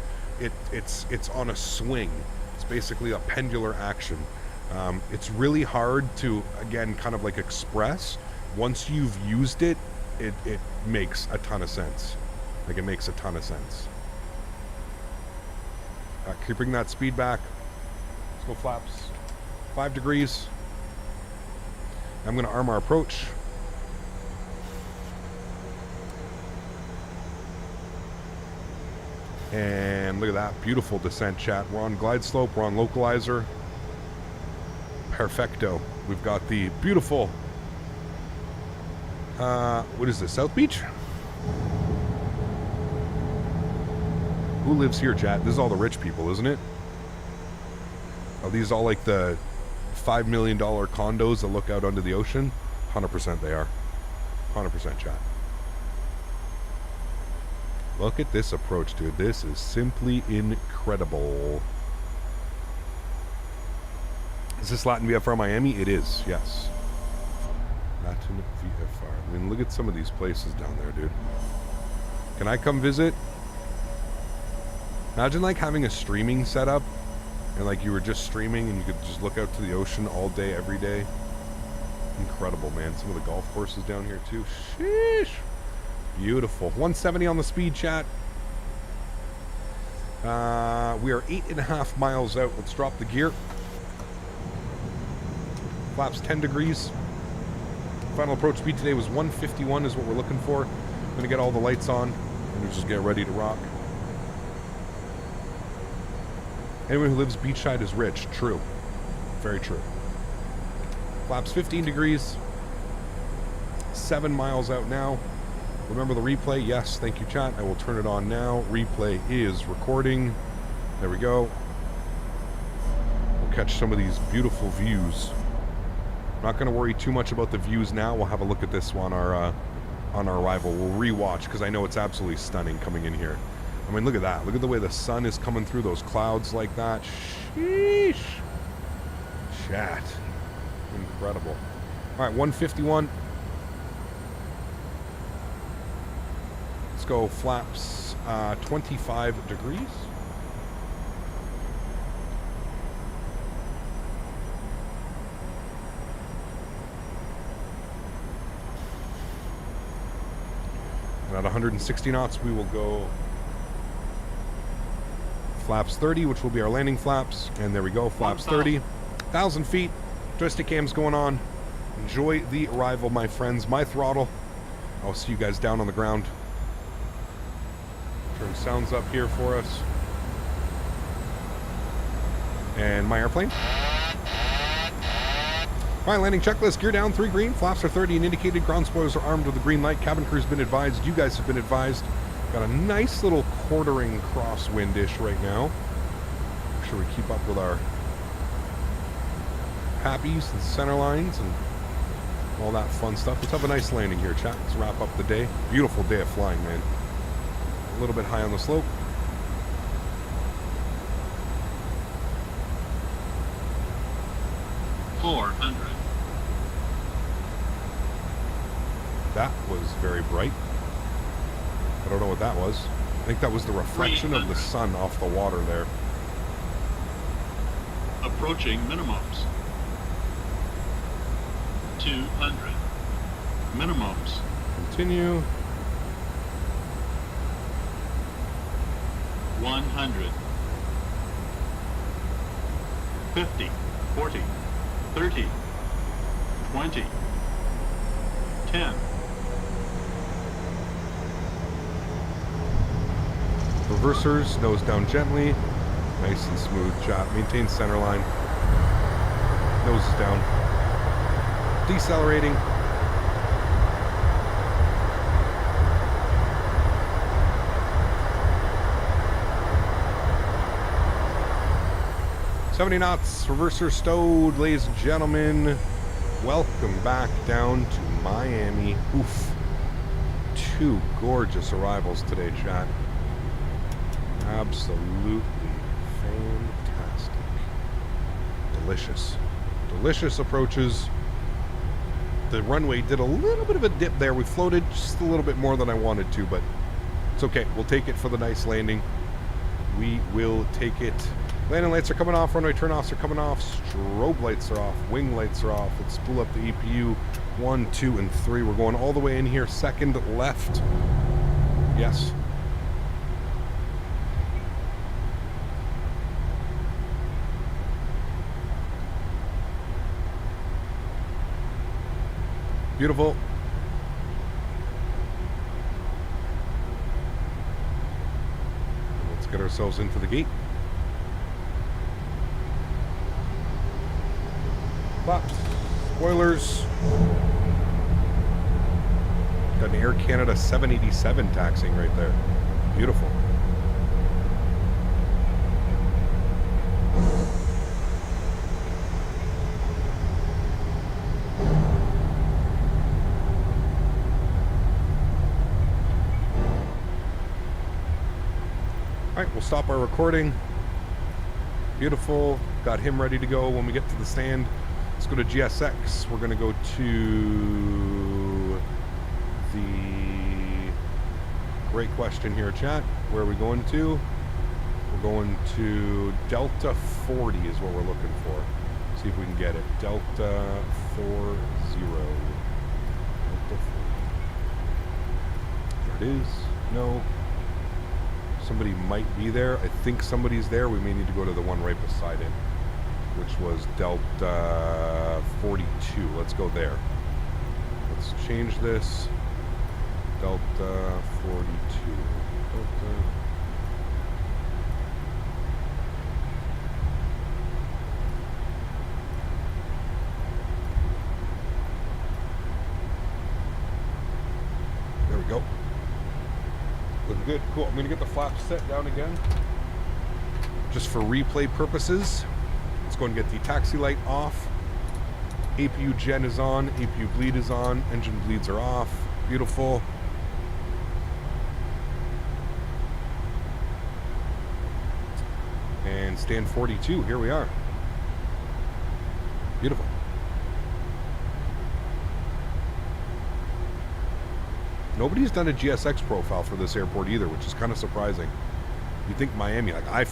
It's on a swing. It's basically a pendular action. It's really hard to, again, kind of like express. Once you've used it, it makes a ton of sense. Like, it makes a ton of sense. Keeping that speed back. Let's go flaps. 5 degrees. I'm going to arm our approach. And look at that. Beautiful descent, chat. We're on glide slope. We're on localizer. Perfecto. We've got the beautiful... what is this? South Beach? Who lives here, chat? This is all the rich people, isn't it? Are these all like the $5 million condos that look out onto the ocean? 100% they are. 100% chat. Look at this approach, dude. This is simply incredible. Is this Latin VFR Miami? It is, yes. Latin VFR. I mean, look at some of these places down there, dude. Can I come visit? Imagine like having a streaming setup and like you were just streaming and you could just look out to the ocean all day, every day. Incredible, man. Some of the golf courses down here too. Sheesh. Beautiful. 170 on the speed, chat. We are 8.5 miles out. Let's drop the gear. Flaps 10 degrees. Final approach speed today was 151 is what we're looking for. I'm going to get all the lights on and we'll just get ready to rock. Anyone who lives beachside is rich. True. Very true. Flaps 15 degrees. 7 miles out now. Remember the replay? Yes, thank you, chat. I will turn it on now. Replay is recording. There we go. We'll catch some of these beautiful views. Not going to worry too much about the views now. We'll have a look at this on our arrival. We'll rewatch because I know it's absolutely stunning coming in here. I mean, look at that. Look at the way the sun is coming through those clouds like that. Sheesh. Chat. Incredible. All right, 151. Let's go flaps 25 degrees. And at 160 knots, we will go flaps 30, which will be our landing flaps. And there we go, flaps 30. 1,000 feet. Joystick cams going on. Enjoy the arrival, my friends. My throttle. I'll see you guys down on the ground. Turn sounds up here for us. And my airplane. All right, landing checklist. Gear down, 3 green. Flaps are 30 and indicated. Ground spoilers are armed with a green light. Cabin crew's been advised. You guys have been advised. Got a nice little quartering crosswind-ish right now. Make sure we keep up with our pappies and center lines and all that fun stuff. Let's have a nice landing here, chat. Let's wrap up the day. Beautiful day of flying, man. A little bit high on the slope. That was very bright. I don't know what that was. I think that was the reflection of the sun off the water there. Approaching minimums. 200. Minimums. Continue. 100. 50. 40. 30. 20. 10. Reversers, nose down gently. Nice and smooth, chat. Maintain center line. Nose is down. Decelerating. $70 knots, reverser stowed, ladies and gentlemen. Welcome back down to Miami. Oof. 2 gorgeous arrivals today, chat. Absolutely fantastic. Delicious. Delicious approaches. The runway did a little bit of a dip there. We floated just a little bit more than I wanted to, but it's okay. We'll take it for the nice landing. We will take it. Landing lights are coming off. Runway turn-offs are coming off. Strobe lights are off. Wing lights are off. Let's spool up the EPU. 1, 2, and 3. We're going all the way in here. Second left. Yes. Beautiful. Let's get ourselves into the gate. Flaps, spoilers. Got an Air Canada 787 taxiing right there. Beautiful. All right, we'll stop our recording. Beautiful. Got him ready to go when we get to the stand. Let's go to GSX. We're going to go to the... Great question here, chat. Where are we going to? We're going to Delta 40 is what we're looking for. See if we can get it. Delta 40. Delta 40. There it is. No. Somebody might be there. I think somebody's there. We may need to go to the one right beside it, which was Delta 42. Let's go there. Let's change this. Delta 42. Delta. There we go. Looking good. Cool. I'm going to get the flaps set down again. Just for replay purposes. Let's go and get the taxi light off. APU gen is on. APU bleed is on. Engine bleeds are off. Beautiful. And stand 42. Here we are. Beautiful. Nobody's done a GSX profile for this airport either, which is kind of surprising. You think Miami, like I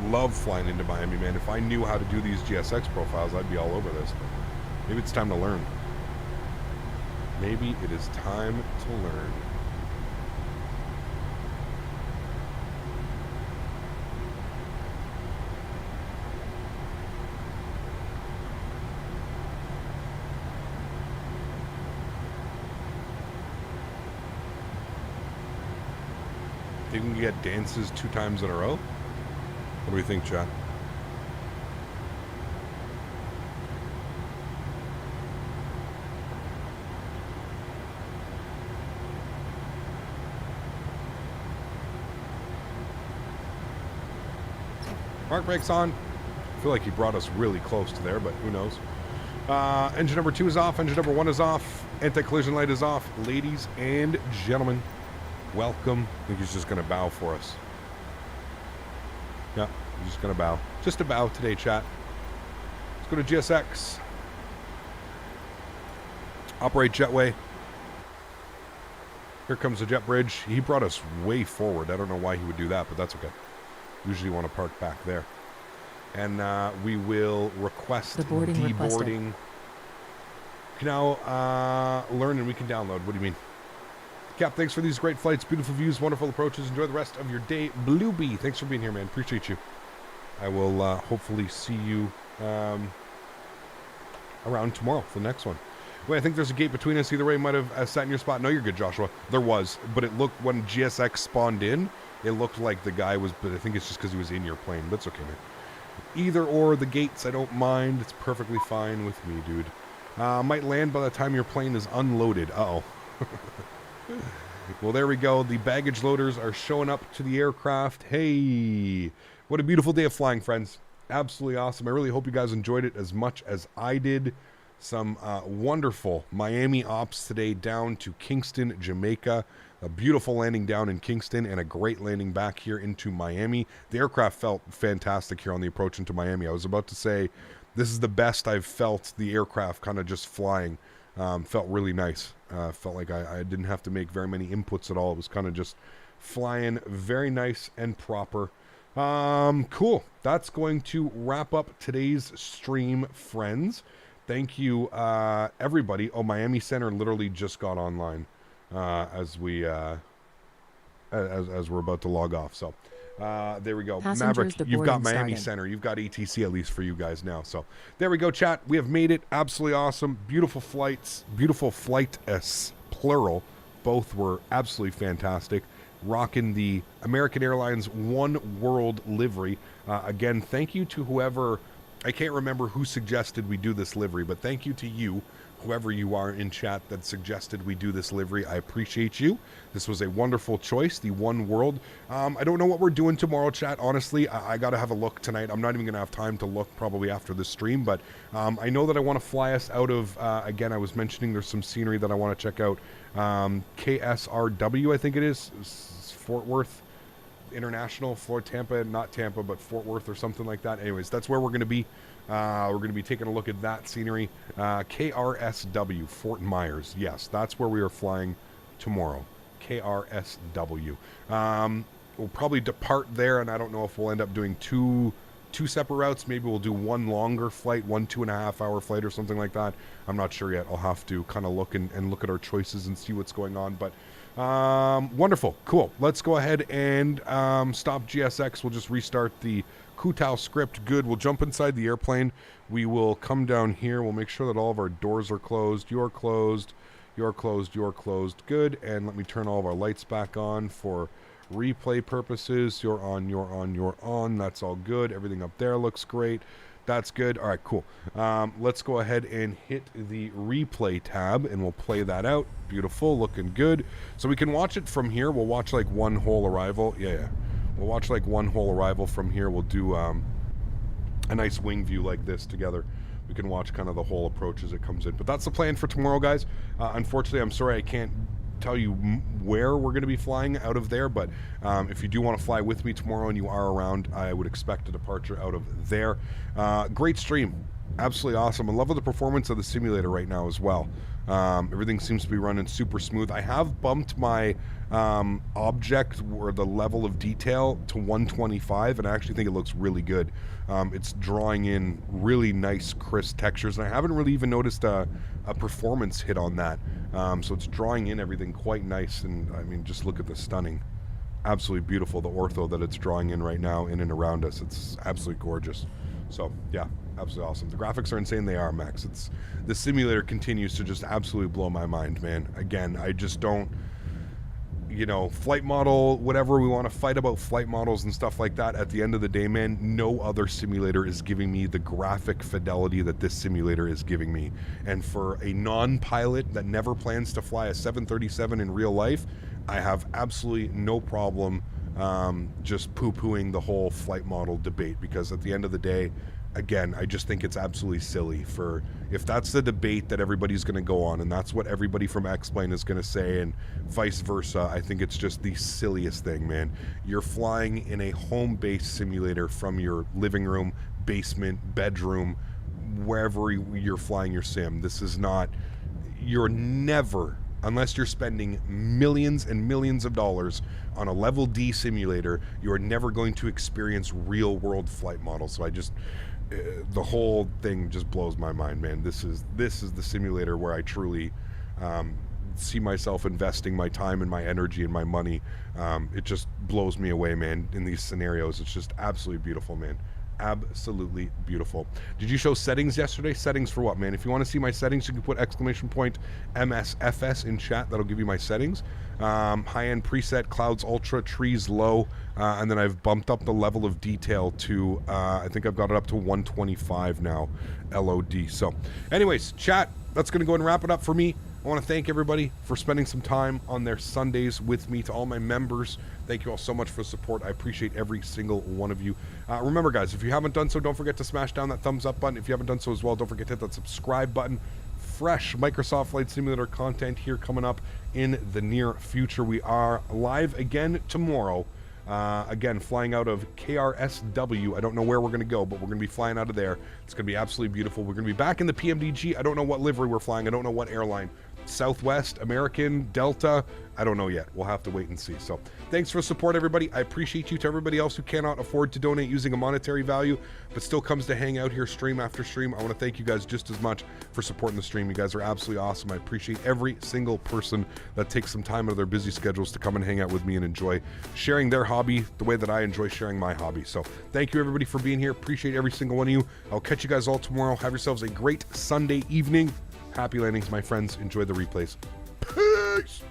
love flying into Miami, man. If I knew how to do these GSX profiles, I'd be all over this. Maybe it's time to learn. Maybe it is time to learn. You can get dances 2 times in a row? What do we think, John? Park brakes on. I feel like he brought us really close to there, but who knows. Engine number 2 is off. Engine number 1 is off. Anti-collision light is off. Ladies and gentlemen, welcome. I think he's just going to bow for us. Yeah, he's just going to bow. Just a bow today, chat. Let's go to GSX. Operate jetway. Here comes the jet bridge. He brought us way forward. I don't know why he would do that, but that's okay. Usually you want to park back there. And we will request deboarding. You can now learn and we can download. What do you mean? Cap, thanks for these great flights, beautiful views, wonderful approaches. Enjoy the rest of your day. Bluebee, thanks for being here, man. Appreciate you. I will hopefully see you around tomorrow for the next one. Wait, I think there's a gate between us. Either way, might have sat in your spot. No, you're good, Joshua. There was, but it looked when GSX spawned in, it looked like the guy was, but I think it's just because he was in your plane. But it's okay, man. Either or, the gates, I don't mind. It's perfectly fine with me, dude. Might land by the time your plane is unloaded. Uh-oh. Well, there we go. The baggage loaders are showing up to the aircraft. Hey, what a beautiful day of flying, friends. Absolutely awesome. I really hope you guys enjoyed it as much as I did. Some wonderful Miami ops today down to Kingston, Jamaica. A beautiful landing down in Kingston and a great landing back here into Miami. The aircraft felt fantastic here on the approach into Miami. I was about to say this is the best I've felt the aircraft kind of just flying. Felt really nice. Felt like I didn't have to make very many inputs at all. It was kind of just flying very nice and proper. Cool. That's going to wrap up today's stream, friends. Thank you, everybody. Oh, Miami Center literally just got online as we're about to log off. So there we go. Maverick, you've got Miami Center. You've got ATC at least for you guys now. So there we go, chat. We have made it. Absolutely awesome. Beautiful flights. Beautiful flights, plural. Both were absolutely fantastic. Rocking the American Airlines One World livery. Again, thank you to whoever... I can't remember who suggested we do this livery, but thank you to you, whoever you are in chat that suggested we do this livery. I appreciate you. This was a wonderful choice, the One World. I don't know what we're doing tomorrow, chat. Honestly, I got to have a look tonight. I'm not even going to have time to look probably after the stream, but I know that I want to fly us out of, again, I was mentioning there's some scenery that I want to check out. KSRW, I think it is, Fort Worth International, Tampa, not Tampa, but Fort Worth or something like that. Anyways, that's where we're going to be. We're going to be taking a look at that scenery. KRSW, Fort Myers. Yes, that's where we are flying tomorrow. KRSW. We'll probably depart there, and I don't know if we'll end up doing two separate routes. Maybe we'll do one longer flight, 1 2.5-hour flight or something like that. I'm not sure yet. I'll have to kind of look and look at our choices and see what's going on, but wonderful. Cool. Let's go ahead and stop GSX. We'll just restart the Kutao script. Good. We'll jump inside the airplane. We will come down here. We'll make sure that all of our doors are closed. You're closed. You're closed. You're closed. Good. And let me turn all of our lights back on for replay purposes. You're on. You're on. You're on. That's all good. Everything up there looks great. That's good. All right, cool. Let's go ahead and hit the replay tab, and we'll play that out. Beautiful, looking good. So we can watch it from here. We'll watch like one whole arrival. Yeah. We'll watch like one whole arrival from here. We'll do a nice wing view like this together. We can watch kind of the whole approach as it comes in. But that's the plan for tomorrow, guys. Unfortunately, I'm sorry I can't tell you where we're going to be flying out of there, but if you do want to fly with me tomorrow and you are around, I would expect a departure out of there. Great stream, absolutely awesome. I love the performance of the simulator right now as well. Everything seems to be running super smooth. I have bumped my object or the level of detail to 125, and I actually think it looks really good. It's drawing in really nice crisp textures, and I haven't really even noticed a performance hit on that. So it's drawing in everything quite nice, and I mean, just look at the stunning, absolutely beautiful, the ortho that it's drawing in right now in and around us. It's absolutely gorgeous. So yeah, absolutely awesome. The graphics are insane. They are, Max. The simulator continues to just absolutely blow my mind, man. Again, I just don't, you know, flight model, whatever we want to fight about flight models and stuff like that. At the end of the day, man, no other simulator is giving me the graphic fidelity that this simulator is giving me. And for a non-pilot that never plans to fly a 737 in real life, I have absolutely no problem just poo-pooing the whole flight model debate, because at the end of the day, again, I just think it's absolutely silly. For if that's the debate that everybody's going to go on, and that's what everybody from X-Plane is going to say, and vice versa, I think it's just the silliest thing, man. You're flying in a home-based simulator from your living room, basement, bedroom, wherever you're flying your sim. This is not, you're never, unless you're spending millions and millions of dollars on a level D simulator, you are never going to experience real world flight models. So I just, the whole thing just blows my mind, man. This is the simulator where I truly see myself investing my time and my energy and my money. It just blows me away, man. In these scenarios, it's just absolutely beautiful, man. absolutely beautiful. Did you show settings yesterday? Settings for what, man? If you want to see my settings, you can put !MSFS in chat. That'll give you my settings. High-end preset, clouds ultra, trees low, and then I've bumped up the level of detail to, I think I've got it up to 125 now, LOD. So anyways, chat, that's going to go and wrap it up for me. I want to thank everybody for spending some time on their Sundays with me. To all my members, thank you all so much for the support. I appreciate every single one of you. Remember, guys, if you haven't done so, don't forget to smash down that thumbs up button. If you haven't done so as well, don't forget to hit that subscribe button. Fresh Microsoft Flight Simulator content here coming up in the near future. We are live again tomorrow. Again, flying out of KRSW. I don't know where we're going to go, but we're going to be flying out of there. It's going to be absolutely beautiful. We're going to be back in the PMDG. I don't know what livery we're flying. I don't know what airline. Southwest, American, Delta, I don't know yet. We'll have to wait and see. So thanks for the support, everybody. I appreciate you. To everybody else who cannot afford to donate using a monetary value but still comes to hang out here stream after stream, I want to thank you guys just as much for supporting the stream. You guys are absolutely awesome. I appreciate every single person that takes some time out of their busy schedules to come and hang out with me and enjoy sharing their hobby the way that I enjoy sharing my hobby. So thank you, everybody, for being here. Appreciate every single one of you. I'll catch you guys all tomorrow. Have yourselves a great Sunday evening. Happy landings, my friends. Enjoy the replays. Peace!